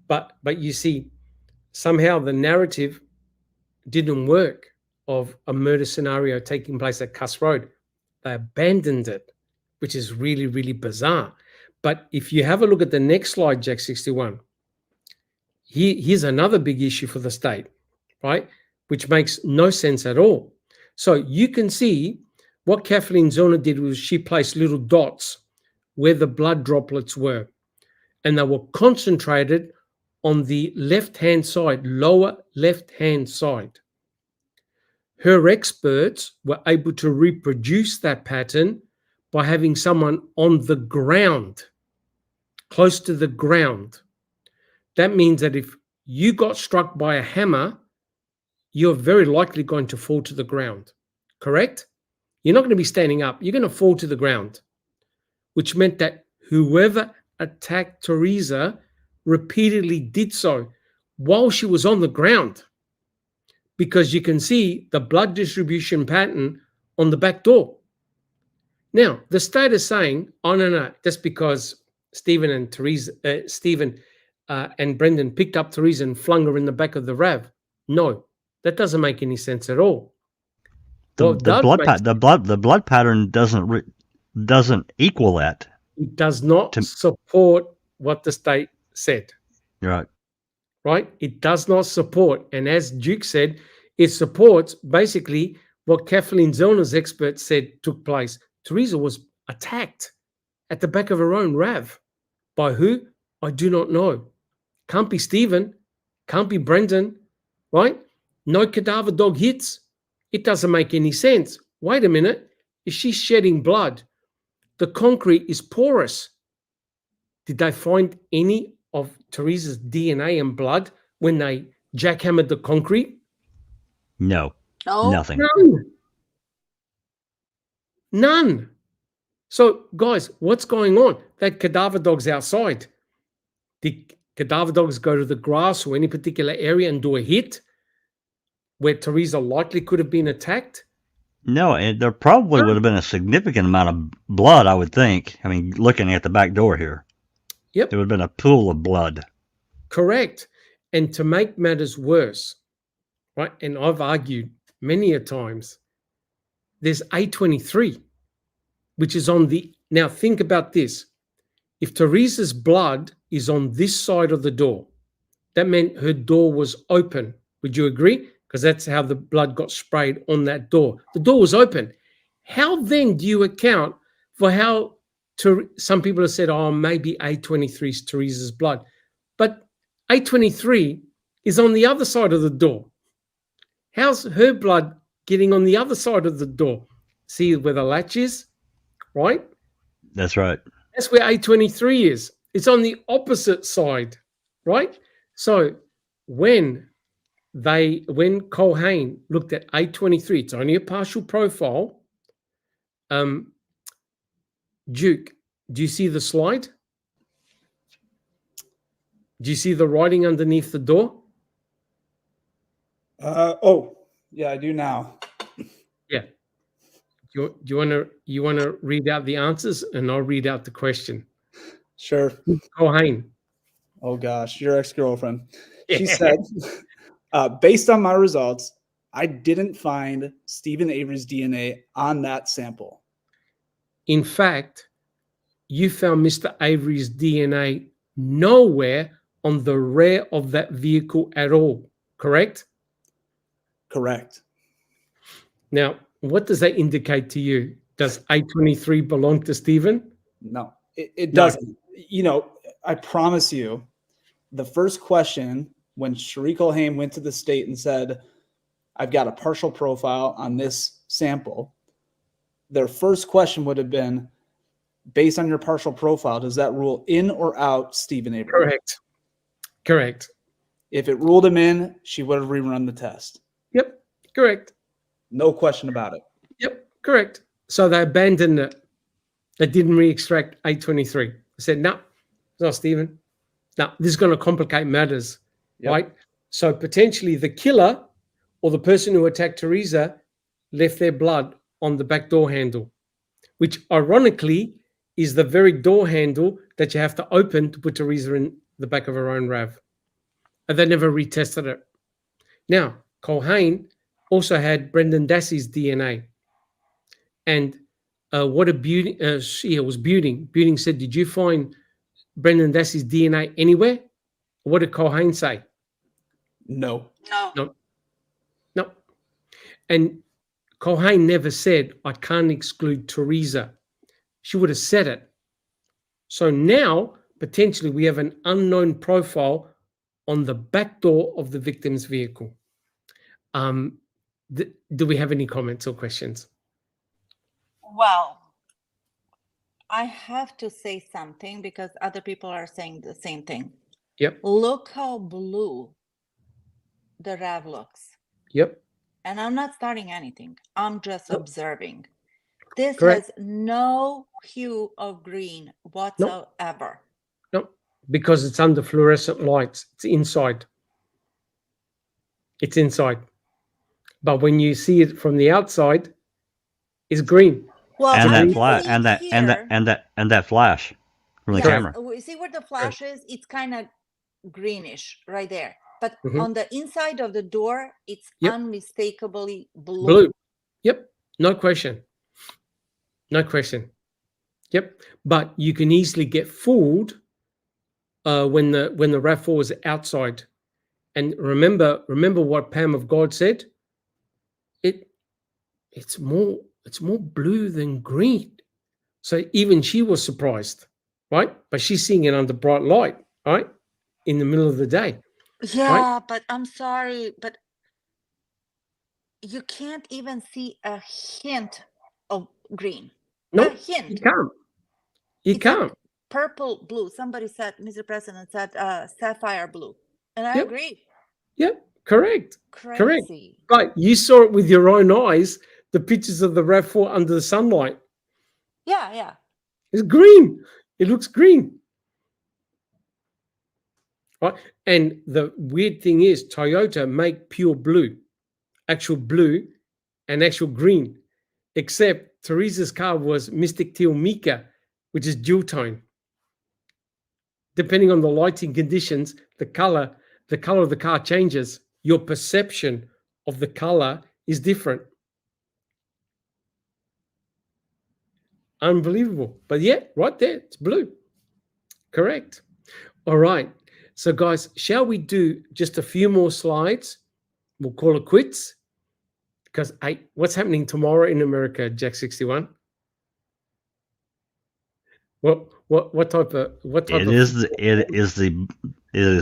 But you see, somehow the narrative didn't work of a murder scenario taking place at Cuss Road. They abandoned it, which is really, really bizarre. But if you have a look at the next slide, Jack 61, here's another big issue for the state, right? Which makes no sense at all. So you can see what Kathleen Zellner did was she placed little dots where the blood droplets were, and they were concentrated on the left-hand side, lower left-hand side. Her experts were able to reproduce that pattern by having someone on the ground, close to the ground. That means that if you got struck by a hammer, you're very likely going to fall to the ground, correct? You're not going to be standing up. You're going to fall to the ground, which meant that whoever attacked Teresa repeatedly did so while she was on the ground, because you can see the blood distribution pattern on the back door. Now, the state is saying, oh, no, that's because Stephen and Brendan picked up Teresa and flung her in the back of the RAV. No, that doesn't make any sense at all. The blood pattern doesn't equal that. It does not support what the state said. Right. Right? It does not support. And as Duke said, it supports basically what Kathleen Zellner's expert said took place. Teresa was attacked at the back of her own RAV. By who? I do not know. Can't be Stephen. Can't be Brendan. Right? No cadaver dog hits. It doesn't make any sense. Wait a minute. Is she shedding blood? The concrete is porous. Did they find any of Teresa's DNA and blood when they jackhammered the concrete? No. No. Nothing. None. So, guys, what's going on? That cadaver dog's outside. Did cadaver dogs go to the grass or any particular area and do a hit where Teresa likely could have been attacked? No, there probably would have been a significant amount of blood, I would think. I mean, looking at the back door here. Yep. There would have been a pool of blood. Correct. And to make matters worse, right, and I've argued many a times, there's A23, which is on the... Now, think about this. If Teresa's blood is on this side of the door, that meant her door was open. Would you agree? Because that's how the blood got sprayed on that door. The door was open. How then do you account for how some people have said, oh, maybe A23 is Teresa's blood. But A23 is on the other side of the door. How's her blood getting on the other side of the door? See where the latch is, right? That's right. That's where A23 is. It's on the opposite side, right? So when Culhane looked at A23, it's only a partial profile. Duke, do you see the slide? Do you see the writing underneath the door? Yeah, I do now. Yeah. Do you want to read out the answers, and I'll read out the question? Sure. Culhane. Oh gosh, your ex-girlfriend. She said, based on my results, I didn't find Stephen Avery's DNA on that sample. In fact, you found Mr. Avery's DNA nowhere on the rear of that vehicle at all, correct? Correct. Now, what does that indicate to you? Does A23 belong to Stephen? No, it doesn't. You know, I promise you, the first question when Cherie Culhane went to the state and said, I've got a partial profile on this sample, their first question would have been, based on your partial profile, does that rule in or out Stephen Avery? Correct. If it ruled him in, she would have rerun the test. Yep, correct. No question about it. Yep, correct. So they abandoned it. They didn't re-extract A23. They said, no, it's not Stephen. No, this is going to complicate matters, right? So potentially the killer or the person who attacked Teresa left their blood on the back door handle, which ironically is the very door handle that you have to open to put Teresa in the back of her own RAV. And they never retested it. Now, Culhane also had Brendan Dassey's DNA. And what a beauty. It was Buting. Buting said, "Did you find Brendan Dassey's DNA anywhere?" What did Colhane say? No. No. No. And Colhane never said, "I can't exclude Teresa." She would have said it. So now, potentially, we have an unknown profile on the back door of the victim's vehicle. Do we have any comments or questions? Well, I have to say something because other people are saying the same thing. Yep. Look how blue the RAV looks. Yep. And I'm not starting anything. I'm just Nope. observing. This Correct. has no hue of green whatsoever. No, because it's under fluorescent lights. It's inside. It's inside. But when you see it from the outside, it's green. Well, And I that can flash, see and that flash from the yeah, camera. we see where the flash is? It's kind of greenish right there. But Mhm. on the inside of the door, it's Yep. unmistakably blue. Blue. Yep. No question. No question. Yep. But you can easily get fooled when the RAV4 is outside. And remember what Pam of God said. It's more blue than green. So even she was surprised, right? But she's seeing it under bright light, right? In the middle of the day. Yeah, but I'm sorry, but you can't even see a hint of green. No, A hint. you can't. You It's like can't. purple blue. Somebody said, Mr. President said sapphire blue. And I Yep. agree. Yep, correct. Crazy. But you saw it with your own eyes, the pictures of the RAV4 under the sunlight. Yeah. It's green. It looks green. Right? And the weird thing is Toyota make pure blue, actual blue and actual green, except Teresa's car was Mystic Teal Mica, which is dual tone. Depending on the lighting conditions, the color of the car changes. Your perception of the color is different. Unbelievable. But yeah, right there, it's blue. Correct. All right. So guys, shall we do just a few more slides? We'll call it quits. Because what's happening tomorrow in America, Jack 61? What type of It is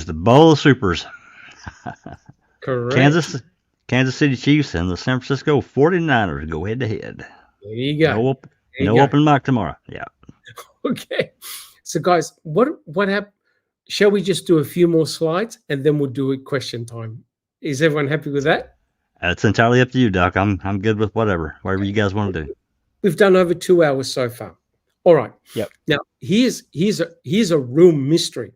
the bowl of supers. correct. Kansas City Chiefs and the San Francisco 49ers go head to head. There you go. No open mic tomorrow. Yeah. Okay. So guys, what happened? Shall we just do a few more slides and then we'll do a question time? Is everyone happy with that? It's entirely up to you, Doc. I'm good with whatever you guys want to do. We've done over 2 hours so far. All right. Yep. Now here's a real mystery,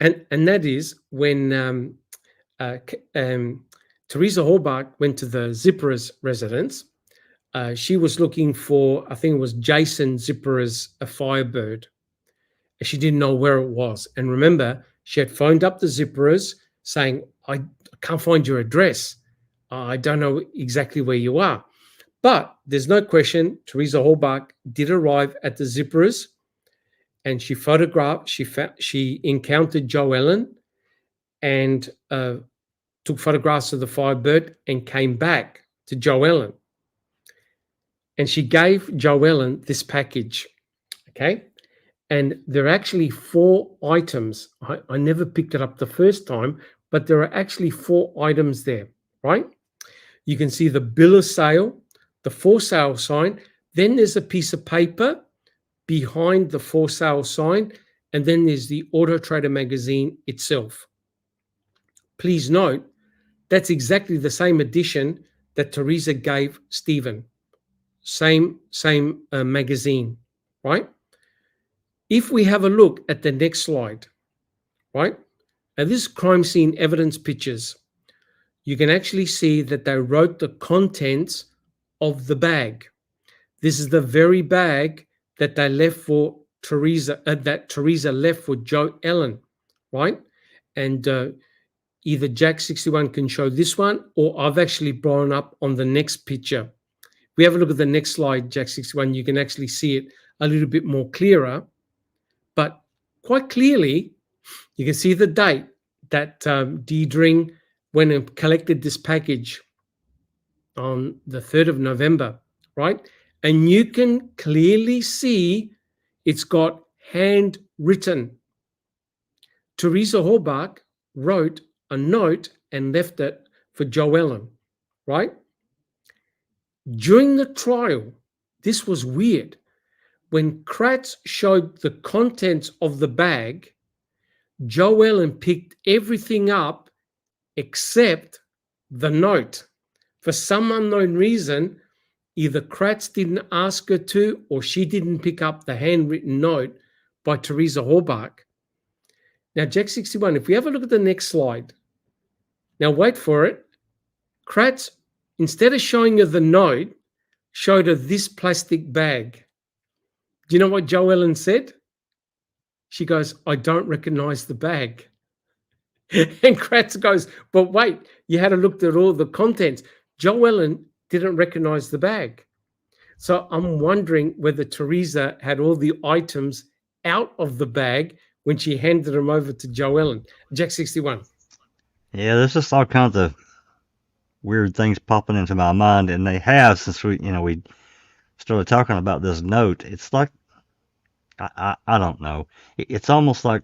and that is when Teresa Horbach went to the Zipperer's residence. She was looking for, I think it was Jason Zipperer's a Firebird. She didn't know where it was, and remember, she had phoned up the Zipperers saying, "I can't find your address. I don't know exactly where you are." But there's no question, Teresa Horbach did arrive at the Zipperers, and she photographed. She encountered Joe Ellen, and took photographs of the Firebird, and came back to Joe Ellen. And she gave Joe Ellen this package, okay? And there are actually 4 items. I never picked it up the first time, but there are actually 4 items there, right? You can see the bill of sale, the for sale sign, then there's a piece of paper behind the for sale sign, and then there's the Auto Trader magazine itself. Please note, that's exactly the same edition that Teresa gave Stephen. Same magazine, right? If we have a look at the next slide, right? Now this is crime scene evidence pictures. You can actually see that they wrote the contents of the bag. This is the very bag that they left for Teresa, that Teresa left for Joe Ellen, right? And either Jack 61 can show this one, or I've actually blown up on the next picture. we have a look at the next slide, Jack 61, you can actually see it a little bit more clearer. But quite clearly, you can see the date that Deidre went and collected this package on the 3rd of November, right? And you can clearly see it's got handwritten. Teresa Horbach wrote a note and left it for Joellen, right? During the trial, this was weird. When Kratz showed the contents of the bag, Joellen picked everything up except the note. For some unknown reason, either Kratz didn't ask her to, or she didn't pick up the handwritten note by Teresa Horbach. Now, Jack 61, if we have a look at the next slide. Now, wait for it. Kratz, instead of showing her the note, showed her this plastic bag. Do you know what Joellen said? She goes, I don't recognize the bag. And Kratz goes, but wait, you had to look at all the contents. Joellen didn't recognize the bag. So I'm wondering whether Teresa had all the items out of the bag when she handed them over to Joellen. Jack 61. Yeah, there's just all kinds of weird things popping into my mind, and they have since we started talking about this note. It's like I don't know. It's almost like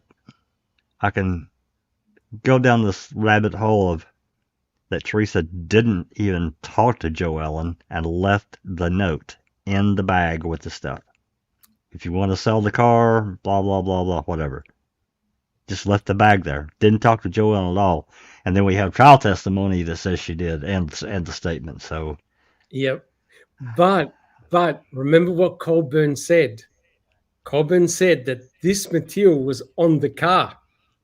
I can go down this rabbit hole of that Teresa didn't even talk to Joellen and left the note in the bag with the stuff. If you want to sell the car, blah, blah, blah, blah, whatever. Just left the bag there. Didn't talk to Joellen at all. And then we have trial testimony that says she did, and the statement. So, yep. But remember what Colburn said. Colburn said that this material was on the car.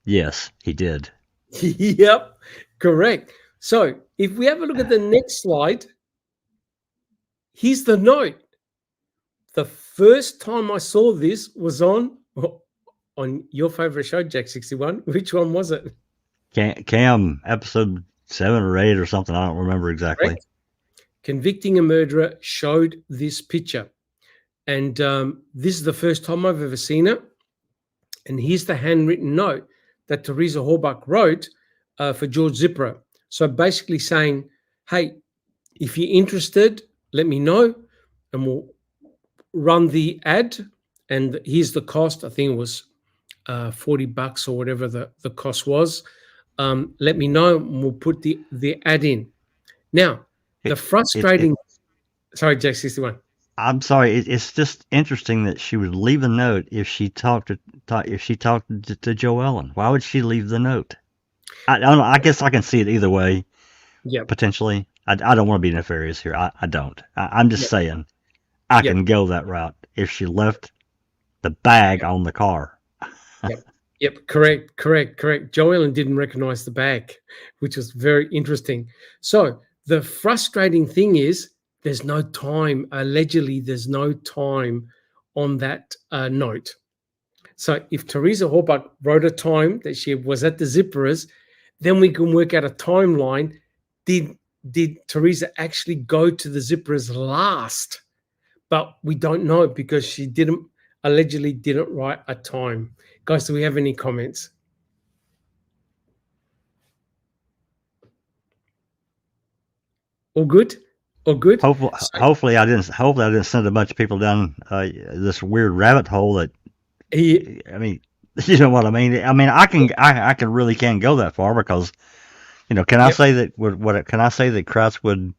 yes, he did. Yep, correct. So if we have a look at the next slide, here's the note. The first time I saw this was on your favorite show, Jack 61. Which one was it? Cam, episode 7 or 8 or something. I don't remember exactly. Correct. Convicting a Murderer showed this picture. And this is the first time I've ever seen it. And here's the handwritten note that Teresa Horbach wrote for George Zipperer. So basically saying, hey, if you're interested, let me know and we'll run the ad. And here's the cost. I think it was $40 or whatever the cost was. Let me know and we'll put the ad in. Now, the frustrating... Sorry, Jack 61. I'm sorry. It's just interesting that she would leave a note if she talked to Joellen. Why would she leave the note? I don't know. I guess I can see it either way. Yeah. Potentially. I don't want to be nefarious here. I don't. I'm just saying I can go that route if she left the bag on the car. Yep. Correct. Joellen didn't recognize the bag, which was very interesting. So the frustrating thing is there's no time. Allegedly, there's no time on that note. So if Teresa Horbach wrote a time that she was at the Zipperers, then we can work out a timeline. Did Teresa actually go to the Zipperers last? But we don't know because she allegedly didn't write a time. Guys, do we have any comments? All good? All good? Hopefully I didn't send a bunch of people down this weird rabbit hole that I mean, you know what I mean? I mean, I can really go that far because, can I say that can I say that Kratz would,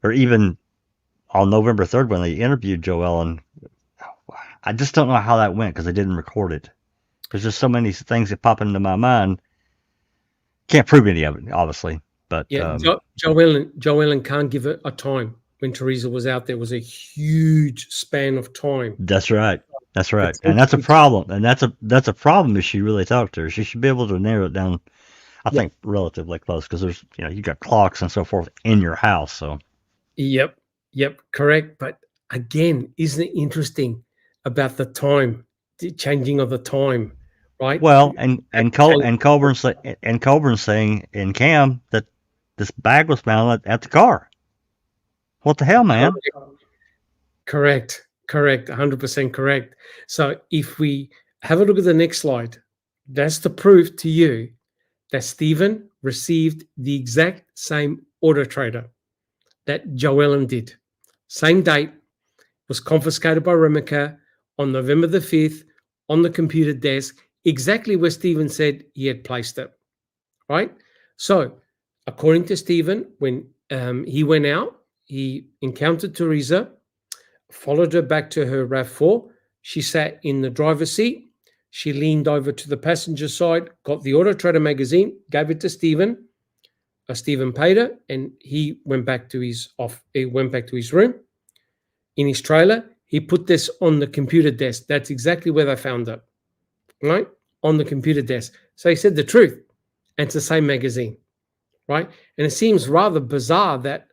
or even on November 3rd when they interviewed Joellen, I just don't know how that went because they didn't record it. There's just so many things that pop into my mind. Can't prove any of it, obviously. But Joellen can't give it a time. When Teresa was out, there was a huge span of time. That's right. And that's a problem. And that's a problem if she really talked to her. She should be able to narrow it down, I think, relatively close because there's, you got clocks and so forth in your house. So. Yep, correct. But again, isn't it interesting about the time, the changing of the time, right? Well, and Colburn's saying in Cam that this bag was found at the car. What the hell, man? Correct. 100% correct. So if we have a look at the next slide, that's the proof to you that Stephen received the exact same auto trader that Joellen did. Same date, was confiscated by Remica on November the 5th on the computer desk, exactly where Stephen said he had placed it, right? So according to Stephen, when he went out, he encountered Teresa, followed her back to her RAV4. She sat in the driver's seat. She leaned over to the passenger side, got the Auto Trader magazine, gave it to Stephen. Stephen paid her, and he went back to his room. In his trailer, he put this on the computer desk. That's exactly where they found it, right? On the computer desk. So he said the truth, and it's the same magazine, right? And it seems rather bizarre that,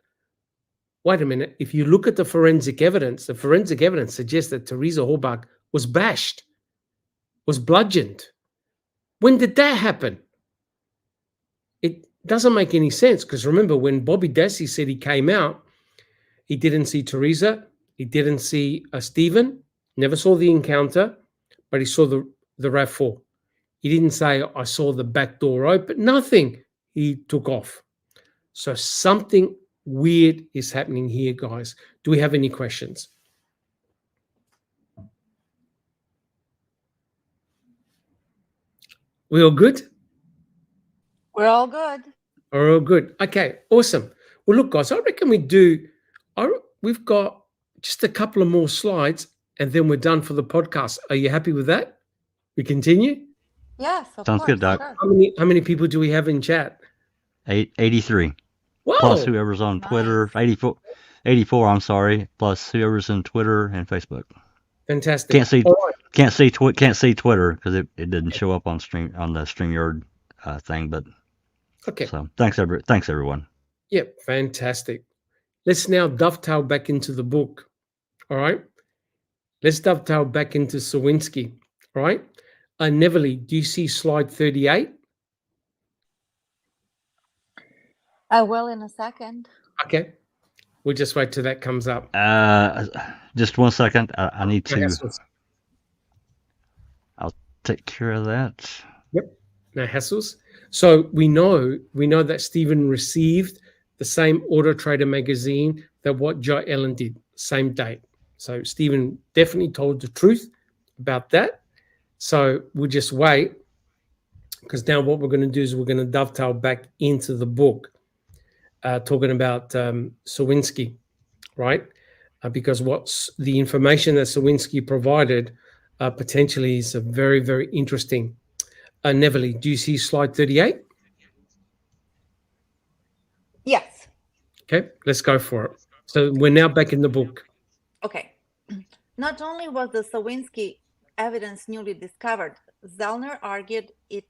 wait a minute, if you look at the forensic evidence suggests that Teresa Horbach was bashed, was bludgeoned. When did that happen? It doesn't make any sense, because remember, when Bobby Dassey said he came out, he didn't see Teresa, he didn't see Stephen, never saw the encounter, but he saw the RAV4. He didn't say, I saw the back door open, nothing. He took off. So something weird is happening here, guys. Do we have any questions? We all good? We're all good. We're all good. Okay, awesome. Well, look, guys, I reckon we've got just a couple of more slides, and then we're done for the podcast. Are you happy with that? We continue? Yes, of Sounds course. good, Doc. Sure. How many people do we have in chat? 83. Whoa! Plus whoever's on Nice. Twitter. 84, I'm sorry. Plus whoever's in Twitter and Facebook. Fantastic. Can't see All right. can't see Twitter because it didn't show up on the StreamYard thing. But Okay. so thanks everyone. Yep, fantastic. Let's now dovetail back into the book. All right. Let's dovetail back into Sowinski. All right. Neverly, do you see slide 38? I will in a second. Okay. We'll just wait till that comes up. Just 1 second. I need No to. hassles. I'll take care of that. Yep. No hassles. So we know that Stephen received the same Auto Trader magazine that what Joe Ellen did, same date. So Stephen definitely told the truth about that. So we'll just wait, because now what we're going to do is we're going to dovetail back into the book, talking about Sowinski, right? Because what's the information that Sowinski provided potentially is very, very interesting. Neverly, do you see slide 38? Yes. Okay, let's go for it. So we're now back in the book. Okay. Not only was the Sowinski evidence newly discovered, Zellner argued it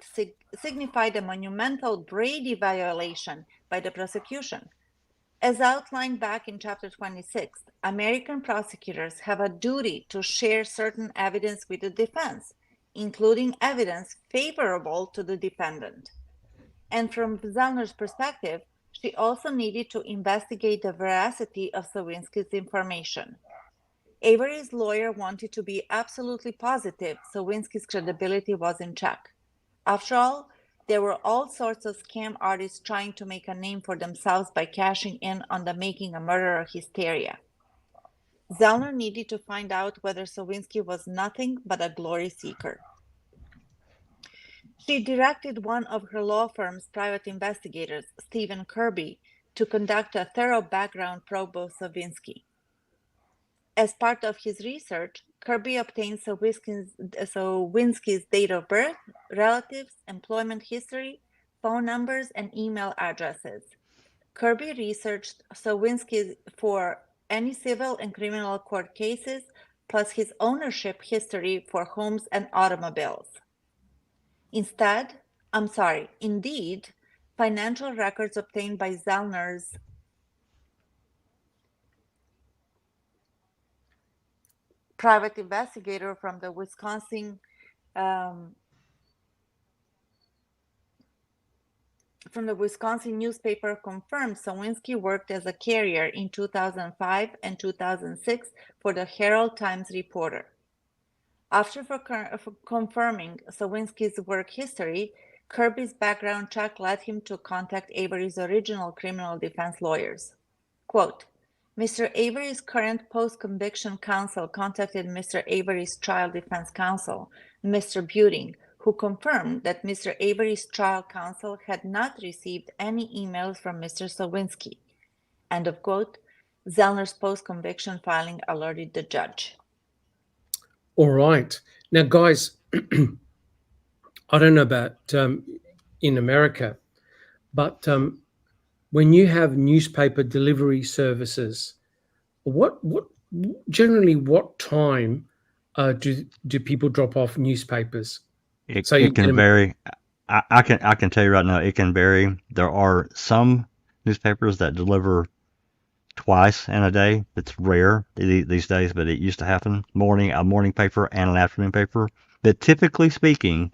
signified a monumental Brady violation by the prosecution. As outlined back in Chapter 26, American prosecutors have a duty to share certain evidence with the defense, including evidence favorable to the defendant. And from Zellner's perspective, she also needed to investigate the veracity of Sowinski's information. Avery's lawyer wanted to be absolutely positive Sowinski's credibility was in check. After all, there were all sorts of scam artists trying to make a name for themselves by cashing in on the making a murderer hysteria. Zellner needed to find out whether Sowinski was nothing but a glory seeker. She directed one of her law firm's private investigators, Stephen Kirby, to conduct a thorough background probe of Sowinski. As part of his research, Kirby obtained Sowinski's date of birth, relatives, employment history, phone numbers, and email addresses. Kirby researched Sowinski for any civil and criminal court cases, plus his ownership history for homes and automobiles. Indeed, financial records obtained by Zellner's private investigator from the Wisconsin from the Wisconsin newspaper confirmed Sowinski worked as a carrier in 2005 and 2006 for the Herald Times reporter. After confirming Sowinski's work history, Kirby's background check led him to contact Avery's original criminal defense lawyers. Quote, Mr. Avery's current post-conviction counsel contacted Mr. Avery's trial defense counsel, Mr. Buting, who confirmed that Mr. Avery's trial counsel had not received any emails from Mr. Sowinski. End of quote. Zellner's post-conviction filing alerted the judge. All right. Now, guys, I don't know about in America, but when you have newspaper delivery services, what generally what time do people drop off newspapers? It So you can get 'em- vary. I can tell you right now, it can vary. There are some newspapers that deliver twice in a day. It's rare these days, but it used to happen. A morning paper and an afternoon paper. But typically speaking,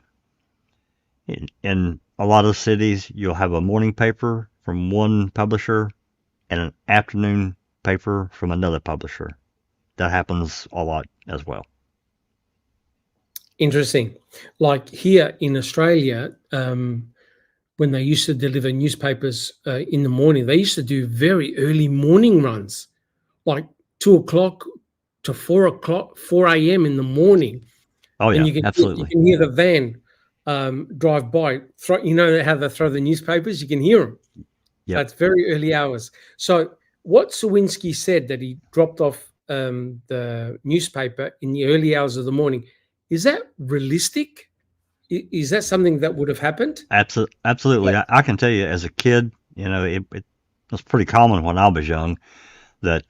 in a lot of cities, you'll have a morning paper from one publisher and an afternoon paper from another publisher. That happens a lot as well. Interesting. Like here in Australia, when they used to deliver newspapers in the morning, they used to do very early morning runs, like 2 o'clock to 4 o'clock, 4 a.m. in the morning. Oh yeah, And you absolutely. can hear the van drive by. You know how they throw the newspapers? You can hear them. Yep. That's very early hours. So what Sowinski said, that he dropped off the newspaper in the early hours of the morning, is that realistic? Is that something that would have happened? Absolutely. Yeah. I can tell you, as a kid, it was pretty common when I was young that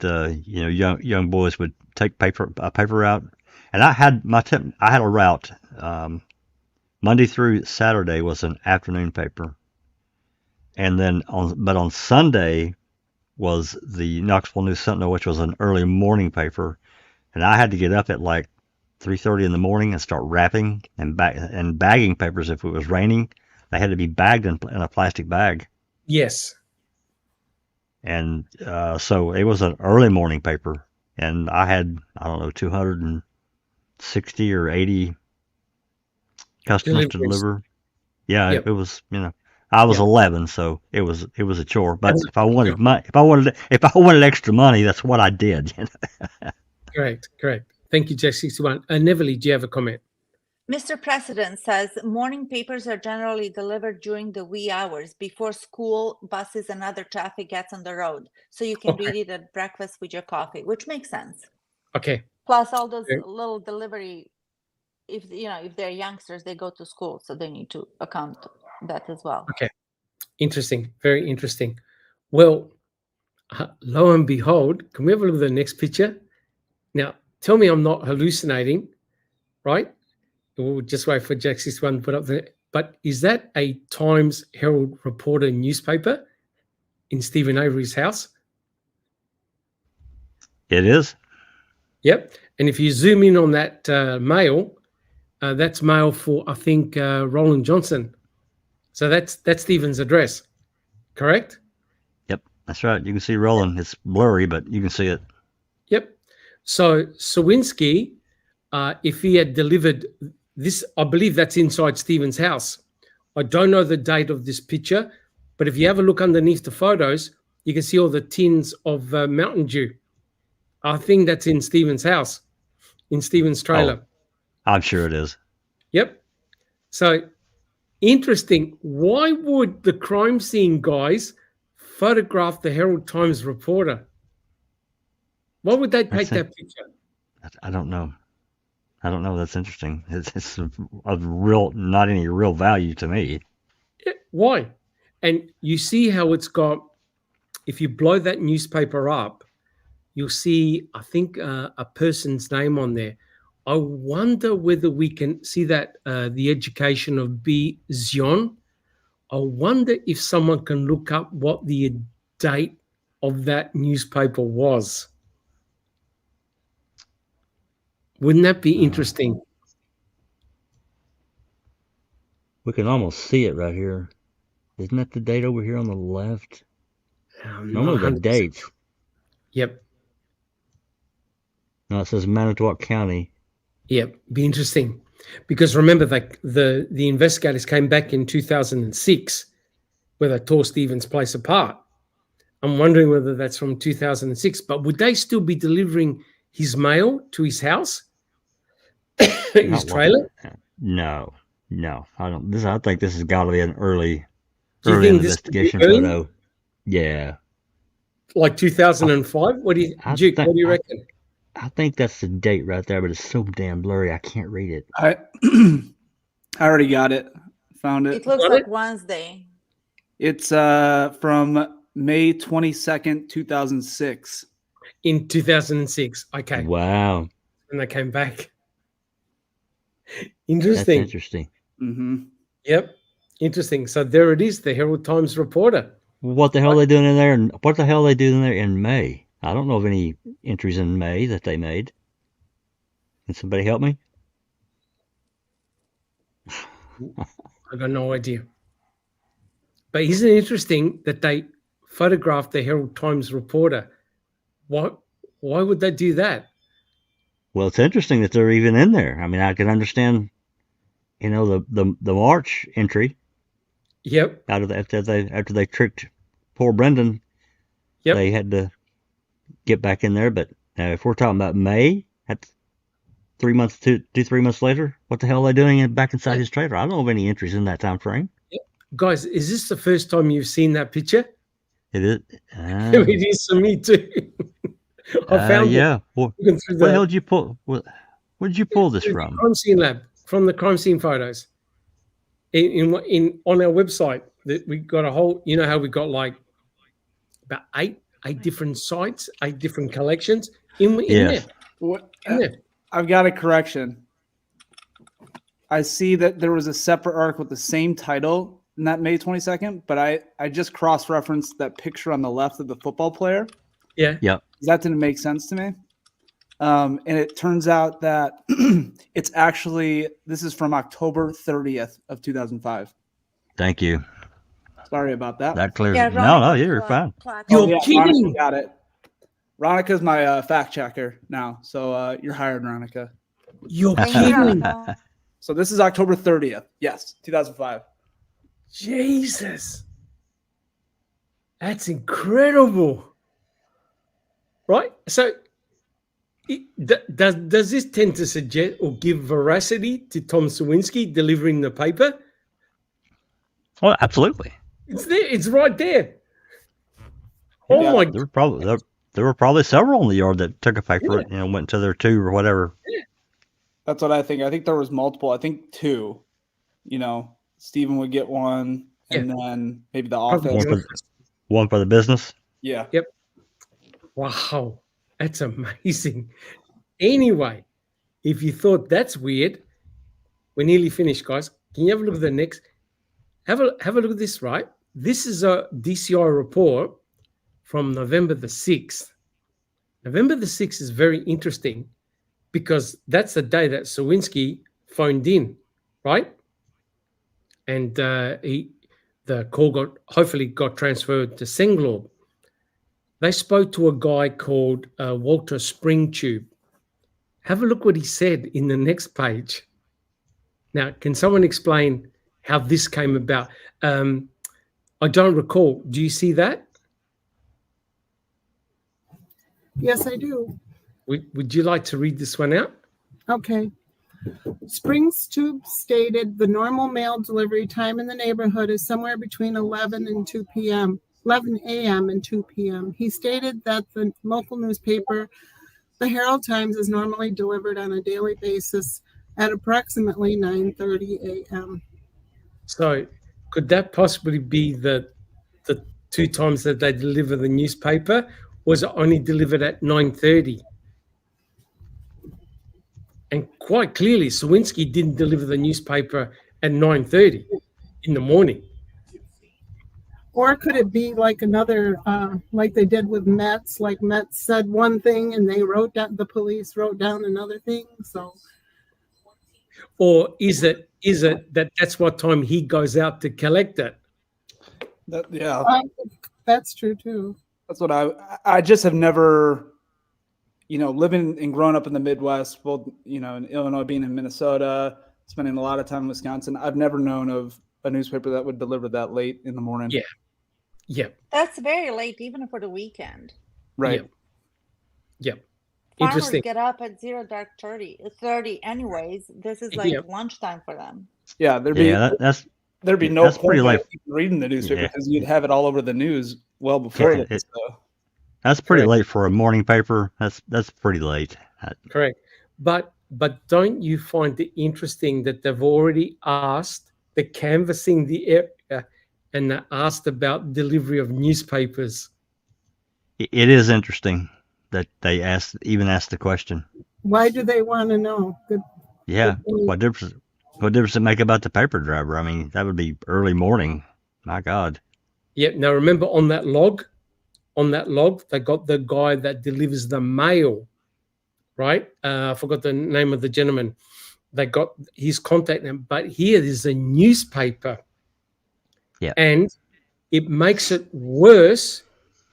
young boys would take a paper route, and I had a route. Monday through Saturday was an afternoon paper, and then on Sunday was the Knoxville News Sentinel, which was an early morning paper, and I had to get up at like 3:30 in the morning and start wrapping and bagging papers. If it was raining, they had to be bagged in a plastic bag. Yes. And so it was an early morning paper, and I had, I don't know, 260 or 80 customers to Deliveries. deliver. Yeah, Yep. it was, I was Yep. 11, so it was a chore. But That's if I wanted extra money, that's what I did. Correct. Thank you, Jack61. Neverly, do you have a comment? Mr. President says morning papers are generally delivered during the wee hours before school, buses, and other traffic gets on the road. So you can Okay. read it at breakfast with your coffee, which makes sense. Okay. Plus all those Okay. little delivery, if they're youngsters, they go to school, so they need to account that as well. Okay. Interesting. Very interesting. Well, lo and behold, can we have a look at the next picture? Now, tell me I'm not hallucinating, right? We'll just wait for Jack61 to put up there. But is that a Times Herald reporter newspaper in Stephen Avery's house? It is. Yep. And if you zoom in on that mail, that's mail for, I think, Roland Johnson. So that's Stephen's address, correct? Yep, that's right. You can see Roland. It's blurry, but you can see it. Yep. So Sowinski, if he had delivered this, I believe that's inside Stephen's house. I don't know the date of this picture, but if you have a look underneath the photos, you can see all the tins of Mountain Dew. I think that's in Stephen's house, in Stephen's trailer. Oh, I'm sure it is. Yep. So interesting. Why would the crime scene guys photograph the Herald Times reporter? Why would they take that picture? I don't know. That's interesting. It's of not any real value to me. Yeah, why? And you see how it's got, if you blow that newspaper up, you'll see, I think, a person's name on there. I wonder whether we can see that the education of B. Zion. I wonder if someone can look up what the date of that newspaper was. Wouldn't that be interesting? We can almost see it right here. Isn't that the date over here on the left? I'm Normally not the 100%. dates. Yep. No, it says Manitowoc County. Yep. Be interesting. Because remember that the investigators came back in 2006 where they tore Stephen's place apart. I'm wondering whether that's from 2006, but would they still be delivering his mail to his house? His Not trailer? No. I don't. I think this has got to be an early Do you think this could be investigation early? photo. Yeah. Like 2005? What do you, Duke, what do you reckon? I think that's the date right there, but it's so damn blurry I can't read it. I already got it. Found it. It looks Got like it? Wednesday. It's from May 22nd, 2006. In 2006. Okay. Wow. And they came back. That's Interesting. interesting. Mm-hmm. Yep. Interesting. So there it is, the Herald Times reporter. What the hell are they doing in there? And what the hell are they doing there in May? I don't know of any entries in May that they made. Can somebody help me? I got no idea. But isn't it interesting that they photographed the Herald Times reporter? Why would they do that? Well, it's interesting that they're even in there. I mean, I can understand, the March entry Yep. out of after they tricked poor Brendan. Yep. They had to get back in there. But if we're talking about May, that's 3 months, 3 months later. What the hell are they doing back inside his trailer? I don't know of any entries in that time frame. Guys, is this the first time you've seen that picture? It is. It is for me too. I found yeah. it. Well, Looking through where the the hell did you pull? Where did you pull this from? crime scene lab, from the crime scene photos. In on our website, that we got a whole. You know how we got like about eight different sites, 8 different collections in Yes. there. What? In there. I've got a correction. I see that there was a separate article with the same title in that May 22nd, but I just cross-referenced that picture on the left of the football player. Yeah. Yep. That didn't make sense to me. And it turns out that it's actually, this is from October 30th of 2005. Thank you. Sorry about that. That clears Yeah, it. No, Veronica you're fine. You're Ronica kidding. got it. Veronica's my fact checker now. So you're hired, Veronica. You're Thank you, kidding. Veronica. So this is October 30th. Yes, 2005. Jesus. That's incredible. Right? So does this tend to suggest or give veracity to Tom Sowinski delivering the paper? Well, absolutely. It's there. It's right there. Oh Yeah, my There were probably several in the yard that took a paper, went to their 2 or whatever. That's what I think. I think there was multiple. I think 2. Stephen would get one, and then maybe the Probably. office. One for the business. Yeah. Wow. That's amazing. Anyway, if you thought that's weird, we're nearly finished, guys. Can you have a look at the next? Have a look at this, right? This is a DCI report from November the 6th. November the 6th is very interesting because that's the day that Sowinski phoned in, right? And the call hopefully got transferred to Senglob. They spoke to a guy called Walter Springtube. Have a look what he said in the next page. Now, can someone explain how this came about? I don't recall. Do you see that? Yes, I do. Would you like to read this one out? Okay. Springs Tube stated the normal mail delivery time in the neighborhood is somewhere between 11 and 2 p.m., 11 a.m. and 2 p.m. He stated that the local newspaper, the Herald Times, is normally delivered on a daily basis at approximately 9:30 a.m. So could that possibly be the 2 times that they deliver the newspaper? Was it only delivered at 9:30? And quite clearly, Sowinski didn't deliver the newspaper at 9:30 in the morning. Or could it be like another, like they did with Metz? Like Metz said one thing and they wrote down, the police wrote down another thing. So, Or is it that that's what time he goes out to collect it? Yeah, That's true too. that's what I just have never, living and growing up in the Midwest, both, in Illinois, being in Minnesota, spending a lot of time in Wisconsin, I've never known of a newspaper that would deliver that late in the morning. Yeah. Yep. That's very late, even for the weekend. Right. Yep. Farmers Interesting. get up at 0:30 anyways. This is like lunchtime for them. Yeah, there'd be no that's point pretty in late. reading the newspaper Yeah. because you'd have it all over the news well before Yeah, this. So. That's pretty Correct. late for a morning paper. That's pretty late. Correct. But don't you find it interesting that they've already asked the canvassing the area and they asked about delivery of newspapers? It is interesting that they even asked the question. Why do they want to know? Yeah. What difference does it make about the paper driver? I mean, that would be early morning. My God. Yeah. Now remember on that log, they got the guy that delivers the mail, right? I forgot the name of the gentleman. They got his contact name, but here is a newspaper. Yeah. And it makes it worse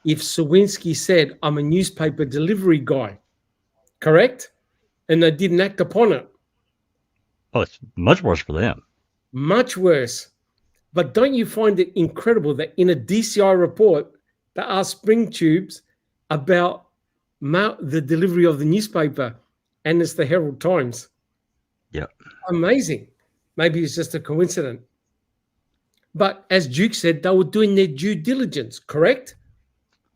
if Sowinski said, I'm a newspaper delivery guy, correct? And they didn't act upon it. Oh, it's much worse for them. Much worse. But don't you find it incredible that in a DCI report, they asked Spring Tubes about the delivery of the newspaper, and it's the Herald Times. Yeah. Amazing. Maybe it's just a coincidence. But as Duke said, they were doing their due diligence, correct?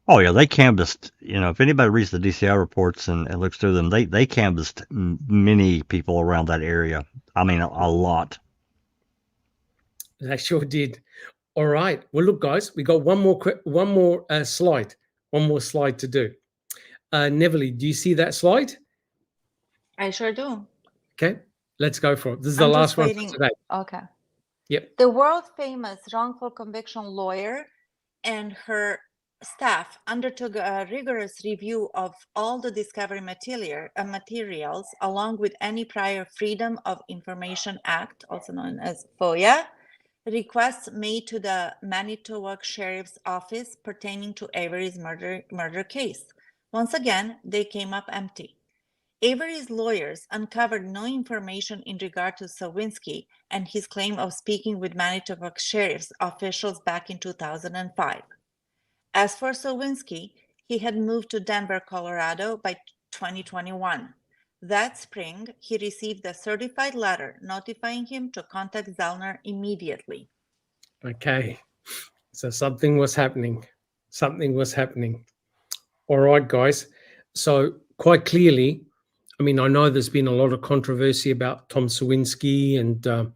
Oh, yeah. They canvassed, if anybody reads the DCI reports and looks through them, they canvassed many people around that area. I mean, a lot. They sure did. All right. Well, look, guys, we got one more slide. One more slide to do. Neville, do you see that slide? I sure do. Okay, let's go for it. This is the I'm last just one waiting. for today. Okay. Yep. The world famous wrongful conviction lawyer and her staff undertook a rigorous review of all the discovery materials, along with any prior Freedom of Information Act, also known as FOIA, requests made to the Manitowoc Sheriff's Office pertaining to Avery's murder case. Once again, they came up empty. Avery's lawyers uncovered no information in regard to Sowinski and his claim of speaking with Manitowoc Sheriff's officials back in 2005. As for Sowinski, he had moved to Denver, Colorado by 2021. That spring, he received a certified letter notifying him to contact Zellner immediately. Okay, so something was happening. Something was happening. All right, guys. So quite clearly, I mean, I know there's been a lot of controversy about Tom Sowinski and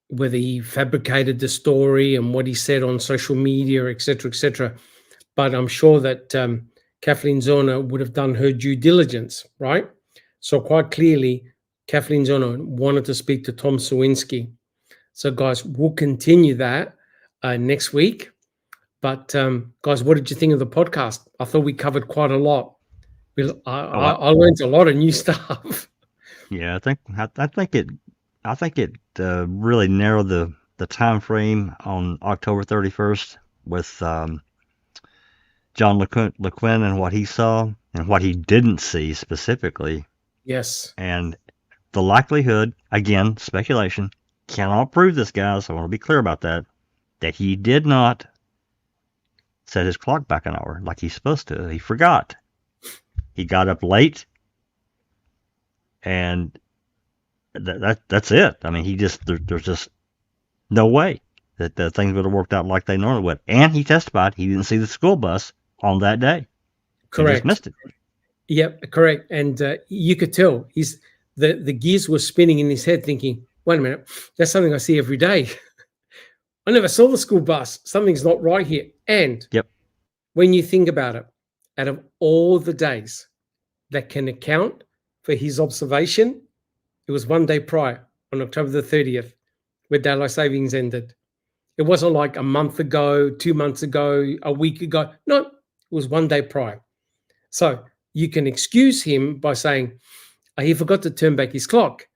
whether he fabricated the story and what he said on social media, et cetera, but I'm sure that Kathleen Zellner would have done her due diligence, right? So quite clearly, Kathleen Zellner wanted to speak to Tom Sowinski. So guys, we'll continue that next week. But guys, what did you think of the podcast? I thought we covered quite a lot. I learned a lot of new stuff. Yeah, I think it really narrowed the time frame on October 31st with John Leurquin and what he saw and what he didn't see specifically. Yes. And the likelihood, again, speculation, cannot prove this, guys. I want to be clear about that he did not set his clock back an hour like he's supposed to. He forgot. He got up late, and that's it. I mean, there's just no way that things would have worked out like they normally would. And he testified he didn't see the school bus on that day. Correct. He just missed it. Yep, correct. And you could tell the gears were spinning in his head, thinking, "Wait a minute, that's something I see every day. I never saw the school bus. Something's not right here." And when you think about it, out of all the days that can account for his observation, it was one day prior, on October the 30th, where daylight savings ended. It wasn't like a month ago, 2 months ago, a week ago. No, it was one day prior. So you can excuse him by saying, he forgot to turn back his clock.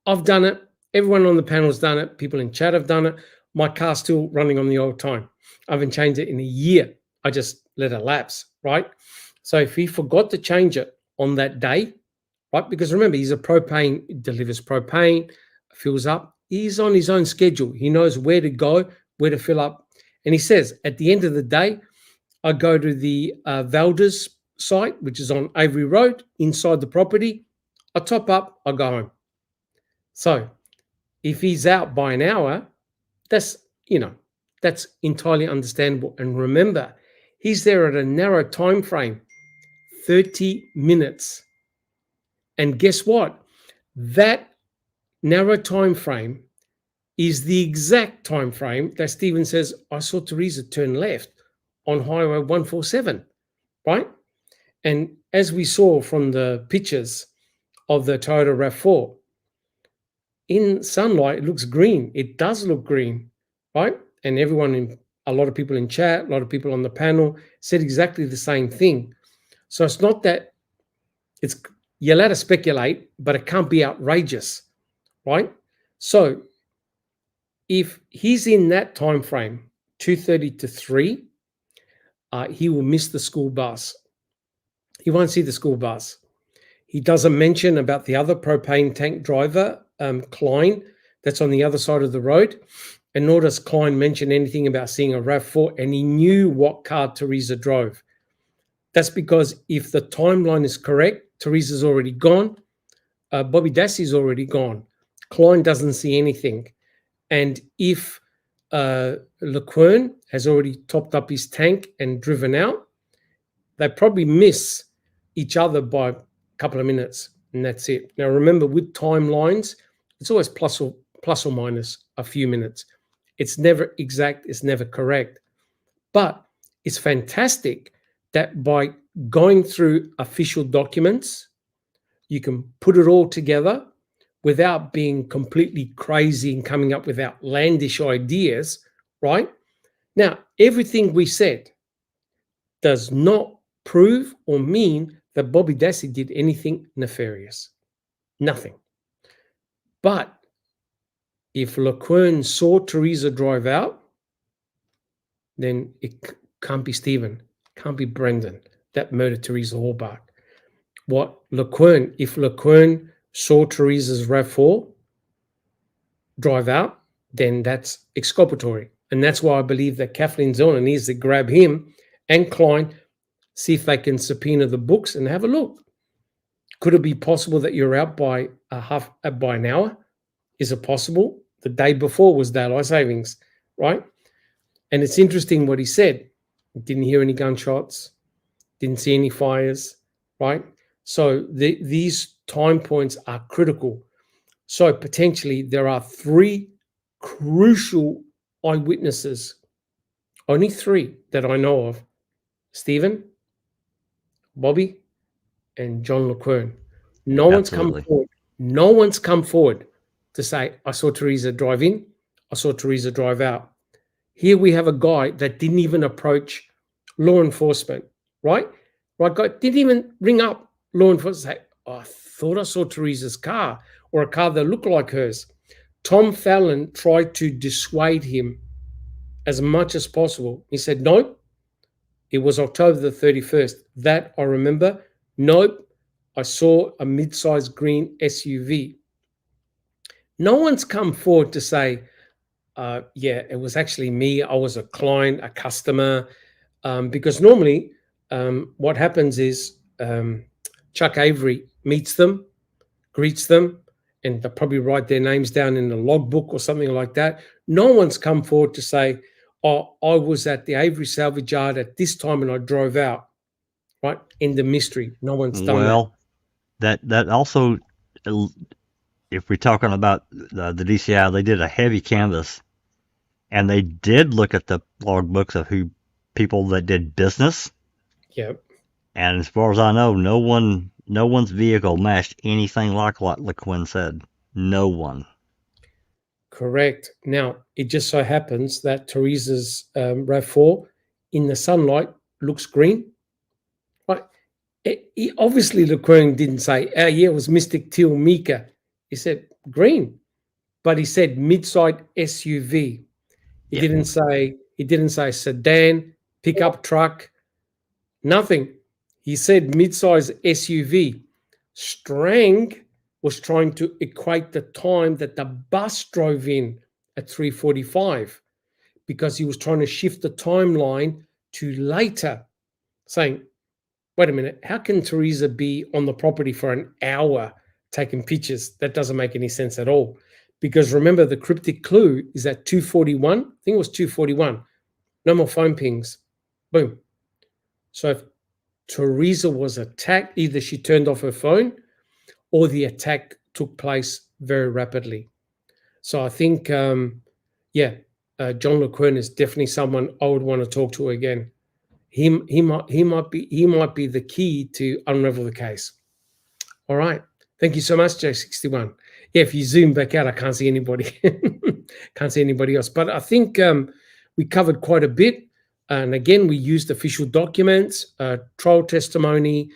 I've done it. Everyone on the panel's done it. People in chat have done it. my car's still running on the old time. I haven't changed it in a year. I just let it lapse, right? So if he forgot to change it on that day, right? Because remember, he's a propane, delivers propane, fills up. He's on his own schedule. He knows where to go, where to fill up. And he says, at the end of the day, I go to the Valdez site, which is on Avery Road, inside the property. I top up, I go home. So if he's out by an hour, that's entirely understandable. And remember, he's there at a narrow time frame, 30 minutes. And guess what? That narrow time frame is the exact time frame that Stephen says, I saw Teresa turn left on Highway 147, right? And as we saw from the pictures of the Toyota RAV4, in sunlight, it looks green. It does look green, right? And a lot of people in chat, a lot of people on the panel said exactly the same thing. So it's not that you're allowed to speculate, but it can't be outrageous, right? So if he's in that time frame, 2:30 to 3, he will miss the school bus. He won't see the school bus. He doesn't mention about the other propane tank driver, Klein, that's on the other side of the road. And nor does Klein mention anything about seeing a RAV4, and he knew what car Teresa drove. That's because if the timeline is correct, Teresa's already gone. Bobby Dassey's already gone. Klein doesn't see anything. And if Leurquin has already topped up his tank and driven out, they probably miss each other by a couple of minutes, and that's it. Now, remember, with timelines, it's always plus or minus a few minutes. It's never exact. It's never correct. But it's fantastic that by going through official documents, you can put it all together without being completely crazy and coming up with outlandish ideas, right? Now, everything we said does not prove or mean that Bobby Dassey did anything nefarious. Nothing. But if Leurquin saw Teresa drive out, then it can't be Stephen, can't be Brendan that murdered Teresa Hallbach. If Leurquin saw Teresa's RAV4 drive out, then that's exculpatory. And that's why I believe that Kathleen Zellner needs to grab him and Klein, see if they can subpoena the books and have a look. Could it be possible that you're out by an hour? Is it possible? The day before was daylight savings, right? And it's interesting what he said. Didn't hear any gunshots, didn't see any fires, right? So these time points are critical. So potentially there are 3 crucial eyewitnesses, only 3 that I know of: Stephen, Bobby, and John Leurquin. No one's come forward to say, I saw Teresa drive in, I saw Teresa drive out. Here we have a guy that didn't even approach law enforcement, right? Right guy didn't even ring up law enforcement and say, oh, I thought I saw Teresa's car, or a car that looked like hers. Tom Fallon tried to dissuade him as much as possible. He said, no, it was October the 31st. That I remember. Nope, I saw a mid-sized green SUV. No one's come forward to say, yeah, it was actually me. I was a client, a customer. Because normally what happens is Chuck Avery meets them, greets them, and they'll probably write their names down in a logbook or something like that. No one's come forward to say, oh, I was at the Avery salvage yard at this time and I drove out, right? In the mystery. No one's done that. Well, that also, if we're talking about the DCI, they did a heavy canvass, and they did look at the logbooks of people that did business. Yep. And as far as I know, no one's vehicle matched anything like what Leurquin said. No one. Correct. Now, it just so happens that Teresa's RAV4 in the sunlight looks green. Right? Obviously, Leurquin didn't say, oh, yeah, it was Mystic Teal Mika. He said green, but he said mid-side SUV. He Yeah. didn't say sedan, pickup truck, nothing. He said mid-size SUV. Strang was trying to equate the time that the bus drove in at 3:45 because he was trying to shift the timeline to later, saying, wait a minute, how can Teresa be on the property for an hour taking pictures? That doesn't make any sense at all. Because remember, the cryptic clue is at 2:41. I think it was 2:41. No more phone pings. Boom. So if Teresa was attacked, either she turned off her phone or the attack took place very rapidly. So I think, John Leurquin is definitely someone I would want to talk to again. He might be the key to unravel the case. All right. Thank you so much, J61. Yeah, if you zoom back out, I can't see anybody. Can't see anybody else. But I think we covered quite a bit. And again, we used official documents, trial testimony.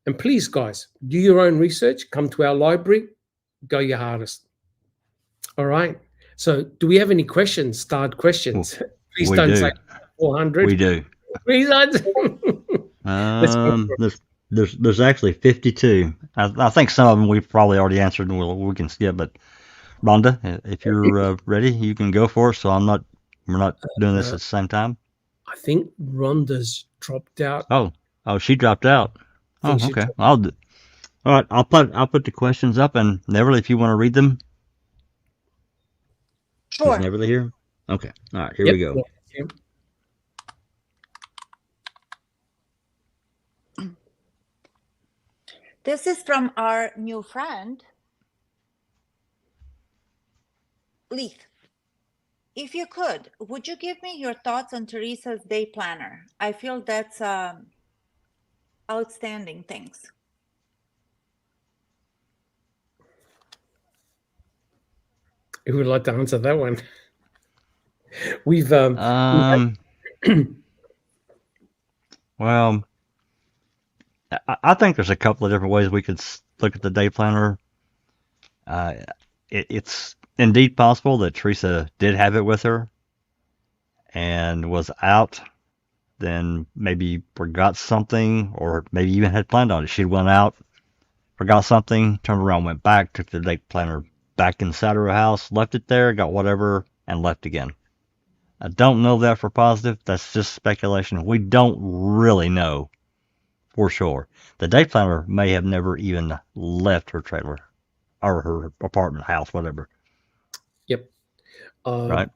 And please, guys, do your own research. Come to our library. Go your hardest. All right. So do we have any questions, starred questions? Please we don't do. say 400. We do. Reasons. There's actually 52. I think some of them we've probably already answered, and we can skip. But Rhonda, if you're ready, you can go for it. So we're not doing this at the same time. I think Rhonda's dropped out. Oh, she dropped out. Oh, think she okay. All right. I'll put the questions up, and Neverly, if you want to read them. Sure. Is Neverly here? Okay. All right. Here we go. Yep. This is from our new friend, Leith. If you could, would you give me your thoughts on Teresa's day planner? I feel that's outstanding. Thanks. Who would like to answer that one? We've well, I think there's a couple of different ways we could look at the day planner. It's indeed possible that Teresa did have it with her and was out, then maybe forgot something, or maybe even had planned on it. She went out, forgot something, turned around, went back, took the day planner back inside her house, left it there, got whatever, and left again. I don't know that for positive. That's just speculation. We don't really know for sure. The day planner may have never even left her trailer or her apartment, house, whatever. Yep. Right?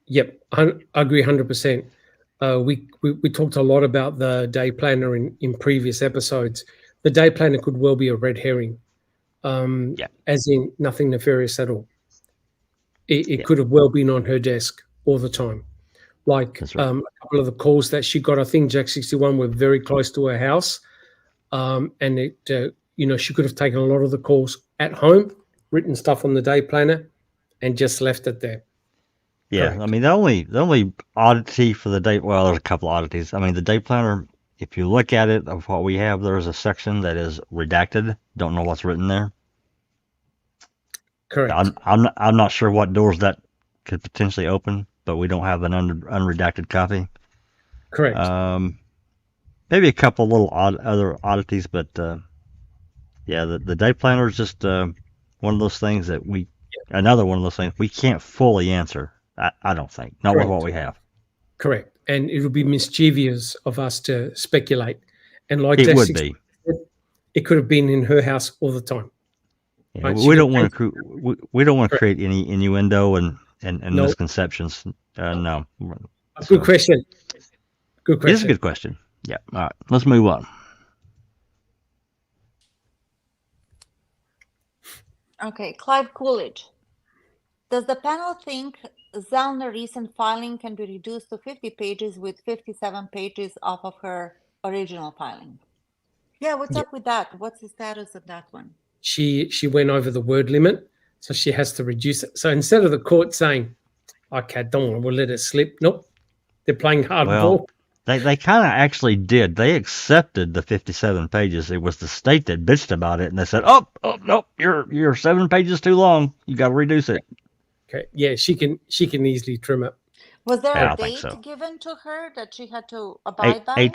Yep. I agree 100%. We talked a lot about the day planner in previous episodes. The day planner could well be a red herring. As in nothing nefarious at all. It could have well been on her desk all the time. Like That's right. A couple of the calls that she got, I think Jack 61 were very close to her house. And it, she could have taken a lot of the calls at home, written stuff on the day planner, and just left it there. Yeah, Correct. I mean, the only oddity for the day, well, there's a couple oddities. I mean, the day planner, if you look at it of what we have, there's a section that is redacted. Don't know what's written there. Correct. I'm not sure what doors that could potentially open, but we don't have an unredacted copy. Correct. Maybe a couple little other oddities, but the day planner is just one of those things that another one of those things we can't fully answer. I don't think, not with what we have. Correct. And it would be mischievous of us to speculate. And like It Jack would 61 be. said, it could have been in her house all the time. Yeah, Right, we don't want to create any innuendo and No. misconceptions. No. Good question. Good It question. is a good question. Yeah. All right. Let's move on. Okay, Clive Coolidge. Does the panel think Zellner's recent filing can be reduced to 50 pages with 57 pages off of her original filing? Yeah, what's up with that? What's the status of that one? She went over the word limit, so she has to reduce it. So instead of the court saying, okay, don't worry, we'll let it slip. Nope. They're playing hardball. They kind of actually did. They accepted the 57 pages. It was the state that bitched about it, and they said, "Oh, nope, you're 7 pages too long. You got to reduce it." Okay. Yeah, she can easily trim it. Was there Yeah, a I think date so. given to her that she had to abide by?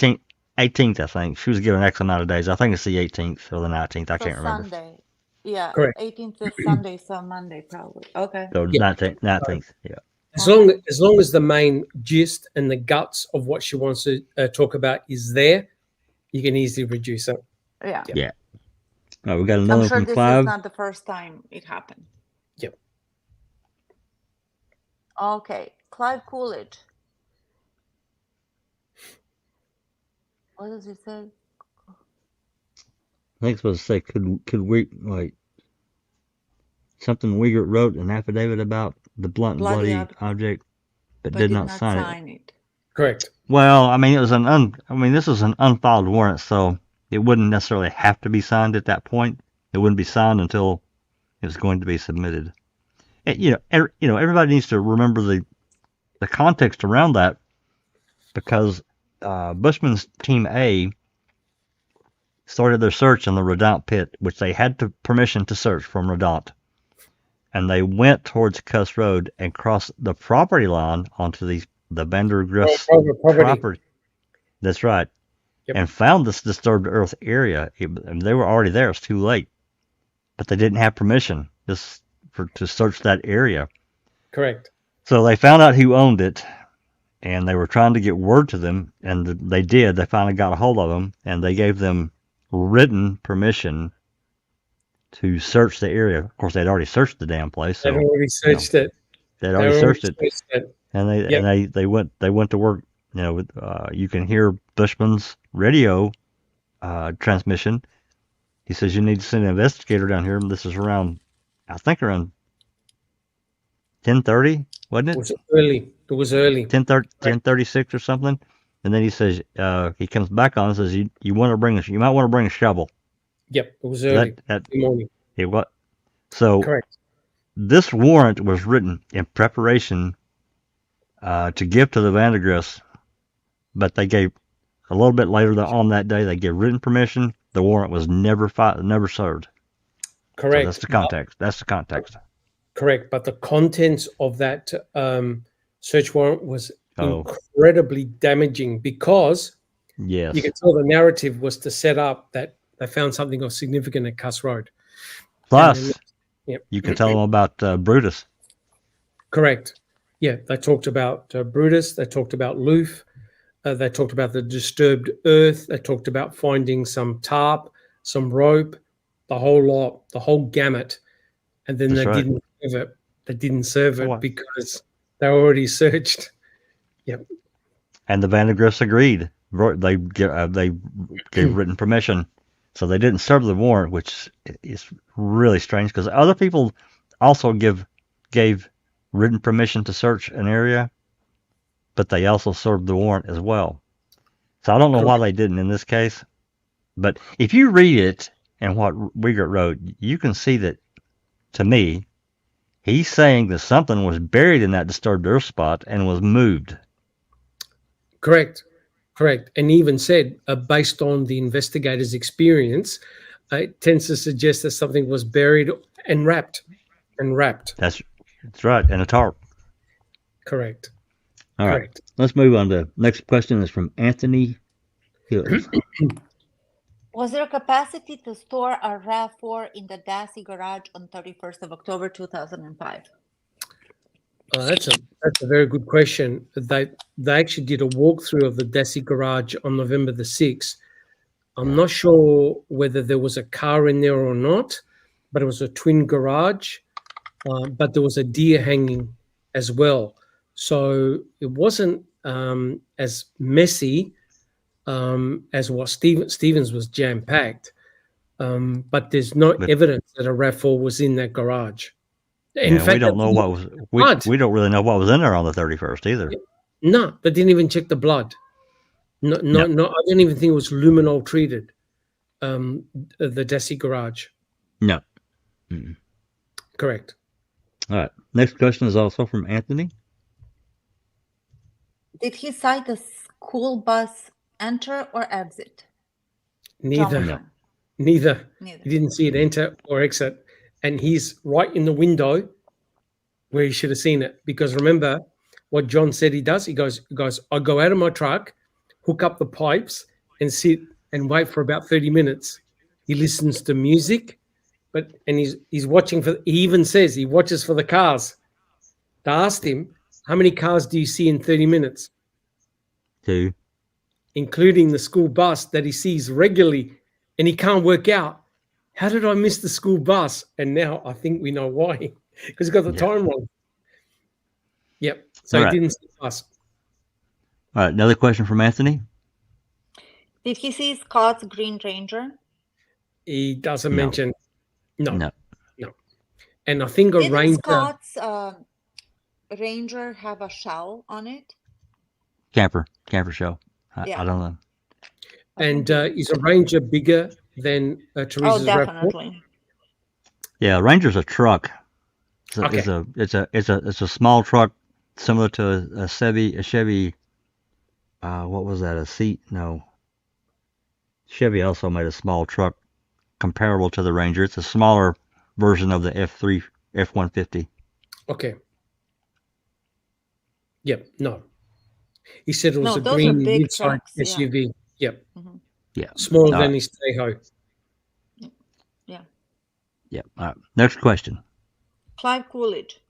18th, I think. She was given X amount of days. I think it's the 18th or the 19th. I So can't remember. Sunday. Yeah, Correct. 18th is Sunday, so Monday probably. Okay. So Yeah. 19th. Yeah. As long as the main gist and the guts of what she wants to talk about is there, you can easily reduce it. Yeah. Yeah. All right, we got another I'm one sure from this Clive. is not the first time it happened. Yep. Okay. Clive Coolidge. What does he say? I think it's supposed to say, could we, like, something Uyghur wrote an affidavit about the blunt and Bloody bloody object, but But did not sign it. sign it. Correct. Well, I mean, this was an unfiled warrant, so it wouldn't necessarily have to be signed at that point. It wouldn't be signed until it was going to be submitted. And, everybody needs to remember the context around that, because Bushman's Team A started their search in the Redount pit, which they had permission to search from Redount. And they went towards Cuss Road and crossed the property line onto the Vandergriff's property. That's right. Yep. And found this disturbed earth area. They were already there. It's too late. But they didn't have permission to search that area. Correct. So they found out who owned it, and they were trying to get word to them, and they did. They finally got a hold of them, and they gave them written permission to search the area. Of course, they'd already searched the damn place. So, They've already searched it. They'd already searched it, it. and they went to work. You can hear Bushman's radio transmission. He says, you need to send an investigator down here. This is around 10:30, wasn't it? It was early. 10:36 or something. And then he says, he comes back on and says, you might want to bring a shovel. Yep, it was early. That morning. It was. So Correct. This warrant was written in preparation to give to the Vandergriffs, but they gave a little bit later on that day. They gave written permission. The warrant was never served. Correct. So that's the context. That's the context. Correct, but the contents of that search warrant was incredibly damaging, because yes, you can tell the narrative was to set up that they found something of significance at Cuss Road. Plus, yep. You can tell them about Brutus. Correct. Yeah, they talked about Brutus. They talked about Loof. They talked about the disturbed earth. They talked about finding some tarp, some rope, the whole lot, the whole gamut. And then That's right. didn't serve it. They didn't serve it because they already searched. Yep. And the Vandergriffs agreed. They gave written permission. So they didn't serve the warrant, which is really strange, because other people also gave written permission to search an area, but they also served the warrant as well. So I don't know why they didn't in this case. But if you read it and what Uyghur wrote, you can see that, to me, he's saying that something was buried in that disturbed earth spot and was moved. Correct. And even said, based on the investigator's experience, it tends to suggest that something was buried and wrapped. That's right, and a tarp. Correct. All right, let's move on to next question is from Anthony Hills. Was there a capacity to store a RAV4 in the Dassey garage on 31st of October 2005? That's a very good question. They actually did a walkthrough of the Dassey garage on November the 6th. I'm not sure whether there was a car in there or not, but it was a twin garage. But there was a deer hanging as well. So it wasn't as messy as what Stevens was jam-packed. But there's no evidence that a RAV4 was in that garage. In fact, we don't know what was. We don't really know what was in there on the 31st either. No, they didn't even check the blood. No. I don't even think it was luminol treated. The Dassey garage. No. Mm-mm. Correct. All right. Next question is also from Anthony. Did he cite the school bus enter or exit? Neither. He didn't see it enter or exit. And he's right in the window where he should have seen it. Because remember, what John said he does. He goes, I go out of my truck, hook up the pipes, and sit and wait for about 30 minutes. He listens to music, and he's watching for. He even says he watches for the cars. I asked him, how many cars do you see in 30 minutes? 2. Including the school bus that he sees regularly, and he can't work out, how did I miss the school bus? And now I think we know why, because he got the time wrong. Yep. So All he right. didn't see us. All right, another question from Anthony. Did he see Scott's Green Ranger? He doesn't No. mention. No. No. And I think a Didn't Ranger. Scott's Ranger have a shell on it? Camper show. Yeah. I don't know. And is a Ranger bigger than Teresa's Oh, RAV4? definitely. Yeah, Ranger's a truck. Okay. It's a small truck similar to a Chevy. What was that? A seat? No. Chevy also made a small truck comparable to the Ranger. It's a smaller version of the F-150. Okay. Yep. No. He said it was No, a those are green big inside trucks, yeah. SUV. Yep. Mhm. Yeah. Smaller All than right. his Tahoe. Yeah. All right. Next question. Clive Coolidge.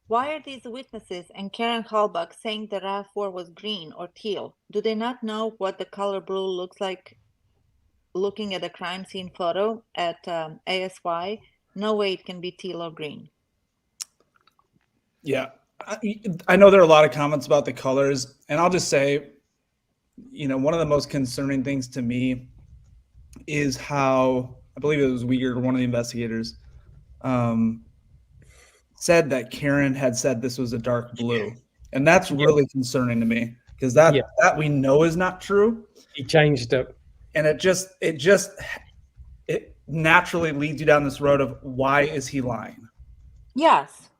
Why are these witnesses and Karen Halbach saying the RAV4 was green or teal? Do they not know what the color blue looks like looking at the crime scene photo at ASY? No way it can be teal or green. Yeah. I know there are a lot of comments about the colors, and I'll just say, one of the most concerning things to me is how, I believe it was Uyghur, one of the investigators, said that Karen had said this was a dark blue. And that's really concerning to me, because that we know is not true. He changed it. And it naturally leads you down this road of, why is he lying? Yes.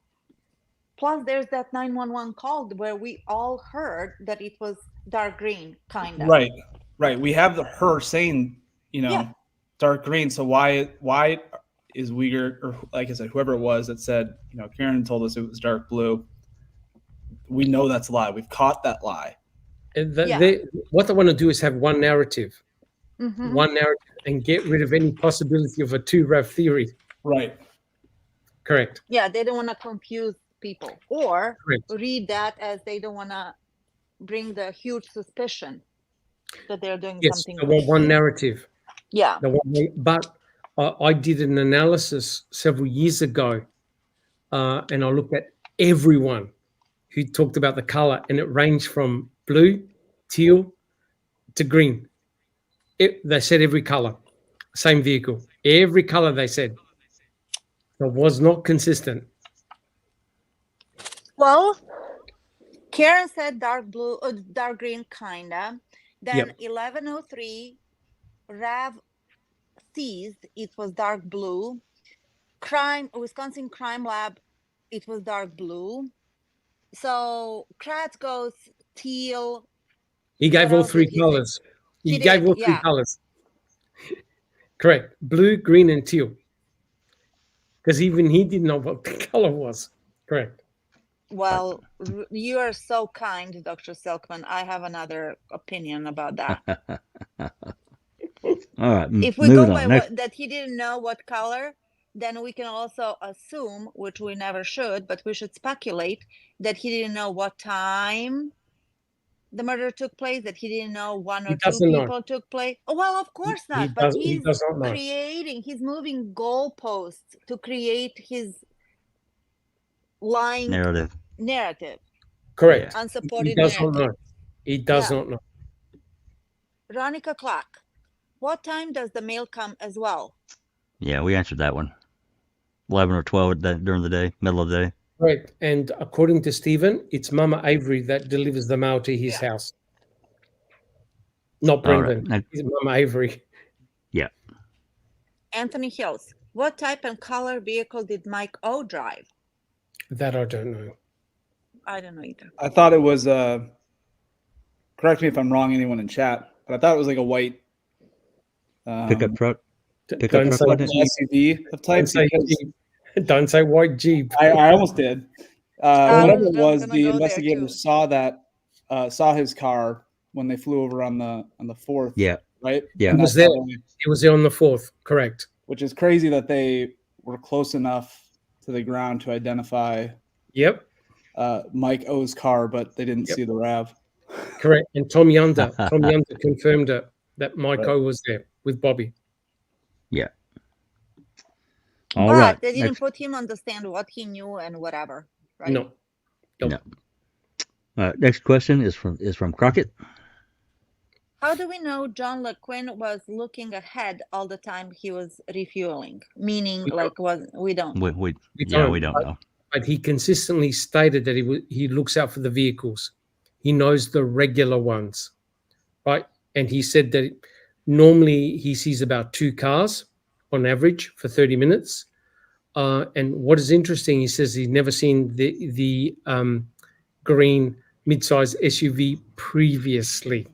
Plus, there's that 911 call where we all heard that it was dark green, kind of. Right. We have her saying, dark green. So why is Uyghur, or like I said, whoever it was that said, Karen told us it was dark blue. We know that's a lie. We've caught that lie. And what they want to do is have one narrative. Mhm. One narrative, and get rid of any possibility of a 2 RAV theory. Right. Correct. Yeah, they don't want to confuse people or Correct. read that as they don't want to bring the huge suspicion that they're doing Yes, something. they want one narrative. Yeah. But I did an analysis several years ago, and I looked at everyone who talked about the color, and it ranged from blue, teal, to green. They said every color, same vehicle, every color they said. It was not consistent. Well, Karen said dark blue, dark green, kinda. Then 1103, Rav seized, it was dark blue. Wisconsin Crime Lab, it was dark blue. So Kratz goes teal. He gave What all else three did he say? colors. He He gave did, all three yeah. colors. Correct. Blue, green, and teal. Because even he didn't know what the color was. Correct. Well, you are so kind, Dr. Silkman. I have another opinion about that. All right. If we go moving by on. Next. that he didn't know what color, then we can also assume, which we never should, but we should speculate that he didn't know what time the murder took place, that he didn't know one or two doesn't know. people took place. Oh, well, of course He not, but he he's does not know. he's moving goalposts to create his lying Narrative. Correct. He unsupported does not narrative. know. He does Yeah. not know. Veronica Clark, what time does the mail come as well? Yeah, we answered that one. 11 or 12 during the day, middle of the day. Correct. And according to Stephen, it's Mama Avery that delivers the mail to his house. Not All right. Brendan. It's Mama Avery. Yeah. Anthony Hills, what type and color vehicle did Mike O drive? That I don't know. I don't know either. I thought it was correct me if I'm wrong, anyone in chat, but I thought it was like a white Pickup truck. Pickup Don't truck, say wasn't it? SUV of type. Don't say because Jeep. Don't say white Jeep. I almost did. Whatever it I was, gonna the go there investigators too. saw his car when they flew over on the 4th. Yeah. Right. Yeah. And He was that's there. how He was there on the 4th. Correct. which is crazy that they were close enough to the ground to identify Yep. Mike O's car, but they didn't Yep. see the RAV. Correct. And Tom Yunder confirmed it, that Mike Right. O was there with Bobby. Yeah. All But right. they didn't Next, put him on the stand what he knew and whatever, right? No. Nope. next question is from Crockett. How do we know John Leurquin was looking ahead all the time he was refueling? Meaning, We like, we don't. We We don't don't. know. But he consistently stated that he looks out for the vehicles. He knows the regular ones, right? And he said that normally he sees about 2 cars on average for 30 minutes. And what is interesting, he says he's never seen the green mid-size SUV previously.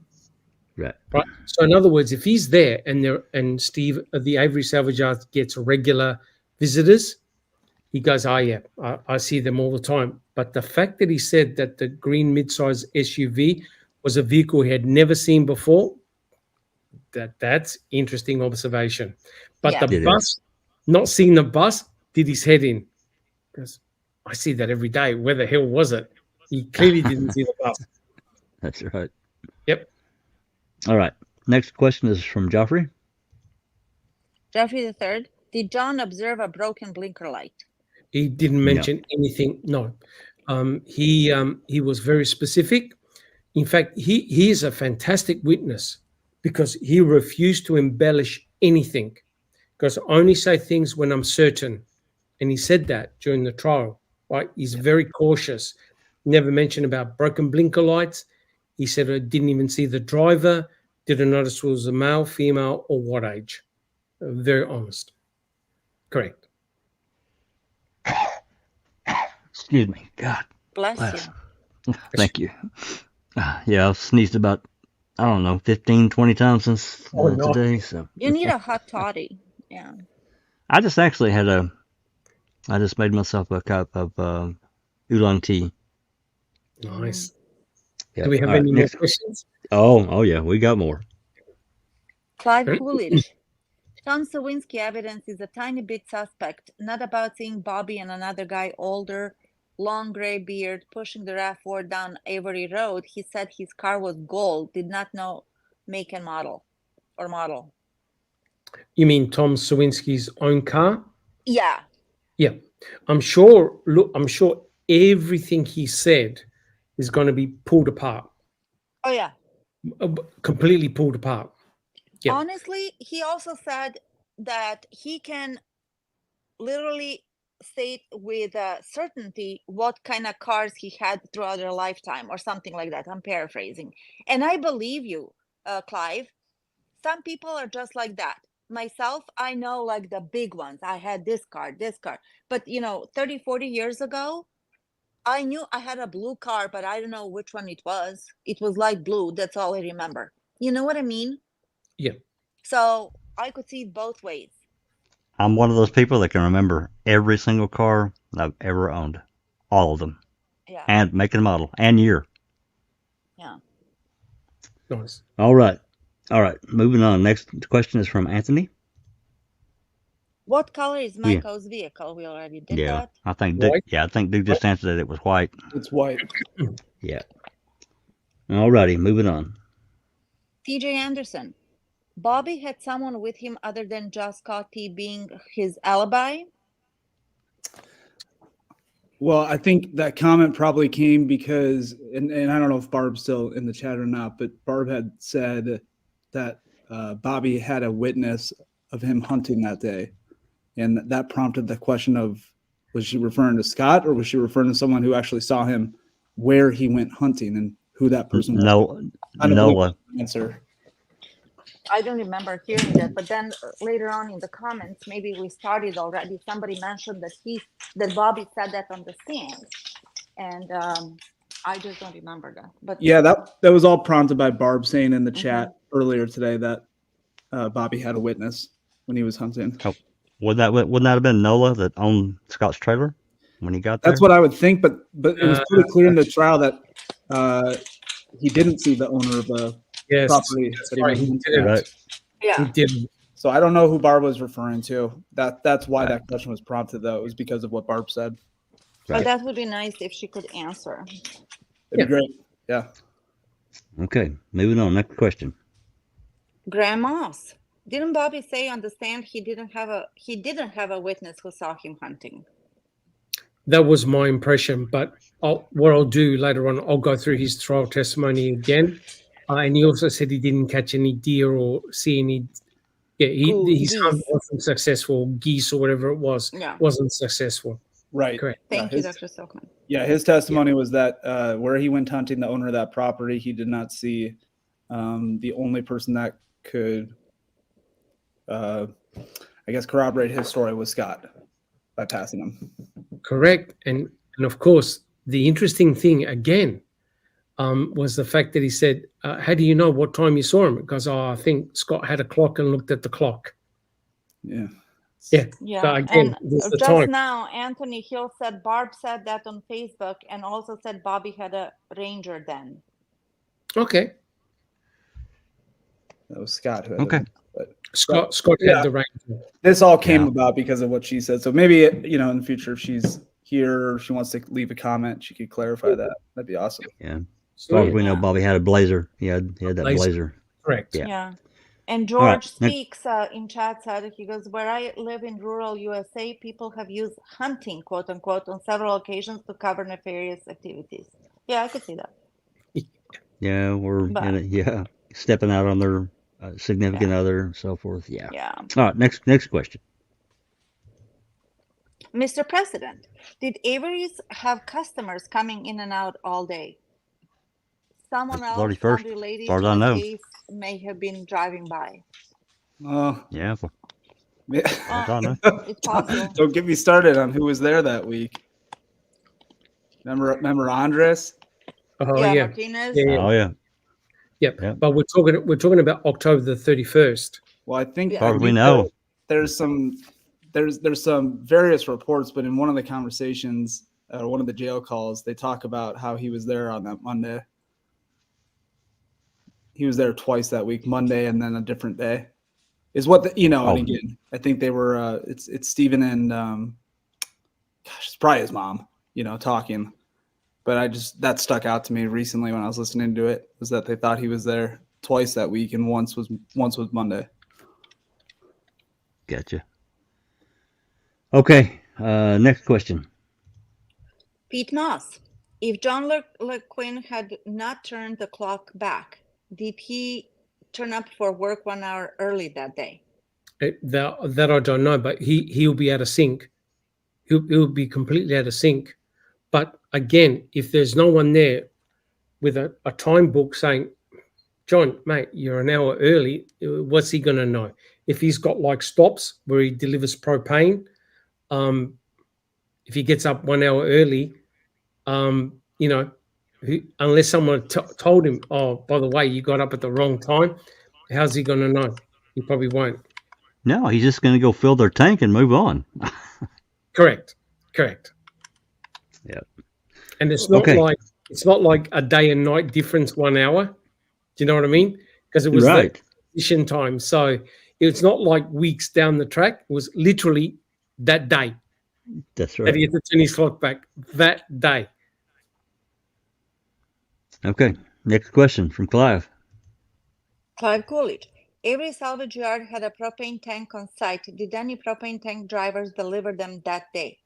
Right. Right. So in other words, if he's there and Steve, the Avery salvage yard gets regular visitors, he goes, oh yeah, I see them all the time. But the fact that he said that the green mid-size SUV was a vehicle he had never seen before, that's interesting observation. But Yeah. the It bus, not seeing the bus, did his head in. Because I see that every day. Where the hell was it? He clearly didn't see the bus. That's right. Yep. All right. Next question is from Joffrey. Jeffrey III, did John observe a broken blinker light? He didn't mention anything. No. He was very specific. In fact, he is a fantastic witness because he refused to embellish anything. Because I only say things when I'm certain. And he said that during the trial, right? He's very cautious. Never mentioned about broken blinker lights. He said I didn't even see the driver, didn't notice it was a male, female, or what age. Very honest. Correct. Excuse me. God Bless bless. you. Thank you. Yeah, I've sneezed about, I don't know, 15, 20 times since no. today. So You need a hot toddy. Yeah. I just actually I just made myself a cup of oolong tea. Nice. Yeah. Do we have All right, any more next. questions? Oh yeah, we got more. Clive Coolidge. Tom Sowinski evidence is a tiny bit suspect, not about seeing Bobby and another guy older, long gray beard, pushing the RAV4 down Avery Road. He said his car was gold, did not know make and model or model. You mean Tom Sowinski's own car? Yeah. Yeah. I'm sure everything he said is going to be pulled apart. Oh, yeah. Completely pulled apart. Yeah. Honestly, he also said that he can literally state with certainty what kind of cars he had throughout their lifetime or something like that. I'm paraphrasing. And I believe you, Clive. Some people are just like that. Myself, I know like the big ones. I had this car. But, 30, 40 years ago, I knew I had a blue car, but I don't know which one it was. It was light blue. That's all I remember. You know what I mean? Yeah. So I could see it both ways. I'm one of those people that can remember every single car I've ever owned, all of them, Yeah. and make and model and year. Yeah. Nice. All right. Moving on. Next question is from Anthony. What color is Michael's vehicle? We already did that. I think White. I think Duke just answered that it was white. It's white. Yeah. All righty, moving on. TJ Anderson. Bobby had someone with him other than just Scotty being his alibi? Well, I think that comment probably came because, and I don't know if Barb's still in the chat or not, but Barb had said that Bobby had a witness of him hunting that day. And that prompted the question of, was she referring to Scott or was she referring to someone who actually saw him where he went hunting and who that person was? Nola. Answer. I don't remember hearing that, but then later on in the comments, maybe we started already. Somebody mentioned that Bobby said that on the stand, and I just don't remember that. But yeah, that was all prompted by Barb saying in the chat earlier today that Bobby had a witness when he was hunting. Oh, wouldn't that have been Nola that owned Scott's trailer? when he got there? That's what I would think, but it was pretty clear in the trial that he didn't see the owner of the Yes, property that's that he right. went He into. didn't. Right. He Yeah. didn't. So I don't know who Barb was referring to. That's why Right. that question was prompted, though. It was because of what Barb said. But Right. that would be nice if she could answer. It'd be great. Yeah. Okay, moving on. Next question. Grandmas. Didn't Bobby say on the stand he didn't have a witness who saw him hunting? That was my impression, but what I'll do later on, I'll go through his trial testimony again. And he also said he didn't catch any deer or see any. Yeah, his hunt Geese. wasn't successful. Geese or whatever it was, Yeah. wasn't successful. Right. Correct. Thank Yeah, you, his- Dr. Silkman. Yeah, his testimony was that where he went hunting, the owner of that property, he did not see the only person that could, I guess, corroborate his story was Scott by passing him. Correct. And of course, the interesting thing again was the fact that he said, how do you know what time you saw him? Because I think Scott had a clock and looked at the clock. Yeah. Yeah. Yeah. So again, And this is the just time. now, Anthony Hill said Barb said that on Facebook and also said Bobby had a ranger then. Okay. That was Scott who had Okay. it. But Scott Yeah. had the range. this all came Yeah. about because of what she said. So maybe, in the future, if she's here or she wants to leave a comment, she could clarify that. That'd be awesome. Yeah. As far as we know, Yeah. Bobby had a blazer. He had that Blazer. blazer. Correct. Yeah. Yeah. And All right, George next- Speaks in chat said, he goes, where I live in rural USA, people have used hunting, quote unquote, on several occasions to cover nefarious activities. Yeah, I could see that. Yeah, or But- stepping out on their significant other and so forth. Yeah. Yeah. All right, next question. Mr. President, did Avery's have customers coming in and out all day? Someone That's else 31st, unrelated as far as to I the know. case may have been driving by. Oh, Yeah. yeah. I don't know. It's possible. Don't get me started on who was there that week. Remember Andres? Oh yeah, yeah. Martinez. Yeah. Oh yeah. Yep. Yeah. But we're talking about October the 31st. Well, I think Yeah. As far as we think know. there's some various reports, but in one of the conversations, one of the jail calls, they talk about how he was there on that Monday. He was there twice that week, Monday and then a different day. Is what and again, I think they were. It's Stephen and it's probably his mom, talking. But that stuck out to me recently when I was listening to it, was that they thought he was there twice that week, and once was Monday. Gotcha. Okay. Next question. Pete Moss. If John Leurquin had not turned the clock back, did he turn up for work 1 hour early that day? That I don't know, but he'll be out of sync. He'll be completely out of sync. But again, if there's no one there with a time book saying, John, mate, you're an hour early, what's he going to know? If he's got like stops where he delivers propane, if he gets up 1 hour early, unless someone told him, oh, by the way, you got up at the wrong time, how's he going to know? He probably won't. No, he's just going to go fill their tank and move on. Correct. Yeah. And it's not like a day and night difference 1 hour. Do you know what I mean? Because it was Right. the transition time. So it's not like weeks down the track. It was literally that day That's that right. he had to turn his clock back. That day. Okay. Next question from Clive. Clive Coolidge. Avery salvage yard had a propane tank on site. Did any propane tank drivers deliver them that day?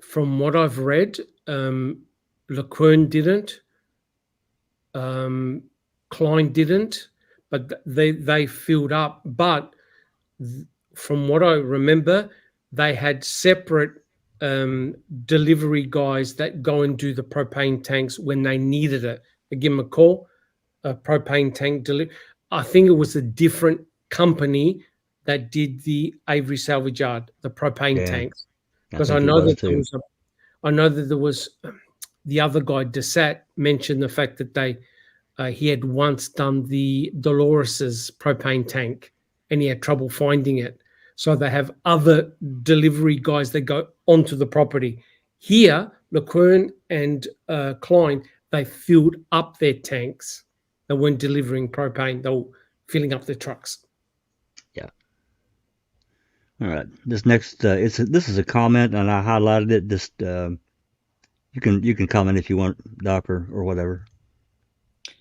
From what I've read, Leurquin didn't. Klein didn't, but they filled up. But from what I remember, they had separate delivery guys that go and do the propane tanks when they needed it. They give them a call, a propane tank delivery. I think it was a different company that did the Avery salvage yard, the propane tanks. Because I know that there was the other guy, Desat, mentioned the fact that he had once done the Dolores's propane tank and he had trouble finding it. So they have other delivery guys that go onto the property. Here, Leurquin and Klein, they filled up their tanks. They weren't delivering propane. They were filling up their trucks. All right. This next, this is a comment, and I highlighted it. Just you can comment if you want, Doc, or whatever.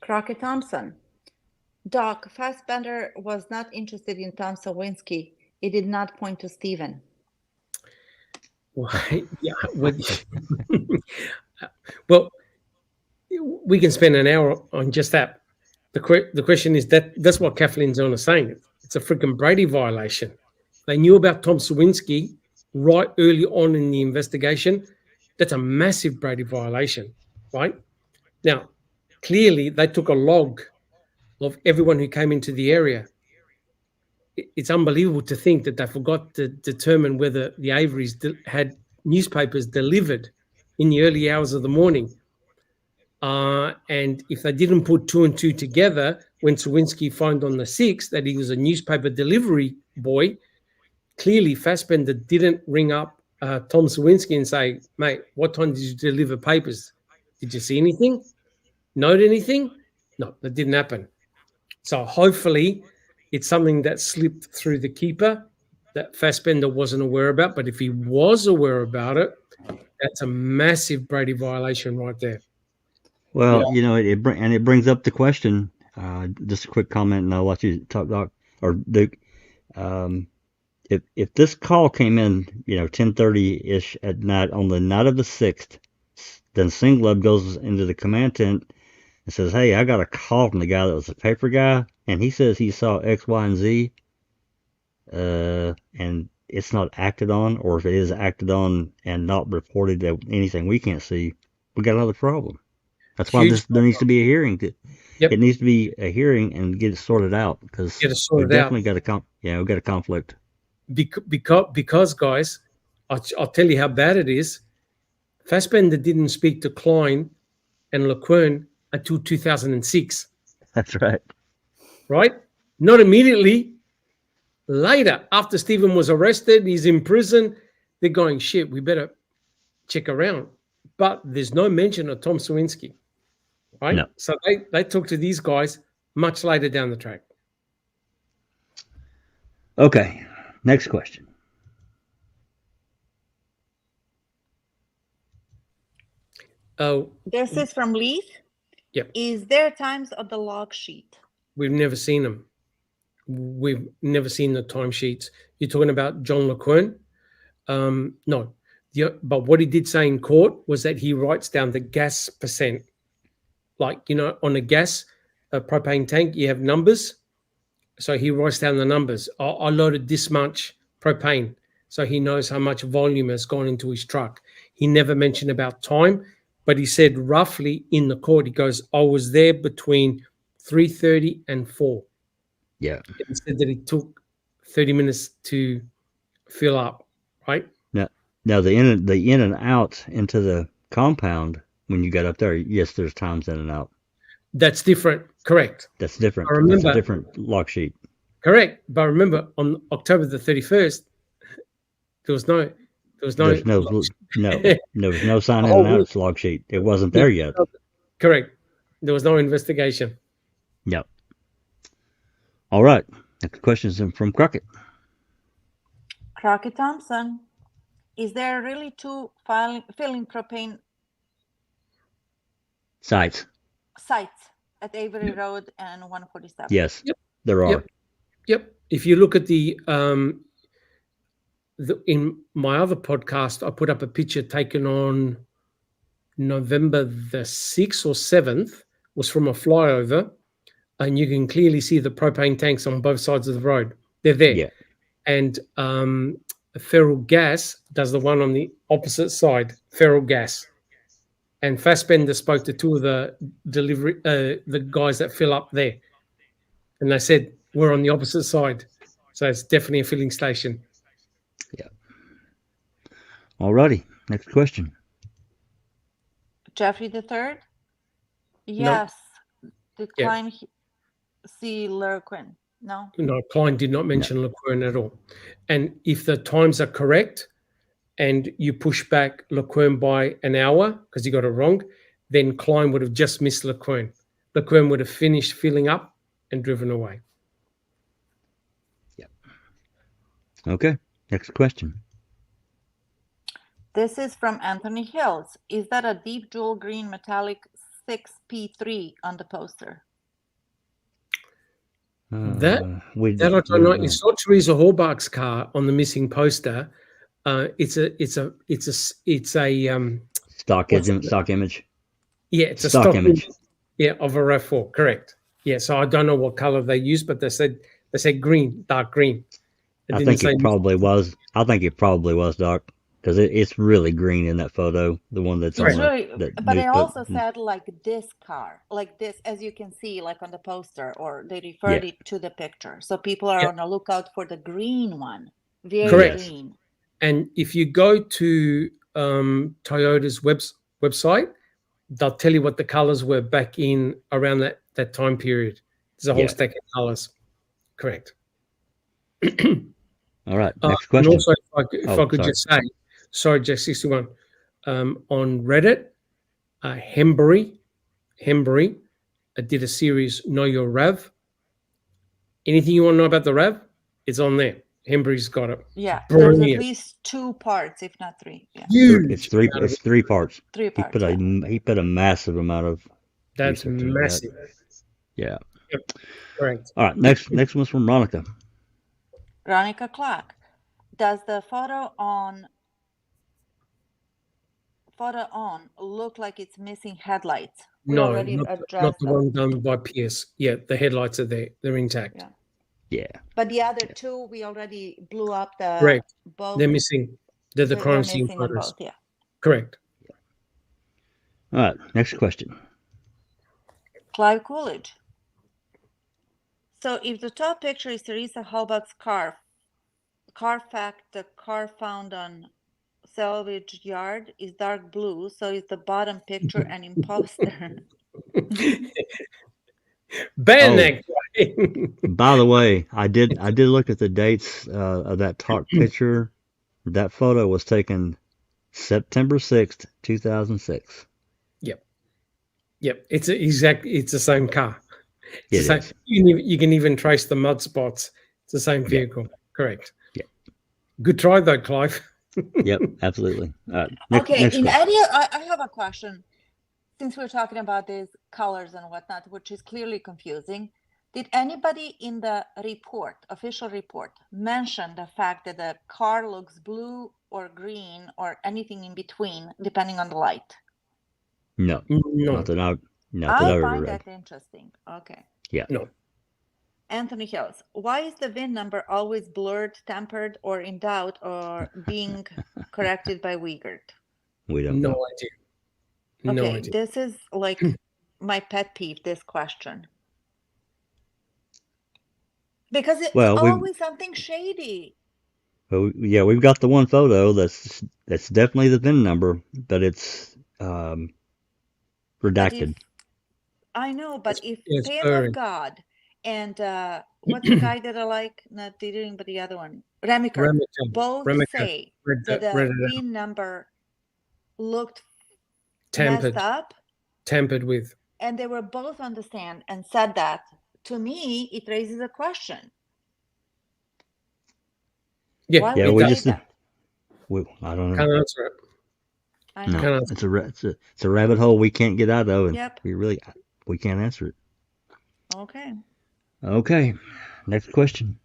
Crockett Thompson. Doc, Fassbender was not interested in Tom Sowinski. It did not point to Stephen. Well, yeah. Well, we can spend an hour on just that. The question is that's what Kathleen's on is saying. It's a freaking Brady violation. They knew about Tom Sowinski right early on in the investigation. That's a massive Brady violation, right? Now, clearly they took a log of everyone who came into the area. It's unbelievable to think that they forgot to determine whether the Averys had newspapers delivered in the early hours of the morning. And if they didn't put two and two together, when Sowinski phoned on the 6th that he was a newspaper delivery boy, clearly Fassbender didn't ring up Tom Sowinski and say, mate, what time did you deliver papers? Did you see anything? Note anything? No, that didn't happen. So hopefully it's something that slipped through the keeper that Fassbender wasn't aware about. But if he was aware about it, that's a massive Brady violation right there. Well, it brings up the question. Just a quick comment, and I'll let you talk, Doc or Duke. If this call came in, 10:30-ish at night on the night of the 6th, then Singleb goes into the command tent and says, "Hey, I got a call from the guy that was a paper guy, and he says he saw X, Y, and Z, and it's not acted on, or if it is acted on and not reported that anything we can't see, we got another problem." That's why there needs to be a hearing. It needs to be a hearing and get it sorted out, because we've definitely got we've got a conflict. Because guys, I'll tell you how bad it is. Fassbender didn't speak to Klein and Leurquin until 2006. That's right. Right? Not immediately. Later, after Stephen was arrested, he's in prison. They're going, shit, we better check around. But there's no mention of Tom Sowinski. Right? No. So they talk to these guys much later down the track. Okay. Next question. Oh, This is from Leith. Yep. Is there times of the log sheet? We've never seen them. We've never seen the timesheets. You're talking about John Leurquin? No. But what he did say in court was that he writes down the gas percent. Like, on a gas, a propane tank, you have numbers. So he writes down the numbers. I loaded this much propane. So he knows how much volume has gone into his truck. He never mentioned about time, but he said roughly in the court, he goes, I was there between 3:30 and 4. Yeah. He said that it took 30 minutes to fill up, right? Now the in and out into the compound, when you got up there, yes, there's times in and out. That's different. Correct. That's different. I remember, that's a different log sheet. Correct. But remember, on October the 31st, there was no sign in and out log sheet. It wasn't there yet. Correct. There was no investigation. Yep. All right. Next question is from Crockett. Crockett Thompson. Is there really two filling propane sites at Avery Road and 147? Yes, there are. Yep. If you look at in my other podcast, I put up a picture taken on November the 6th or 7th, was from a flyover, and you can clearly see the propane tanks on both sides of the road. They're there. Yeah. And Feral Gas does the one on the opposite side, Feral Gas. And Fassbender spoke to two of the the guys that fill up there. And they said, we're on the opposite side. So it's definitely a filling station. Yeah. All righty. Next question. Jeffrey III? Yes. Did Klein see Leurquin? No. No, Klein did not mention Leurquin at all. And if the times are correct and you push back Leurquin by an hour because you got it wrong, then Klein would have just missed Leurquin. Leurquin would have finished filling up and driven away. Okay. Next question. This is from Anthony Hills. Is that a deep jewel green metallic 6P3 on the poster? That I we don't know. It's not Teresa Horbach's car on the missing poster. It's a stock what's image. Stock image. yeah, it's a Stock image. Yeah, of a RAV4. Correct. Yeah. So I don't know what color they used, but they said green, dark green. I think it probably was. I think it probably was dark because it's really green in that photo. The one that's It's on really, the but they news also photo. said like this car, like this, as you can see, like on the poster, or they referred it to the picture. So people are on the lookout for the green one. Very Correct. green. And if you go to Toyota's website, they'll tell you what the colors were back in around that time period. There's a whole stack of colors. Correct. All right. Next question. And also, if I could just say, sorry, Jack 61, on Reddit, Hembury did a series, Know Your RAV. Anything you want to know about the RAV, it's on there. Hembury's got it. Yeah, Brilliant. there's at least 2 parts, if not 3. Yeah. Huge. It's 3 parts. 3 parts. He put a massive amount of. That's research into massive. that. Yeah. Yep. Correct. All right. Next one's from Monica. Ronica Clark. Does the photo on look like it's missing headlights? We No, already not addressed the that. one done by Pierce. Yeah, the headlights are there. They're intact. Yeah. Yeah. But the other 2, we already blew up the Correct. both. They're missing. They're the crime They're scene missing them photos. both, yeah. Correct. All right. Next question. Clive Coolidge. So if the top picture is Teresa Halbach's car, the car found on salvage yard is dark blue, so is the bottom picture an imposter? Ban that guy. By the way, I did look at the dates of that top picture. That photo was taken September 6th, 2006. Yep. It's the same car. It's It the same. You can even trace the mud spots. It's the same vehicle. Correct. Yeah. Good try though, Clive. Yep, absolutely. Next Okay, question. I have a question. Since we're talking about these colors and whatnot, which is clearly confusing, did anybody in the official report, mention the fact that the car looks blue or green or anything in between, depending on the light? No. No. Not that I I ever find read. that interesting. Okay. Yeah. No. Anthony Hills, why is the VIN number always blurred, tampered, or in doubt, or being corrected by Wiegert? We don't know. No idea. No Okay, idea. this is like my pet peeve, this question. Because it's always something shady. Well, yeah, we've got the one photo that's definitely the VIN number, but it's redacted. I know, but if It's Pain blurry. of God and what's the guy that I like? Not Dithering, but the other one, Remiker, both say that the VIN number looked messed up, tampered with, and they were both on the stand and said that. To me, it raises a question. Yeah, Why yeah, would we they just say that? I don't know. Can't answer it. I know. No, it's a rabbit hole we can't get out of. And Yep. we can't answer it. Okay. Okay, next question.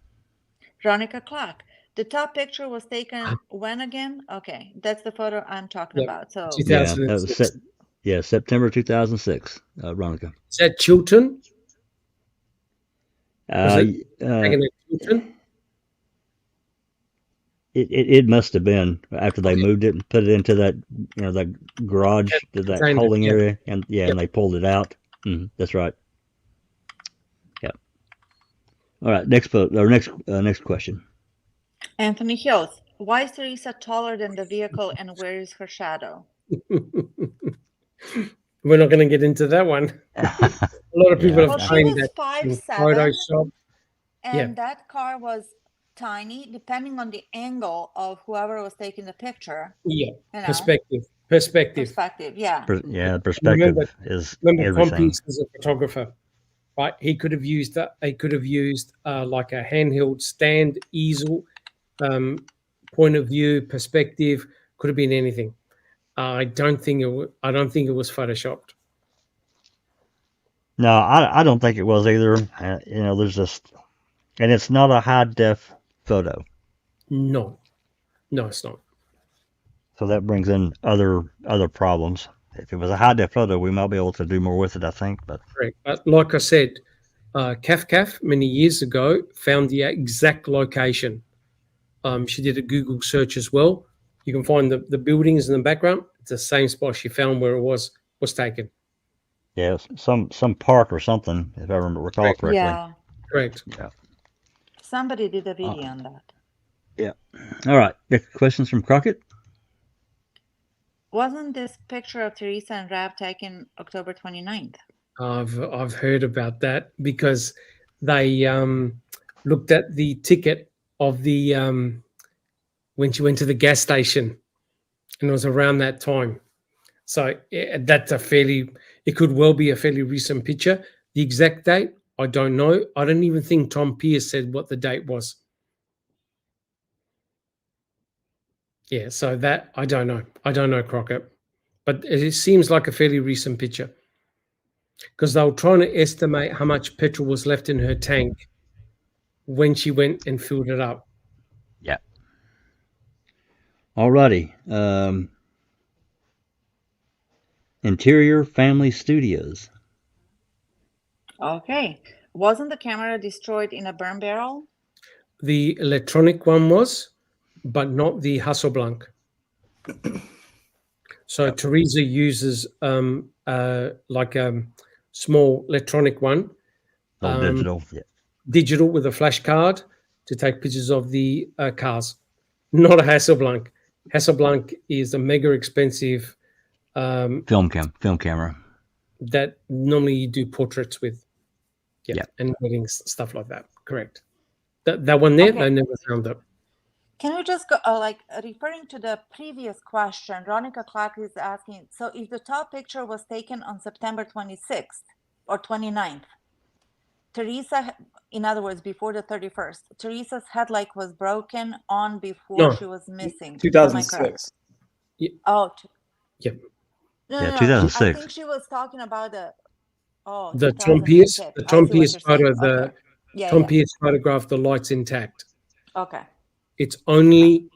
Ronica Clark. The top picture was taken when again? Okay, that's the photo I'm talking about. So Yeah, that 2006. was September 2006. Ronica. Is that Chilton? Taken at Chilton? It must have been after they moved it and put it into that that garage, that holding area, and and they pulled it out. That's right. Yeah. All right. Next question. Anthony Hills. Why is Teresa taller than the vehicle and where is her shadow? We're not going to get into that one. A lot of people have Well, she claimed was that in 5'7", Photoshop. and that car was tiny, depending on the angle of whoever was taking the picture. Yeah, You know, perspective. perspective. Yeah. Yeah, perspective is Remember, Tom everything. Pierce is a photographer, right? He could have used that. He could have used like a handheld stand, easel, point of view, perspective. Could have been anything. I don't think it was photoshopped. No, I don't think it was either. There's just, and it's not a high def photo, No, it's not. so that brings in other problems. If it was a high def photo, we might be able to do more with it, I think. But Correct. But like I said, Caf many years ago found the exact location. She did a Google search as well. You can find the buildings in the background. It's the same spot she found where it was taken. yeah, some park or something, if I recall correctly. Yeah. Correct. Yeah. Somebody did a video on that. Yeah. All right. Questions from Crockett? Wasn't this picture of Teresa and Rab taken October 29th? I've heard about that because they looked at the ticket of the when she went to the gas station, and it was around that time. So that's it could well be a fairly recent picture. The exact date, I don't know. I don't even think Tom Pierce said what the date was. Yeah, so that I don't know. I don't know, Crockett. But it seems like a fairly recent picture because they were trying to estimate how much petrol was left in her tank when she went and filled it up. Yeah. All righty. Interior Family Studios. Okay. Wasn't the camera destroyed in a burn barrel? The electronic one was, but not the Hasselblanc. So Teresa uses like a small electronic one, Digital. Yeah. digital with a flash card to take pictures of the cars. Not a Hasselblanc. Hasselblanc is a mega expensive Film camera. that normally you do portraits with. Yeah. And weddings, stuff like that. Correct. That one there, Okay. they never found it. Can we just go, referring to the previous question, Veronica Clark is asking, so if the top picture was taken on September 26th or 29th, Teresa, in other words, before the 31st, Teresa's headlight was broken on before she was missing. Am I correct? 2006. Oh, Yeah. No, 2006. I think she was talking about the Tom Pierce, 2006. the Tom Pierce photo, Okay. Tom Pierce photographed the lights intact. Okay. It's only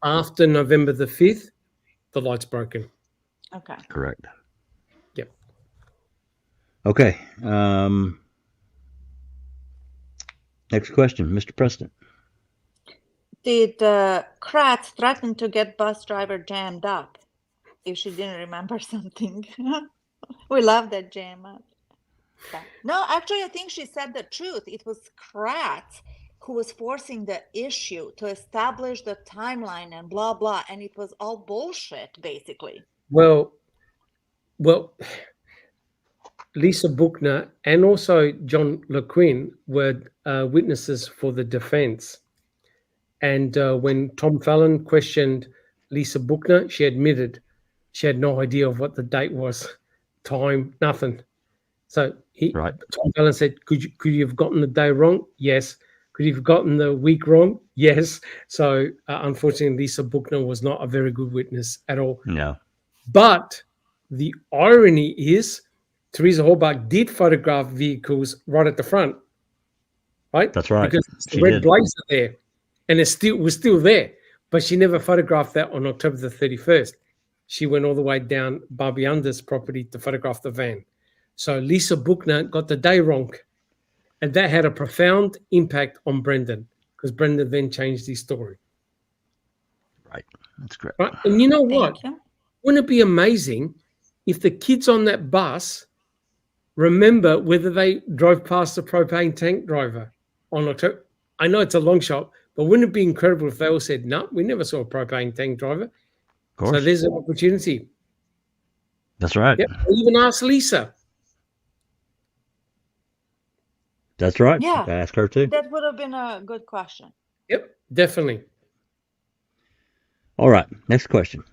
after November the 5th, the light's broken. Okay. Correct. Yep. Okay. Next question, Mr. Preston. Did Kratz threaten to get bus driver jammed up if she didn't remember something? We love that jam up. Okay. No, actually, I think she said the truth. It was Kratz who was forcing the issue to establish the timeline and blah, blah. And it was all bullshit, basically. Well, Lisa Buchner and also John Leurquin were witnesses for the defense. And when Tom Fallon questioned Lisa Buchner, she admitted she had no idea of what the date was, time, nothing. So Tom Fallon said, could you have gotten the day wrong? Yes. Could you have gotten the week wrong? Yes. So unfortunately, Lisa Buchner was not a very good witness at all. No. But the irony is Teresa Halbach did photograph vehicles right at the front, right? That's right. Because the red blazer there, and it was still there. But she never photographed that on October the 31st. She went all the way down Barbie Under's property to photograph the van. So Lisa Buchner got the day wrong. And that had a profound impact on Brendan because Brendan then changed his story. Right. That's correct. Right. And you know what? Wouldn't it be amazing if the kids on that bus remember whether they drove past the propane tank driver on October? I know it's a long shot, but wouldn't it be incredible if they all said, no, we never saw a propane tank driver? Of course. So there's an opportunity. That's right. Yep. Even ask Lisa. That's right. Yeah. Ask her too. That would have been a good question. Yep, definitely. All right. Next question.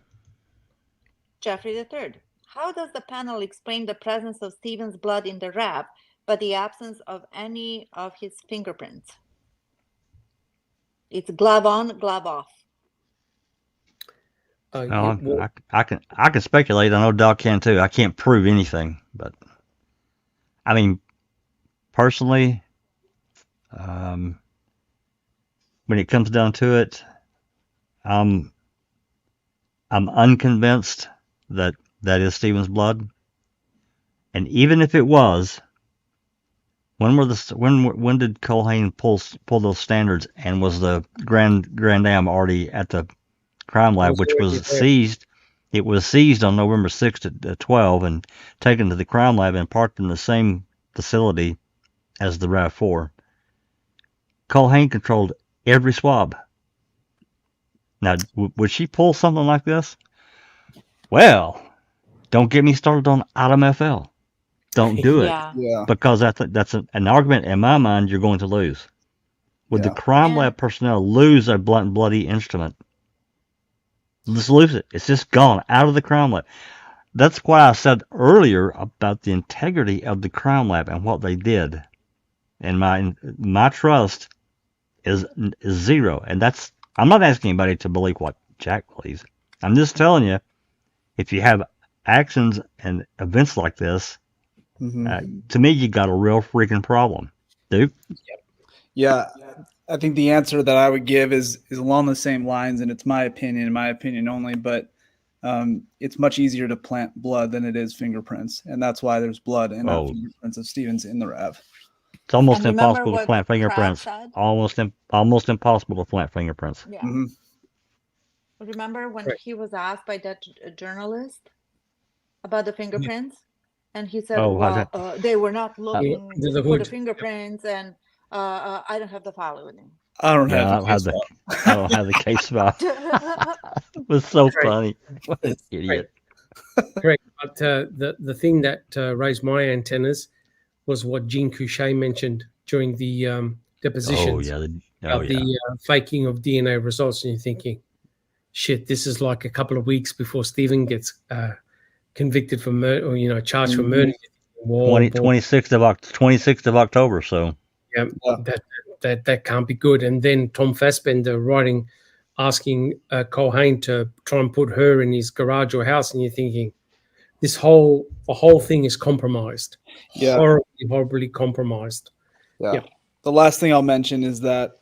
Jeffrey III. How does the panel explain the presence of Stephen's blood in the RAV, but the absence of any of his fingerprints? It's glove on, glove off. Well, I can speculate. I know Doc can too. I can't prove anything, but I mean, personally, when it comes down to it, I'm unconvinced that is Stephen's blood. And even if it was, when did Culhane pull those standards, and was the Grand Am already at the crime lab, which was seized? It was seized on November 6th at 12 and taken to the crime lab and parked in the same facility as the RAV4. Culhane controlled every swab. Now, would she pull something like this? Well, don't get me started on Item FL. Don't do it. Yeah. Because that's an argument in my mind you're going to lose. Would the crime lab personnel lose a blunt and bloody instrument? Just lose it. It's just gone out of the crime lab. That's why I said earlier about the integrity of the crime lab and what they did. And my trust is zero. And I'm not asking anybody to believe what Jack believes. I'm just telling you, if you have actions and events like this, to me, you got a real freaking problem, dude. Yeah, I think the answer that I would give is along the same lines, and it's my opinion only, but it's much easier to plant blood than it is fingerprints, and that's why there's blood and not fingerprints of Stevens in the RAV. It's almost impossible to plant fingerprints. Almost impossible to plant fingerprints. Yeah. Remember when he was asked by that journalist about the fingerprints, and he said, they were not looking for the fingerprints, and I don't have the file with me. I don't have the case file. It was so funny. What an idiot. Correct. But the thing that raised my antennas was what Jean Couchet mentioned during the depositions. The faking of DNA results, and you're thinking, shit, this is like a couple of weeks before Stephen gets convicted for murder, or charged for murder. 26th of October. So that can't be good. And then Tom Fassbender asking Culhane to try and put her in his garage or house, and you're thinking, the whole thing is compromised. Yeah, horribly compromised. Yeah. The last thing I'll mention is that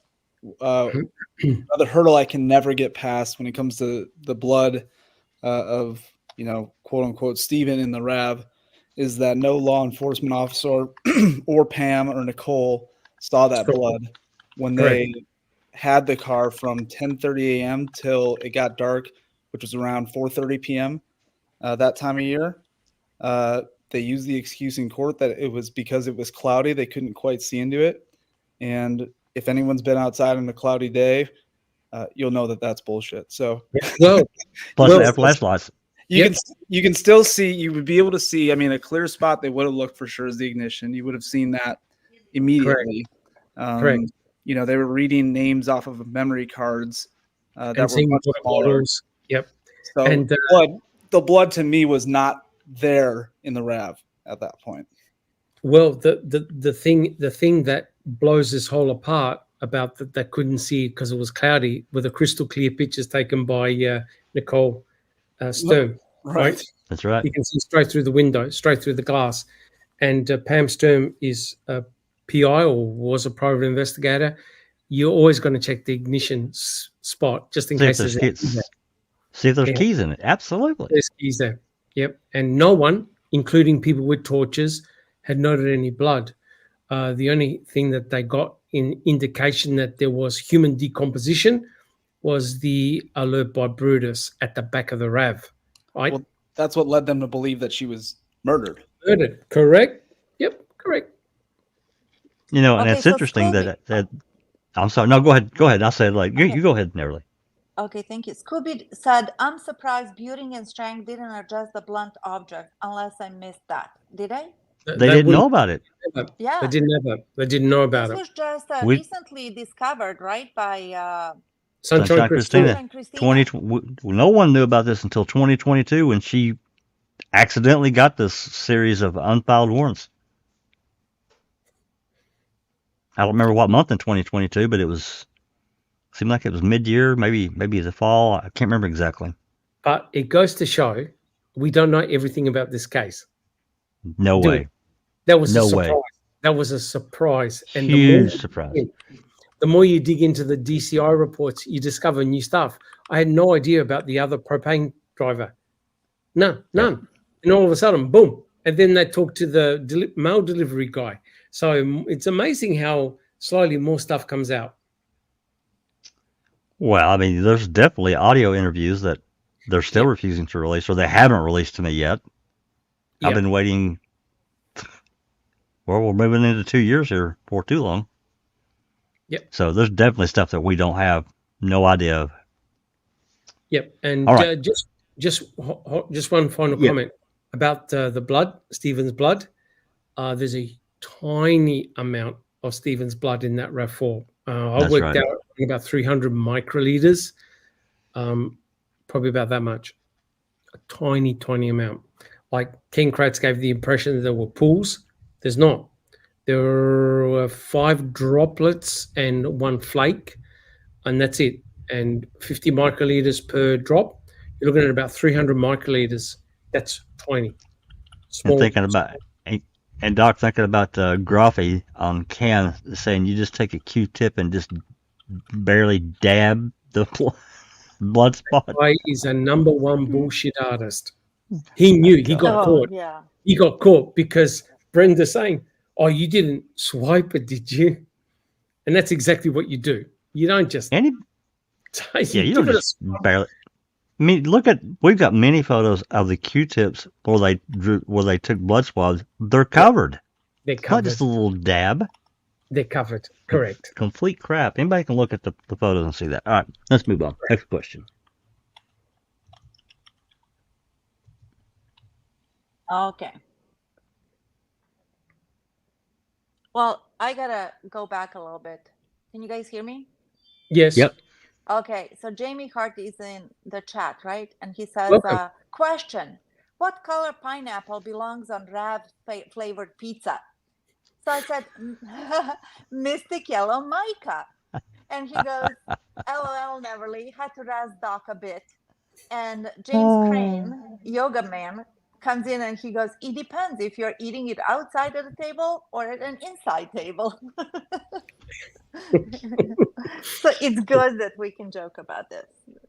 another hurdle I can never get past when it comes to the blood of quote unquote Stephen in the RAV is that no law enforcement officer or Pam or Nicole saw that blood when they had the car from 10:30 a.m. till it got dark, which was around 4:30 p.m. That time of year. They used the excuse in court that it was because it was cloudy. They couldn't quite see into it. And if anyone's been outside on a cloudy day, you'll know that that's bullshit. So, plus they have flashlights. You can still see. You would be able to see. I mean, a clear spot they would have looked for sure is the ignition. You would have seen that immediately. Correct. They were reading names off of memory cards that and were much smaller. Yep. So the blood to me was not there in the RAV at that point. Well, the thing that blows this whole apart about that they couldn't see it because it was cloudy were the crystal clear pictures taken by Nicole Sturm. Right. That's right. You can see straight through the window, straight through the glass. And Pam Sturm is a PI or was a private investigator. You're always going to check the ignition spot just in case there's keys. See if there's keys in it. Absolutely. There's keys there. Yep. And no one, including people with torches, had noted any blood. The only thing that they got in indication that there was human decomposition was the alert by Brutus at the back of the RAV. Right? Well, that's what led them to believe that she was murdered. Murdered. Correct. Yep. Correct. And it's interesting that I'm sorry. No, go ahead. I'll say it you go ahead, Neverly. Okay, thank you. Scooby said, I'm surprised Buting and Strang didn't adjust the blunt object unless I missed that. Did I? They didn't know about it. Yeah. They didn't know about This it. was just We- recently discovered, right, by Sunshine Christina. Sunshine Christina. No one knew about this until 2022 when she accidentally got this series of unfiled warrants. I don't remember what month in 2022, but seemed like it was mid-year, maybe the fall. I can't remember exactly. But it goes to show we don't know everything about this case. No Do way. it. That was No a surprise. way. That was a surprise. And Huge surprise. the more you dig into the DCI reports, you discover new stuff. I had no idea about the other propane driver. None. And all of a sudden, boom. And then they talk to the mail delivery guy. So it's amazing how slowly more stuff comes out. Well, I mean, there's definitely audio interviews that they're still refusing to release, or they haven't released to me yet. I've been waiting. Well, we're moving into 2 years here for too long. Yep. So there's definitely stuff that we don't have no idea of. Yep. And All right. just one final comment about the blood, Stephen's blood. There's a tiny amount of Stephen's blood in that RAV4. I That's worked right. out about 300 microliters, probably about that much. A tiny amount. Like Ken Kratz gave the impression that there were pools. There's not. There were 5 droplets and 1 flake, and that's it. And 50 microliters per drop. You're looking at about 300 microliters. That's tiny. Small. And Doc, thinking about Groffy on Can saying you just take a Q-tip and just barely dab the blood spot. Guy is a #1 bullshit artist. He knew. He got caught. Yeah. He got caught because Brenda's saying, "Oh, you didn't swipe it, did you?" And that's exactly what you do. You don't just. You don't just barely. I mean, we've got many photos of the Q-tips where they took blood swabs. They're covered. They're Not covered. just a little dab. They're covered. Correct. Complete crap. Anybody can look at the photos and see that. All right, let's move on. Next question. Okay. Well, I gotta go back a little bit. Can you guys hear me? Yes. Yep. Okay, so Jamie Hart is in the chat, right? And he says, Welcome. question, what color pineapple belongs on Rav flavored pizza? So I said, Mystic Yellow Mica. And he goes, LOL, Neverly, had to razz Doc a bit. And James Crane, yoga man, comes in and he goes, it depends if you're eating it outside of the table or at an inside table. So it's good that we can joke about this.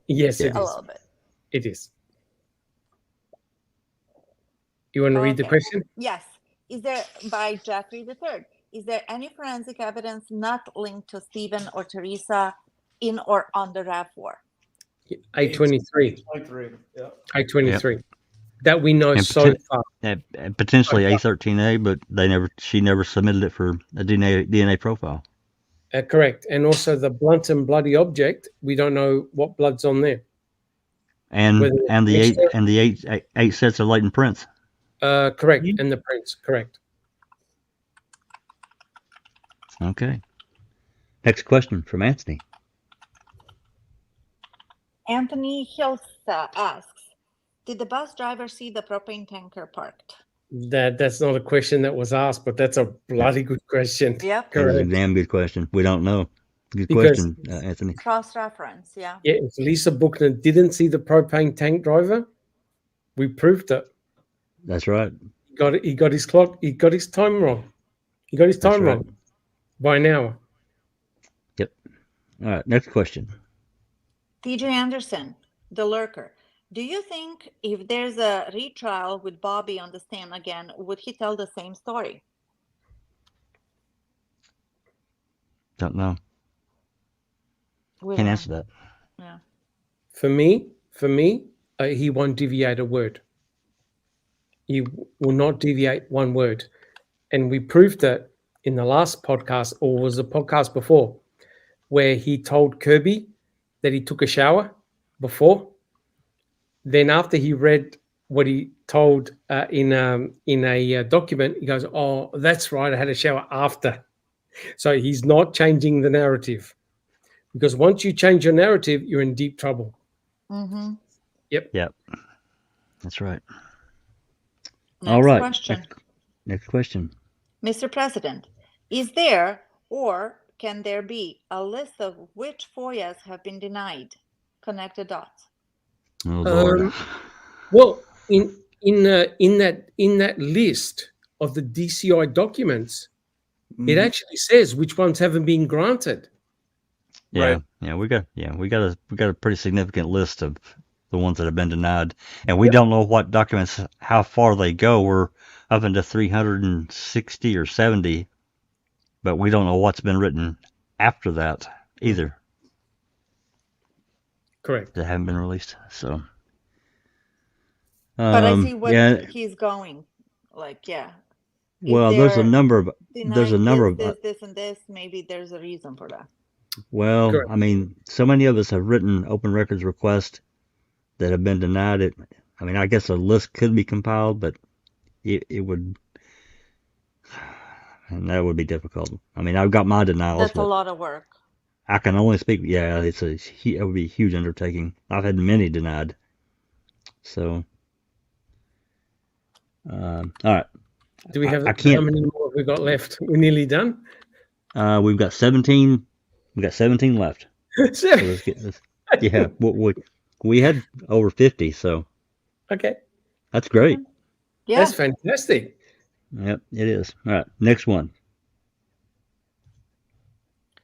Yes, it a is. little bit. It is. You want to read the question? Yes. Is there, by Jeffrey III, is there any forensic evidence not linked to Stephen or Teresa in or on the RAV4? 823. 23. Yeah. 823. That we know And so far. And potentially A13A, but she never submitted it for a DNA profile. Correct. And also the blunt and bloody object, we don't know what blood's on there. And Whether the eight sets of latent prints. Correct. And the prints, correct. Okay. Next question from Anthony. Anthony Hilsa asks, did the bus driver see the propane tanker parked? That's not a question that was asked, but that's a bloody good question. Yep. That is a Correct. damn good question. We don't know. Good Because- question, Anthony. Cross-reference, yeah. Yeah, if Lisa Buchner didn't see the propane tank driver, we proved it. That's right. He got his clock. He got his time wrong. He got his That's time right. wrong by an hour. Yep. All right. Next question. TJ Anderson, the lurker. Do you think if there's a retrial with Bobby on the stand again, would he tell the same story? Don't know. We Can't don't. answer that. Yeah. For me, he won't deviate a word. He will not deviate one word. And we proved that in the last podcast, or was the podcast before, where he told Kirby that he took a shower before. Then after he read what he told in a document, he goes, "Oh, that's right. I had a shower after." So he's not changing the narrative, because once you change your narrative, you're in deep trouble. Mm-hmm. Yep. That's right. Next All right. question. Next question. Mr. President, is there or can there be a list of which FOIAs have been denied? Connect the dots. Oh Lord. Well, in that list of the DCI documents, it actually says which ones haven't been granted. Yeah, Right. yeah, we got a pretty significant list of the ones that have been denied, and we don't know what documents, how far they go. We're up into 360 or 70, but we don't know what's been written after that either Correct. that haven't been released. So, But I see what yeah, he's going. Like, yeah. well, there's a they're number of denying of this, and this. Maybe there's a reason for that. well, Correct. I mean, so many of us have written open records requests that have been denied. It, I mean, I guess a list could be compiled, but it would, and that would be difficult. I mean, I've got my denials, That's a but lot of work. I can only speak. Yeah, it would be a huge undertaking. I've had many denied. So, all right. Do we have I can't. how many more have we got left? We're nearly done. We've got 17. We've got 17 left. So let's get this. Yeah, we had over 50, so Okay, that's great. Yeah. that's fantastic. Yep, it is. All right, next one.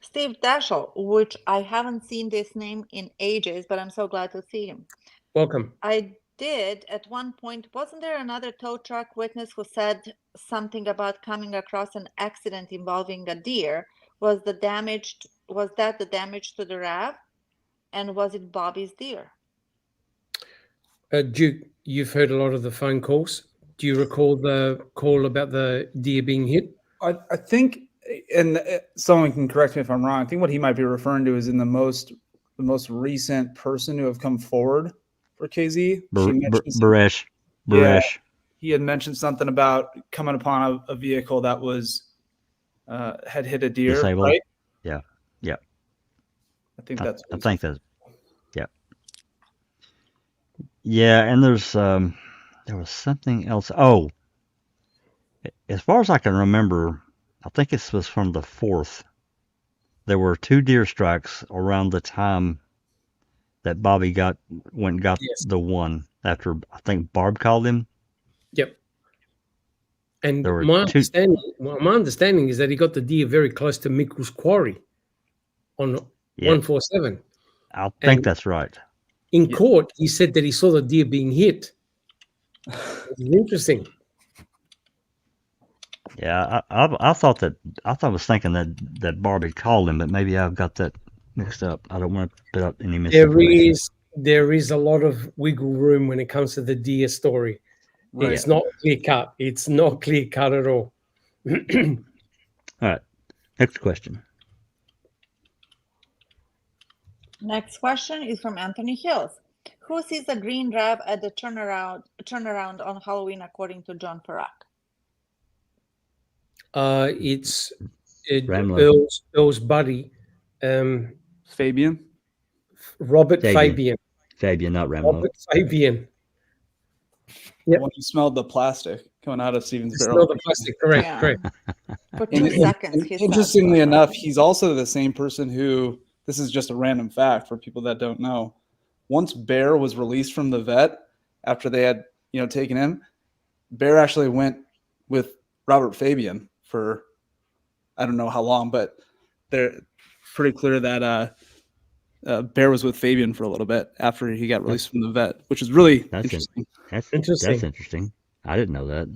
Steve Dashel, which I haven't seen this name in ages, but I'm so glad to see him. Welcome. I did at one point. Wasn't there another tow truck witness who said something about coming across an accident involving a deer? Was that the damage to the RAV? And was it Bobby's deer? Duke, you've heard a lot of the phone calls. Do you recall the call about the deer being hit? I think, and someone can correct me if I'm wrong, I think what he might be referring to is in the most recent person who have come forward for KZ. Baresh. Yeah, he had mentioned something about coming upon a vehicle that was had hit a deer, Disabled. right? Yeah. I think that's. I think that's. Yeah. Yeah, and there was something else. Oh, as far as I can remember, I think it was from the 4th. There were 2 deer strikes around the time that Bobby got Yes. the one after I think Barb called him. Yep. And There were my 2. understanding is that he got the deer very close to Mickle's quarry on Yeah, 147. I think and- that's right. In court, he said that he saw the deer being hit. It's interesting. Yeah, I thought I was thinking that Barbie called him, but maybe I've got that mixed up. I don't want to put up any misinformation. There is a lot of wiggle room when it comes to the deer story. Right. It's not clear cut. It's not clear cut at all. All right, next question. Next question is from Anthony Hills. Who sees the green RAV at the turnaround on Halloween, according to John Ferak? It's Ramlo. Earl's buddy, Fabian. Robert Fabian. Fabian, not Ramlo. Robert Fabian. Yep. When he smelled the plastic coming out of Stephen's It's barrel. not the plastic. Correct. Yeah. Correct. For 2 seconds, he said. Interestingly enough, he's also the same person who, this is just a random fact for people that don't know. Once Bear was released from the vet after they had, taken him, Bear actually went with Robert Fabian for, I don't know how long, but they're pretty clear that Bear was with Fabian for a little bit after he got released from the vet, which is really interesting. That's Interesting. That's interesting. I didn't know that.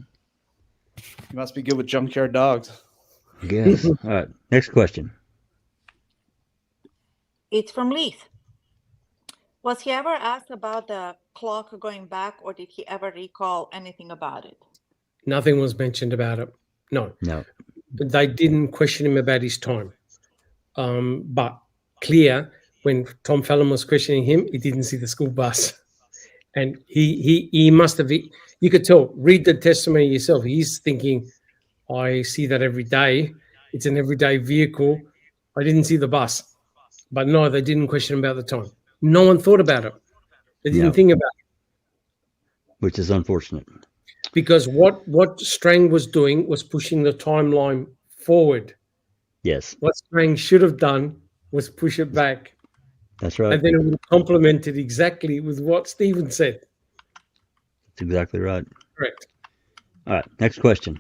He must be good with junkyard dogs. Yes. All right, next question. It's from Leith. Was he ever asked about the clock going back, or did he ever recall anything about it? Nothing was mentioned about it. No. No. They didn't question him about his time. But clear, when Tom Fallon was questioning him, he didn't see the school bus. And he must have. You could tell. Read the testimony yourself. He's thinking, I see that every day. It's an everyday vehicle. I didn't see the bus, but no, they didn't question about the time. No one thought about it. They didn't No. think about it Which is unfortunate. because what Strang was doing was pushing the timeline forward. Yes, What Strang should have done was push it back, that's right. and then it would have complemented exactly with what Stephen said. That's exactly right. Correct. All right, next question.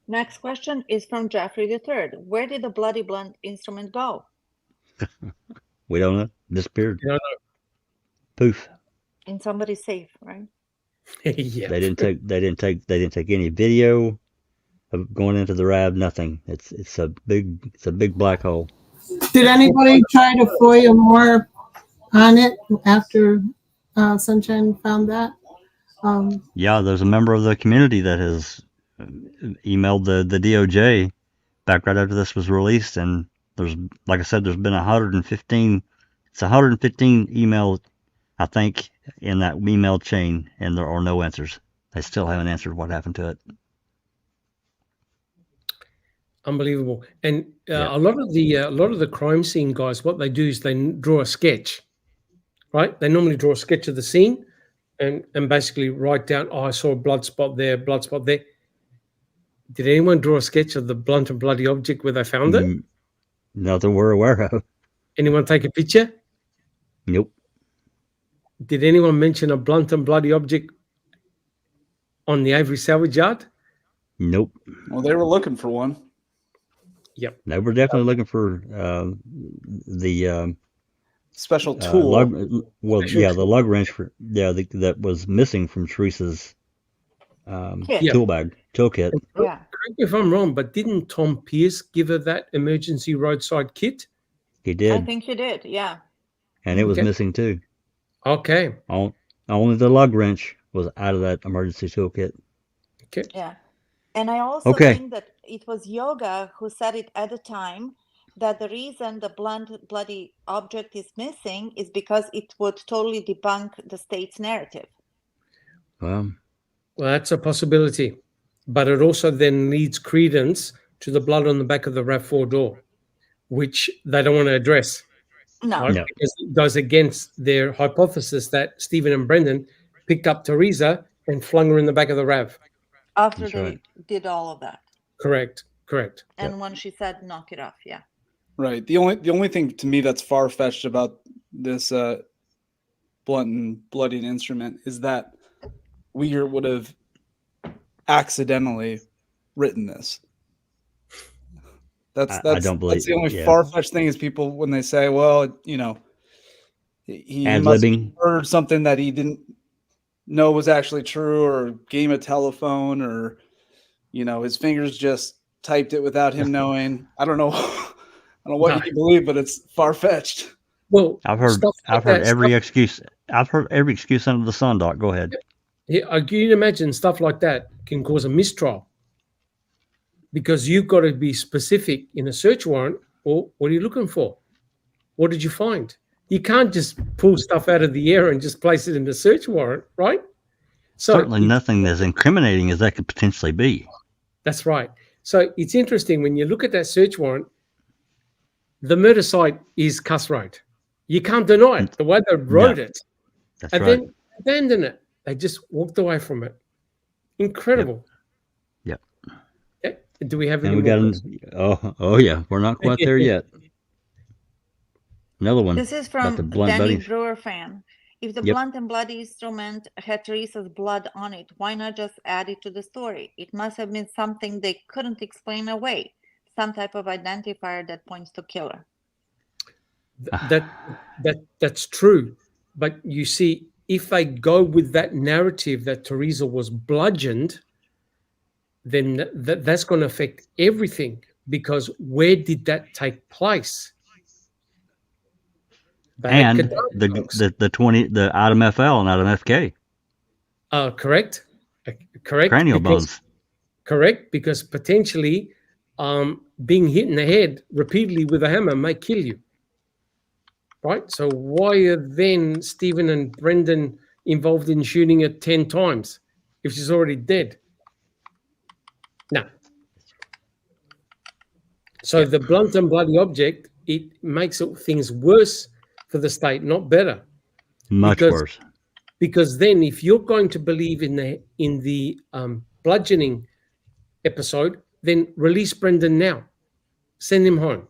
Next question is from Jeffrey III. Where did the bloody blunt instrument go? We don't know. Disappeared. You know, Poof. In somebody's safe, right? yeah. They didn't take any video of going into the RAB. Nothing. It's a big black hole. Did anybody try to FOIA more on it after Sunshine found that? Yeah, there's a member of the community that has emailed the DOJ back right after this was released, and there's, like I said, there's been 115. It's 115 emails, I think, in that email chain, and there are no answers. They still haven't answered what happened to it. Unbelievable. And Yeah. a lot of the crime scene guys, what they do is they draw a sketch, right? They normally draw a sketch of the scene and basically write down, oh, I saw a blood spot there, blood spot there. Did anyone draw a sketch of the blunt and bloody object where they found it? Nothing we're aware of. Anyone take a picture? Nope. Did anyone mention a blunt and bloody object on the Avery salvage yard? Nope. Well, they were looking for one. Yep. No, we're definitely looking for the Special tool. the lug wrench that was missing from Teresa's Kit. toolkit. Yeah. Correct me if I'm wrong, but didn't Tom Pierce give her that emergency roadside kit? He I did, think you did. Yeah. and it was Okay. missing too. Okay. Only the lug wrench was out of that emergency toolkit. Okay. Yeah. And I also Okay. think that it was Yoga who said it at the time that the reason the blunt, bloody object is missing is because it would totally debunk the state's narrative. Well, Well, that's a possibility, but it also then leads credence to the blood on the back of the RAV4 door, which they don't want to address, No. right? No. Because it goes against their hypothesis that Stephen and Brendan picked up Teresa and flung her in the back of the RAV. After That's they right. did all of that. Correct. And when she said knock it off, yeah. Right. The only thing to me that's far fetched about this blunt and bloodied instrument is that Uyghur would have accidentally written this. I don't believe- that's the only yeah. far fetched thing is people when they say, well, he must have Ad-libbing. heard something that he didn't know was actually true, or game a telephone, or his fingers just typed it without him knowing. I don't know. I don't know what you can believe, but it's far fetched. Well, I've heard stuff like that, every excuse. I've heard every excuse under the sun, Doc. Go ahead. Yeah, can you imagine stuff like that can cause a mistrial? Because you've got to be specific in a search warrant. Or what are you looking for? What did you find? You can't just pull stuff out of the air and just place it in the search warrant, right? So Certainly nothing as incriminating as that could potentially be. that's right. So it's interesting when you look at that search warrant, the murder site is Cuss Road. You can't deny it. The way they wrote it, That's and right. then abandoned it. They just walked away from it. Incredible. Yep. Okay. Do we have And any we more got questions? oh yeah, we're not quite there yet. Another one. This is about from the blunt Danny buddies. Brewer fan. If the Yep. blunt and bloody instrument had Teresa's blood on it, why not just add it to the story? It must have been something they couldn't explain away, some type of identifier that points to killer. That's true. But you see, if they go with that narrative that Teresa was bludgeoned, then that's going to affect everything, because where did that take place? Back And at the item FL and item FK. correct. Correct. Cranial because- bones. Correct, because potentially being hit in the head repeatedly with a hammer may kill you. right? So why are then Stephen and Brendan involved in shooting her 10 times if she's already dead? No. So the blunt and bloody object, it makes things worse for the state, not better. Much Because- worse. Because then if you're going to believe in the bludgeoning episode, then release Brendan now. Send him home.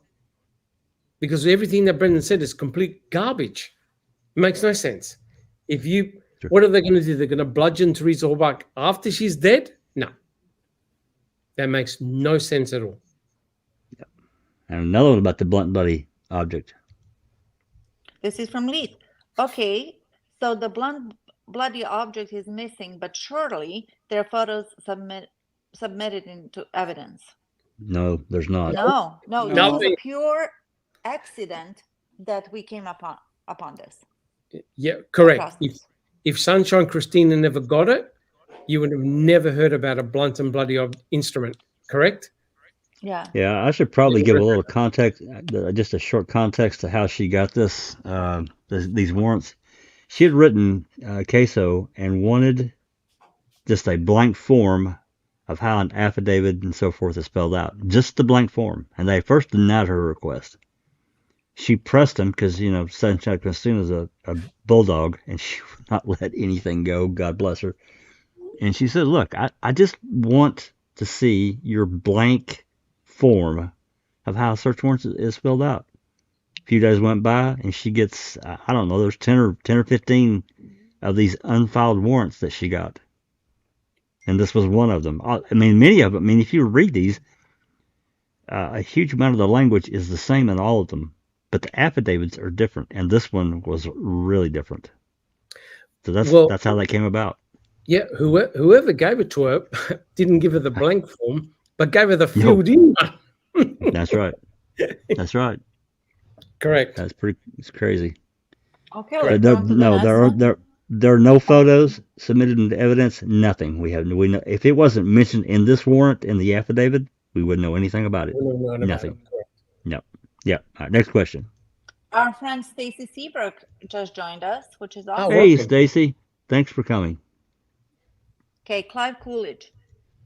Because everything that Brendan said is complete garbage. It makes no sense. What are they going to do? They're going to bludgeon Teresa Halbach after she's dead? No. That makes no sense at all. And another one about the blunt bloody object. This is from Leith. Okay, so the blunt bloody object is missing, but surely there are photos submitted into evidence. No, there's not. No, No. this was a pure accident that we came upon this. Yeah, correct. process. If Sunshine Christina never got it, you would have never heard about a blunt and bloody instrument, correct? Yeah. Yeah, I should probably give a little context, just a short context to how she got these warrants. She had written queso and wanted just a blank form of how an affidavit and so forth is spelled out. Just the blank form. And they first denied her request. She pressed him because, Sunshine Christina's a bulldog and she would not let anything go. God bless her. And she said, look, I just want to see your blank form of how a search warrant is filled out. A few days went by and she gets, I don't know, there's 10 or 15 of these unfiled warrants that she got. And this was one of them. I mean, many of them, if you read these, a huge amount of the language is the same in all of them. But the affidavits are different. And this one was really different. So that's how that came about. Yeah, whoever gave it to her didn't give her the blank form, but gave her the filled in one. That's right. That's right. Correct. It's crazy. Okay. But let's go on to the next one. there are no photos submitted into evidence. Nothing. We know if it wasn't mentioned in this warrant in the affidavit, we wouldn't know anything about it. Nothing. No. Yeah. All right, next question. Our friend Stacy Seabrook just joined us, which is awesome. Hey, welcome. Stacy. Thanks for coming. Okay, Clive Coolidge.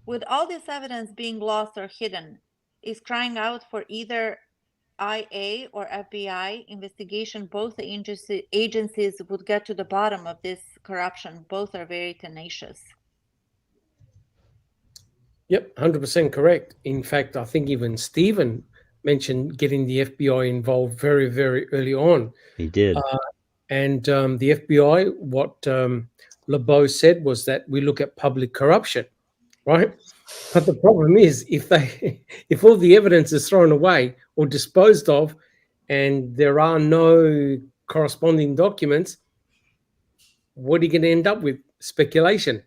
With all this evidence being lost or hidden, is crying out for either IA or FBI investigation. Both the agencies would get to the bottom of this corruption. Both are very tenacious. Yep, 100% correct. In fact, I think even Stephen mentioned getting the FBI involved very, very early on. He did. And the FBI, what LeBeau said was that we look at public corruption, right? But the problem is if all the evidence is thrown away or disposed of and there are no corresponding documents, what are you going to end up with? Speculation.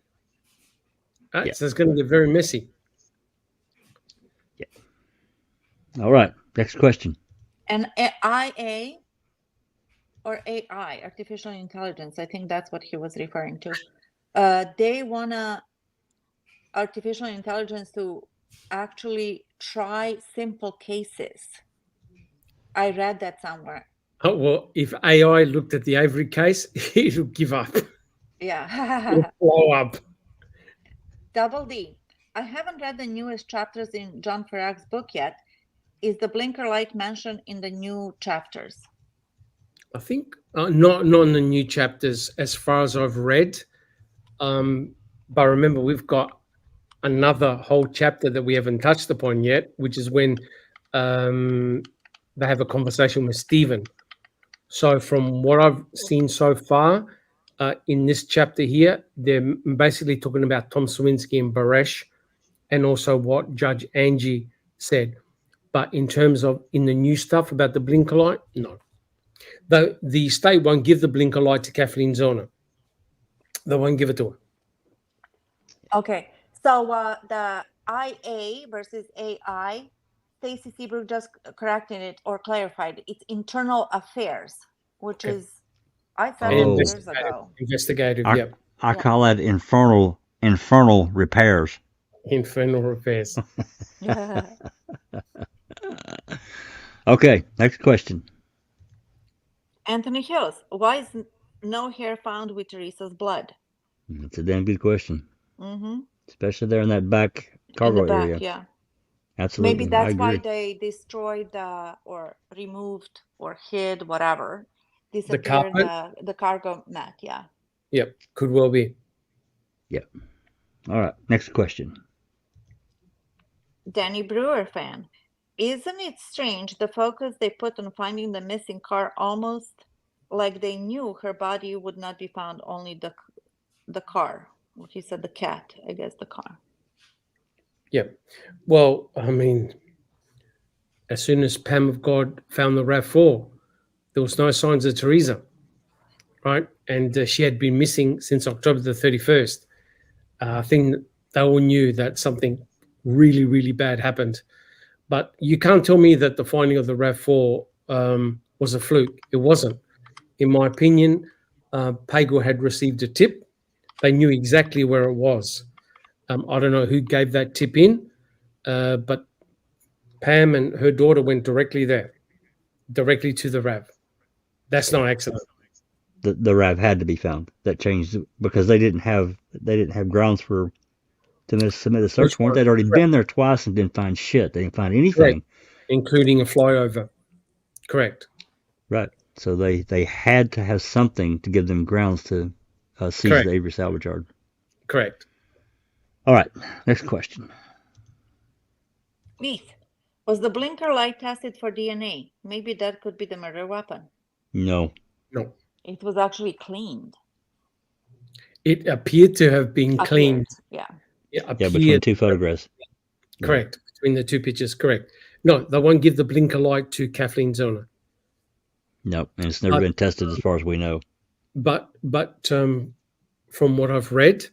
Right? Yeah. So it's going to get very messy. All right. Next question. And IA or AI, artificial intelligence, I think that's what he was referring to. They want artificial intelligence to actually try simple cases. I read that somewhere. Oh, well, if AI looked at the Avery case, it would give up. Yeah. It'll blow up. Double D. I haven't read the newest chapters in John Ferak's book yet. Is the blinker light mentioned in the new chapters? I think not in the new chapters as far as I've read. But remember, we've got another whole chapter that we haven't touched upon yet, which is when they have a conversation with Stephen. So from what I've seen so far in this chapter here, they're basically talking about Tom Sowinski and Baresh and also what Judge Angie said. But in terms of in the new stuff about the blinker light, no. The state won't give the blinker light to Kathleen Zona. They won't give it to her. Okay. So the IA versus AI, Stacy Seabrook just corrected it or clarified. It's internal affairs, which Okay. is, I said it years ago. Investigative, I Yeah. call that infernal repairs. Infernal repairs. Okay, next question. Anthony Hills, why is no hair found with Teresa's blood? That's a damn good question, Mm-hmm. especially there in that back In cargo the back, area. yeah. Absolutely, Maybe I that's why agree. they destroyed or removed or hid whatever, The disappeared carpet. the cargo mat. Yeah. Yep, could well be. Yep. All right, next question. Danny Brewer fan. Isn't it strange the focus they put on finding the missing car, almost like they knew her body would not be found, only the car. Well, he said the cat, I guess the car. Yep. Well, I mean, as soon as Pam of God found the RAV4, there was no signs of Teresa, right? And she had been missing since October the 31st. I think they all knew that something really, really bad happened. But you can't tell me that the finding of the RAV4 was a fluke. It wasn't. In my opinion, Pagel had received a tip. They knew exactly where it was. I don't know who gave that tip in, but Pam and her daughter went directly there, directly to the RAV. That's no accident. The RAV had to be found. That changed because they didn't have grounds to submit a search warrant. They'd already been there twice and didn't find shit. They didn't find anything. Correct. Including a flyover. Correct. Right. So they had to have something to give them grounds to seize Correct. the Avery salvage yard. Correct. All right. Next question. Meath, was the blinker light tested for DNA? Maybe that could be the murder weapon. No. No. It was actually cleaned. It appeared to have been cleaned. Yeah. It Yeah, between appeared. two photographs. Correct. Between the two pictures. Correct. No, they won't give the blinker light to Kathleen Zellner. No, and it's never been tested as far as we know. But from what I've read,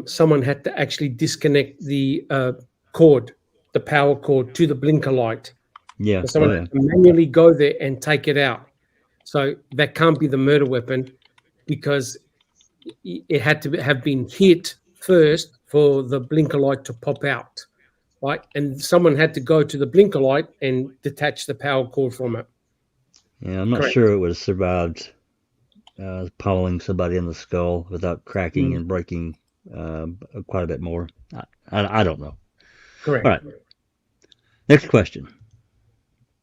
someone had to actually disconnect the cord, the power cord to the blinker light. Yeah. So someone had to manually go there and take it out. So that can't be the murder weapon because it had to have been hit first for the blinker light to pop out, right? And someone had to go to the blinker light and detach the power cord from it. Yeah, I'm not Correct. sure it would have survived pummeling somebody in the skull without cracking and breaking quite a bit more. I don't know. Correct. All right. Next question.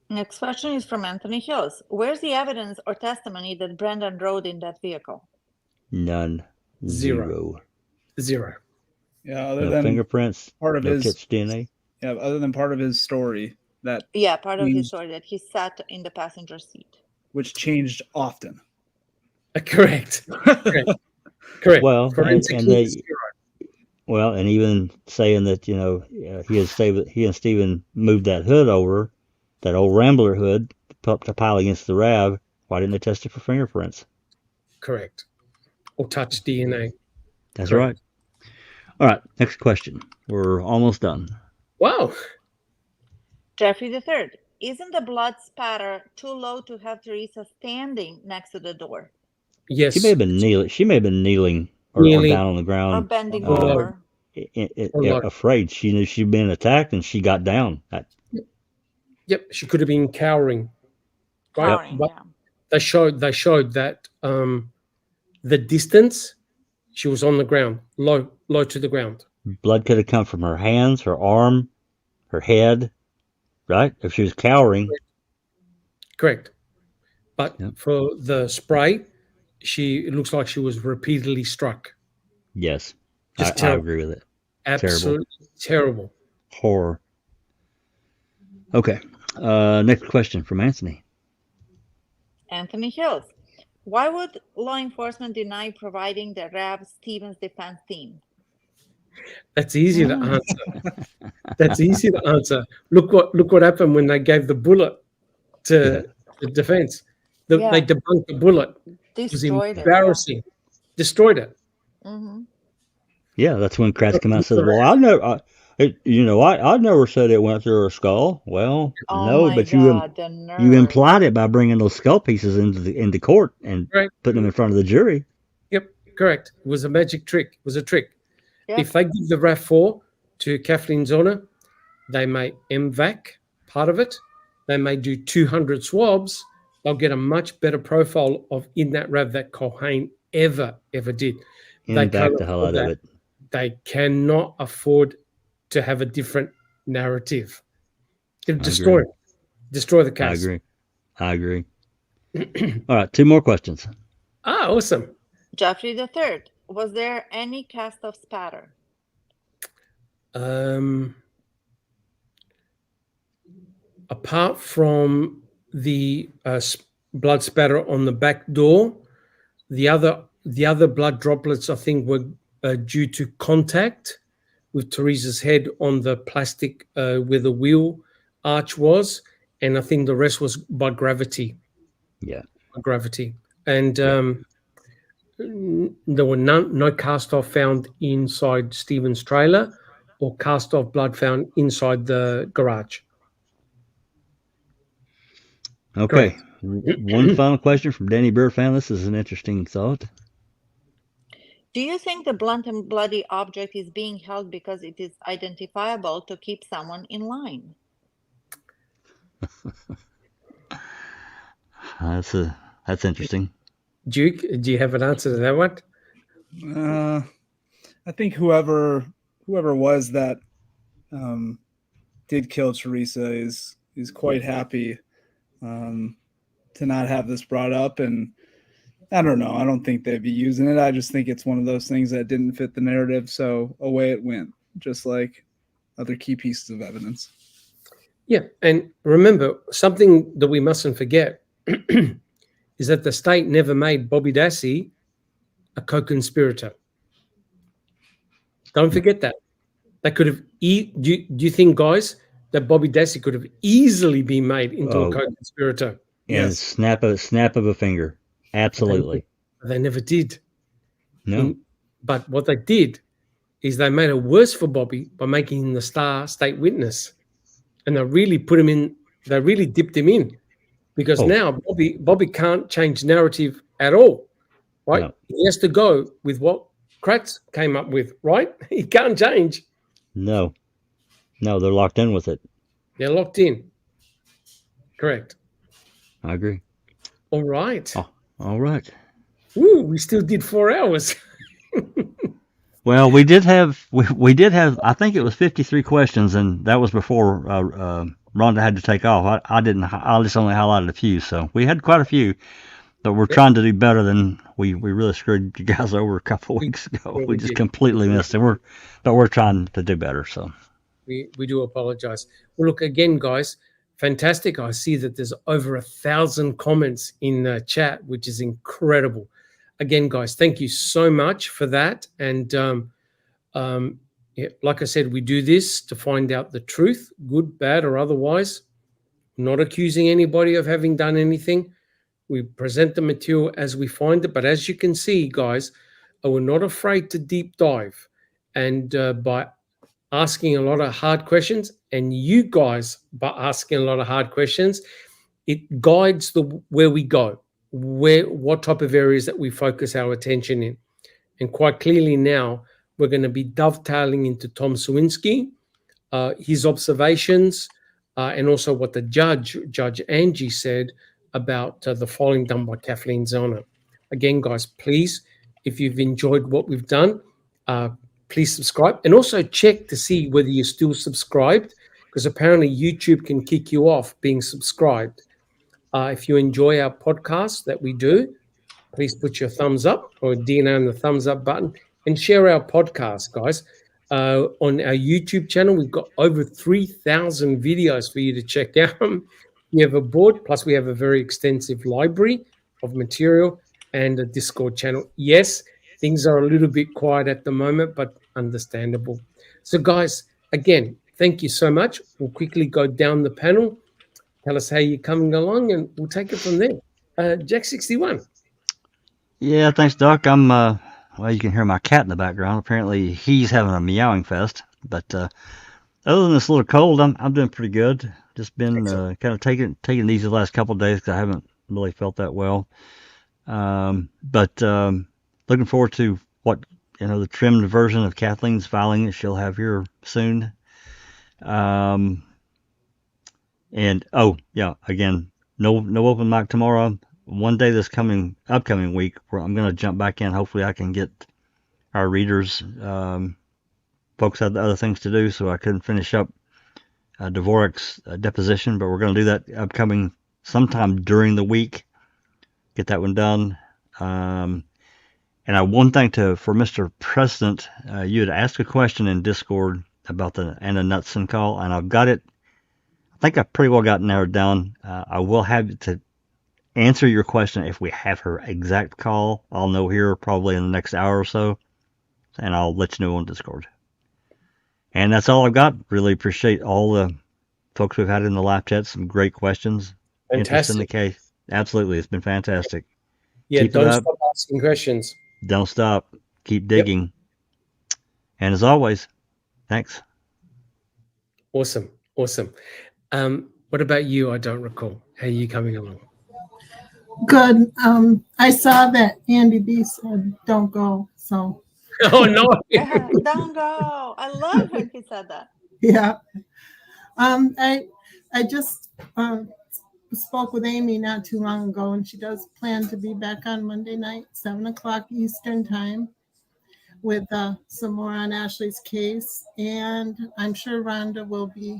Next question is from Anthony Hills. Where's the evidence or testimony that Brendan rode in that vehicle? None. Zero. Yeah, other No than fingerprints. part of No his Kit's DNA. yeah, other than part of his story that Yeah, part of his Changed. story that he sat in the passenger seat. which changed often. Correct. Correct. Well, Forensic and they is zero. well, and even saying that he and Stephen moved that hood over, that old Rambler hood, to pile against the RAV. Why didn't they test it for fingerprints? Correct. Or touch DNA. That's Correct. right. All right. Next question. We're almost done. Wow. Jeffrey III. Isn't the blood spatter too low to have Teresa standing next to the door Yes. She may have been kneeling or Kneeling. down on the or ground, bending Or low. over? Or low. afraid. She knew she'd been attacked and she got down. Yep. She could have been cowering. Right. Cowering, But yeah. they showed that the distance she was on the ground, low to the ground. Blood could have come from her hands, her arm, her head, right? If she was cowering. Correct. But Yep. for the spray, it looks like she was repeatedly struck. Yes. Just I terrible. agree with it. Absolutely terrible. Horror. Okay. Next question from Anthony. Anthony Hills. Why would law enforcement deny providing the RAB Stevens defense team? That's easy to answer. That's easy to answer. Look what happened when they gave the bullet to the defense. They debunked the bullet. It was Destroyed embarrassing. Destroyed it. it. Mm-hmm. Yeah, that's when Kratz came out and said, "Well, I never said it went through her skull." Well, Oh no, my but God, the nerve. you implied it by bringing those skull pieces into court and Right. putting them in front of the jury. Yep, correct. It was a magic trick. It was a trick. Yep. If they give the RAV4 to Kathleen Zellner, they may MVAC part of it. They may do 200 swabs they'll get a much better profile of in that RAV that Culhane ever did. They And back can't the hell afford out of that. it. They cannot afford to have a different narrative. It'll destroy agree. it. Destroy the I case. agree. I agree. All right, 2 more questions. Ah, awesome. Jeffrey the Third, was there any cast of spatter? Apart from the blood spatter on the back door, the other blood droplets, I think, were due to contact with Teresa's head on the plastic where the wheel arch was, and I think the rest was by gravity. Yeah. By gravity, and there were no cast off found inside Stephen's trailer, or cast off blood found inside the garage. Okay. One final question from Danny Bird fan. This is an interesting thought. Do you think the blunt and bloody object is being held because it is identifiable to keep someone in line? That's interesting. Duke, do you have an answer to that one? I think whoever was that did kill Teresa is quite happy to not have this brought up, and I don't know. I don't think they'd be using it. I just think it's one of those things that didn't fit the narrative, so away it went, just like other key pieces of evidence. Yeah, and remember, something that we mustn't forget is that the state never made Bobby Dassey a co-conspirator. Don't forget that. They could have. Do you think, guys, that Bobby Dassey could have easily been made into a co-conspirator? Yes. Snap of a finger. Absolutely. They never did. No. But what they did is they made it worse for Bobby by making him the star state witness, and they really put him in. They really dipped him in, because now Bobby can't change narrative at all, right? No. He has to go with what Kratz came up with, right? He can't change. No, they're locked in with it. They're locked in. Correct. I agree. All right. Oh, all right. Ooh, we still did 4 hours. Well, we did have. I think it was 53 questions, and that was before Rhonda had to take off. I didn't. I just only highlighted a few, so we had quite a few. But we're trying to do better than we really screwed you guys over a couple of weeks ago. We just completely missed it. We're trying to do better. So we do apologize. Well, look again, guys. Fantastic. I see that there's over 1,000 comments in the chat, which is incredible. Again, guys, thank you so much for that. And like I said, we do this to find out the truth, good, bad, or otherwise. Not accusing anybody of having done anything. We present the material as we find it. But as you can see, guys, we're not afraid to deep dive. And by asking a lot of hard questions, and you guys, by asking a lot of hard questions, it guides where we go, what type of areas that we focus our attention in. And quite clearly now, we're going to be dovetailing into Tom Sowinski, his observations, and also what the Judge Angie, said about the filing done by Kathleen Zellner. Again, guys, please, if you've enjoyed what we've done, please subscribe, and also check to see whether you're still subscribed, because apparently YouTube can kick you off being subscribed. If you enjoy our podcast that we do, please put your thumbs up or DNA on the thumbs up button, and share our podcast, guys. On our YouTube channel, we've got over 3,000 videos for you to check out. We have a board, plus we have a very extensive library of material and a Discord channel. Yes, things are a little bit quiet at the moment, but understandable. So, guys, again, thank you so much. We'll quickly go down the panel. Tell us how you're coming along, and we'll take it from there. Jack 61. Yeah, thanks, Doc. I'm well, you can hear my cat in the background. Apparently, he's having a meowing fest. But other than this little cold, I'm doing pretty good. Just been kind of taking it easy the last couple of days because I haven't really felt that well. But looking forward to what the trimmed version of Kathleen's filing that she'll have here soon. And again, no open mic tomorrow. One day this upcoming week, where I'm going to jump back in. Hopefully, I can get our readers. Folks had other things to do, so I couldn't finish up Dvorak's deposition. But we're going to do that upcoming sometime during the week. Get that one done. And one thing for Mr. President, you had asked a question in Discord about the Anna Knutson call, and I've got it. I think I pretty well got it narrowed down. I will have to answer your question if we have her exact call. I'll know here probably in the next hour or so, and I'll let you know on Discord. And that's all I've got. Really appreciate all the folks we've had in the live chat. Some great questions. Interest in the Fantastic. case. Absolutely. It's been fantastic. Yeah, Keep it don't up. stop asking questions. Don't stop. Keep digging. And as always, thanks. Awesome. What about you? I don't recall. How are you coming along? Good. I saw that Andy B said, "Don't go." So Oh no. Don't go. I love when he said that. yeah. I just spoke with Amy not too long ago, and she does plan to be back on Monday night, 7:00 Eastern time, with some more on Ashley's case. And I'm sure Rhonda will be,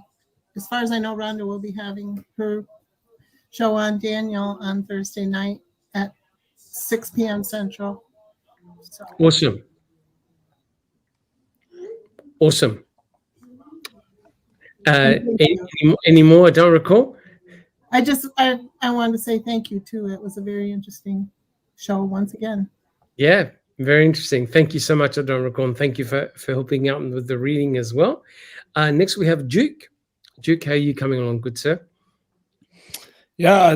as far as I know, Rhonda will be having her show on Daniel on Thursday night at 6 p.m. Central. So. Awesome. Any more? I don't recall. I wanted to say thank you too. It was a very interesting show once again. Yeah, very interesting. Thank you so much, I don't recall, and thank you for helping out with the reading as well. Next we have Duke. Duke, how are you coming along, good sir? Yeah,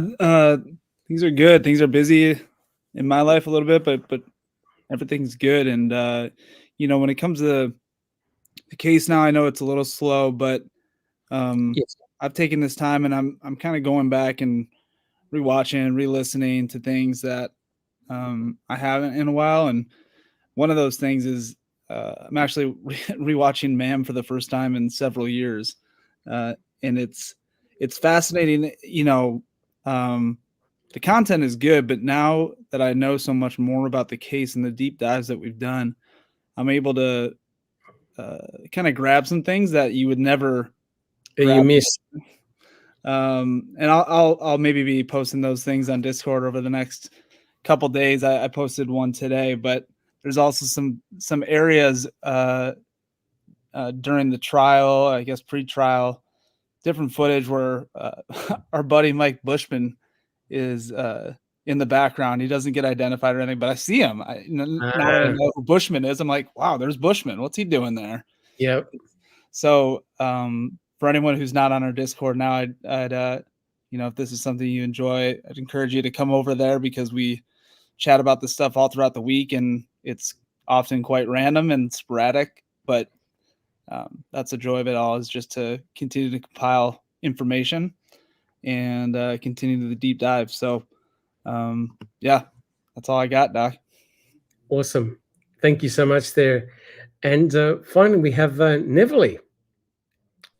things are good. Things are busy in my life a little bit, but everything's good. And when it comes to the case now, I know it's a little slow, but Yes. I've taken this time, and I'm kind of going back and rewatching, re-listening to things that I haven't in a while. And one of those things is I'm actually rewatching Ma'am for the first time in several years, and it's fascinating. The content is good, but now that I know so much more about the case and the deep dives that we've done, I'm able to kind of grab some things that you would never. You missed. And I'll maybe be posting those things on Discord over the next couple days. I posted one today, but there's also some areas during the trial, I guess pre-trial, different footage where our buddy Mike Bushman is in the background. He doesn't get identified or anything, but I see him. Now I know who Bushman is. I'm like, wow, there's Bushman. What's he doing there? Yep. So for anyone who's not on our Discord now, I'd if this is something you enjoy, I'd encourage you to come over there, because we chat about this stuff all throughout the week, and it's often quite random and sporadic, but that's the joy of it all, is just to continue to compile information and continue the deep dive. So that's all I got, Doc. Awesome. Thank you so much there. And finally, we have Neverly.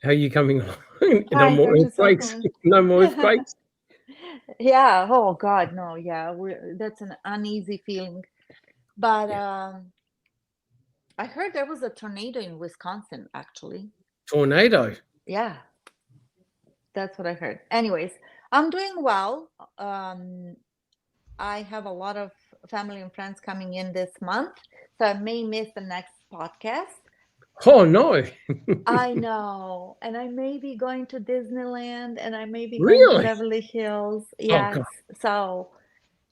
How are you coming along? Hi, No more Dr. earthquakes. Silkman. No more earthquakes. Yeah. Oh God, no. Yeah, that's an uneasy feeling. But I heard there was a tornado in Wisconsin, actually. Tornado. Yeah, that's what I heard. Anyways, I'm doing well. I have a lot of family and friends coming in this month, so I may miss the next podcast. Oh no. I know. And I may be going to Disneyland, and I may be going Really? to Beverly Hills. Yes. So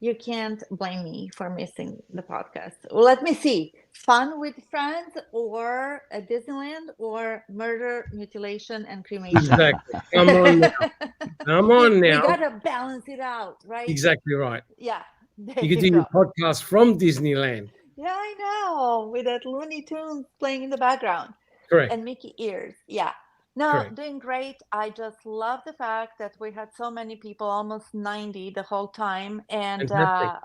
you can't blame me for missing the podcast. Well, let me see. Fun with friends, or at Disneyland, or murder, mutilation, and cremation. Exactly. Come on now. Come on We now. gotta balance it out, right? Exactly right. Yeah. You could do your podcast from Disneyland. Yeah, I know. With that Looney Tunes playing in the background. Correct. And Mickey ears. Yeah. No, Correct. doing great. I just love the fact that we had so many people, almost 90 the whole time. And Fantastic.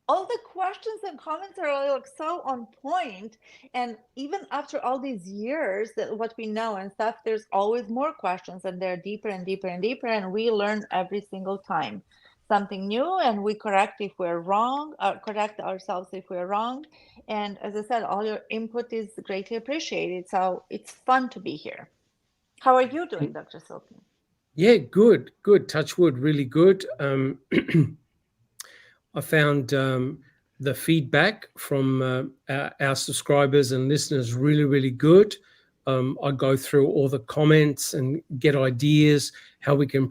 all the questions and comments are like so on point. And even after all these years, that what we know and stuff, there's always more questions, and they're deeper and deeper and deeper. And we learn every single time something new, and we correct if we're wrong, or correct ourselves if we're wrong. And as I said, all your input is greatly appreciated. So it's fun to be here. How are you doing, Dr. Silkman? Yeah, good. Touch wood, really good. I found the feedback from our subscribers and listeners really, really good. I go through all the comments and get ideas how we can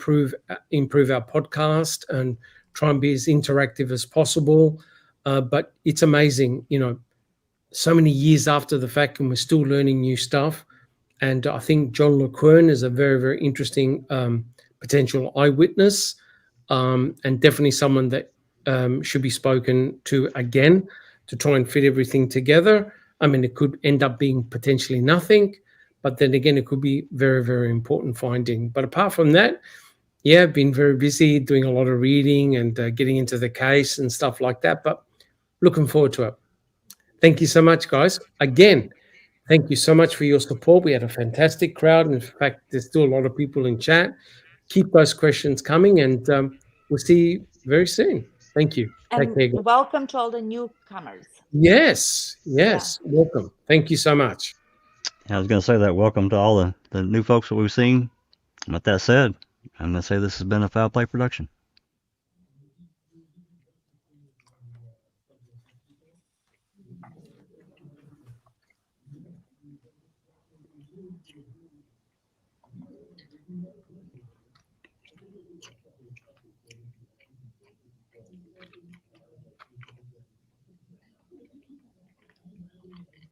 improve our podcast and try and be as interactive as possible. But it's amazing, so many years after the fact, and we're still learning new stuff. And I think John Leurquin is a very, very interesting potential eyewitness, and definitely someone that should be spoken to again to try and fit everything together. I mean, it could end up being potentially nothing, but then again, it could be very, very important finding. But apart from that, yeah, I've been very busy doing a lot of reading and getting into the case and stuff like that, but looking forward to it. Thank you so much, guys. Again, thank you so much for your support. We had a fantastic crowd. In fact, there's still a lot of people in chat. Keep those questions coming, and we'll see you very soon. Thank you. And welcome to all the newcomers. Yes. Welcome. Thank you so much. I was going to say that. Welcome to all the new folks that we've seen. With that said, I'm going to say this has been a Foul Play production.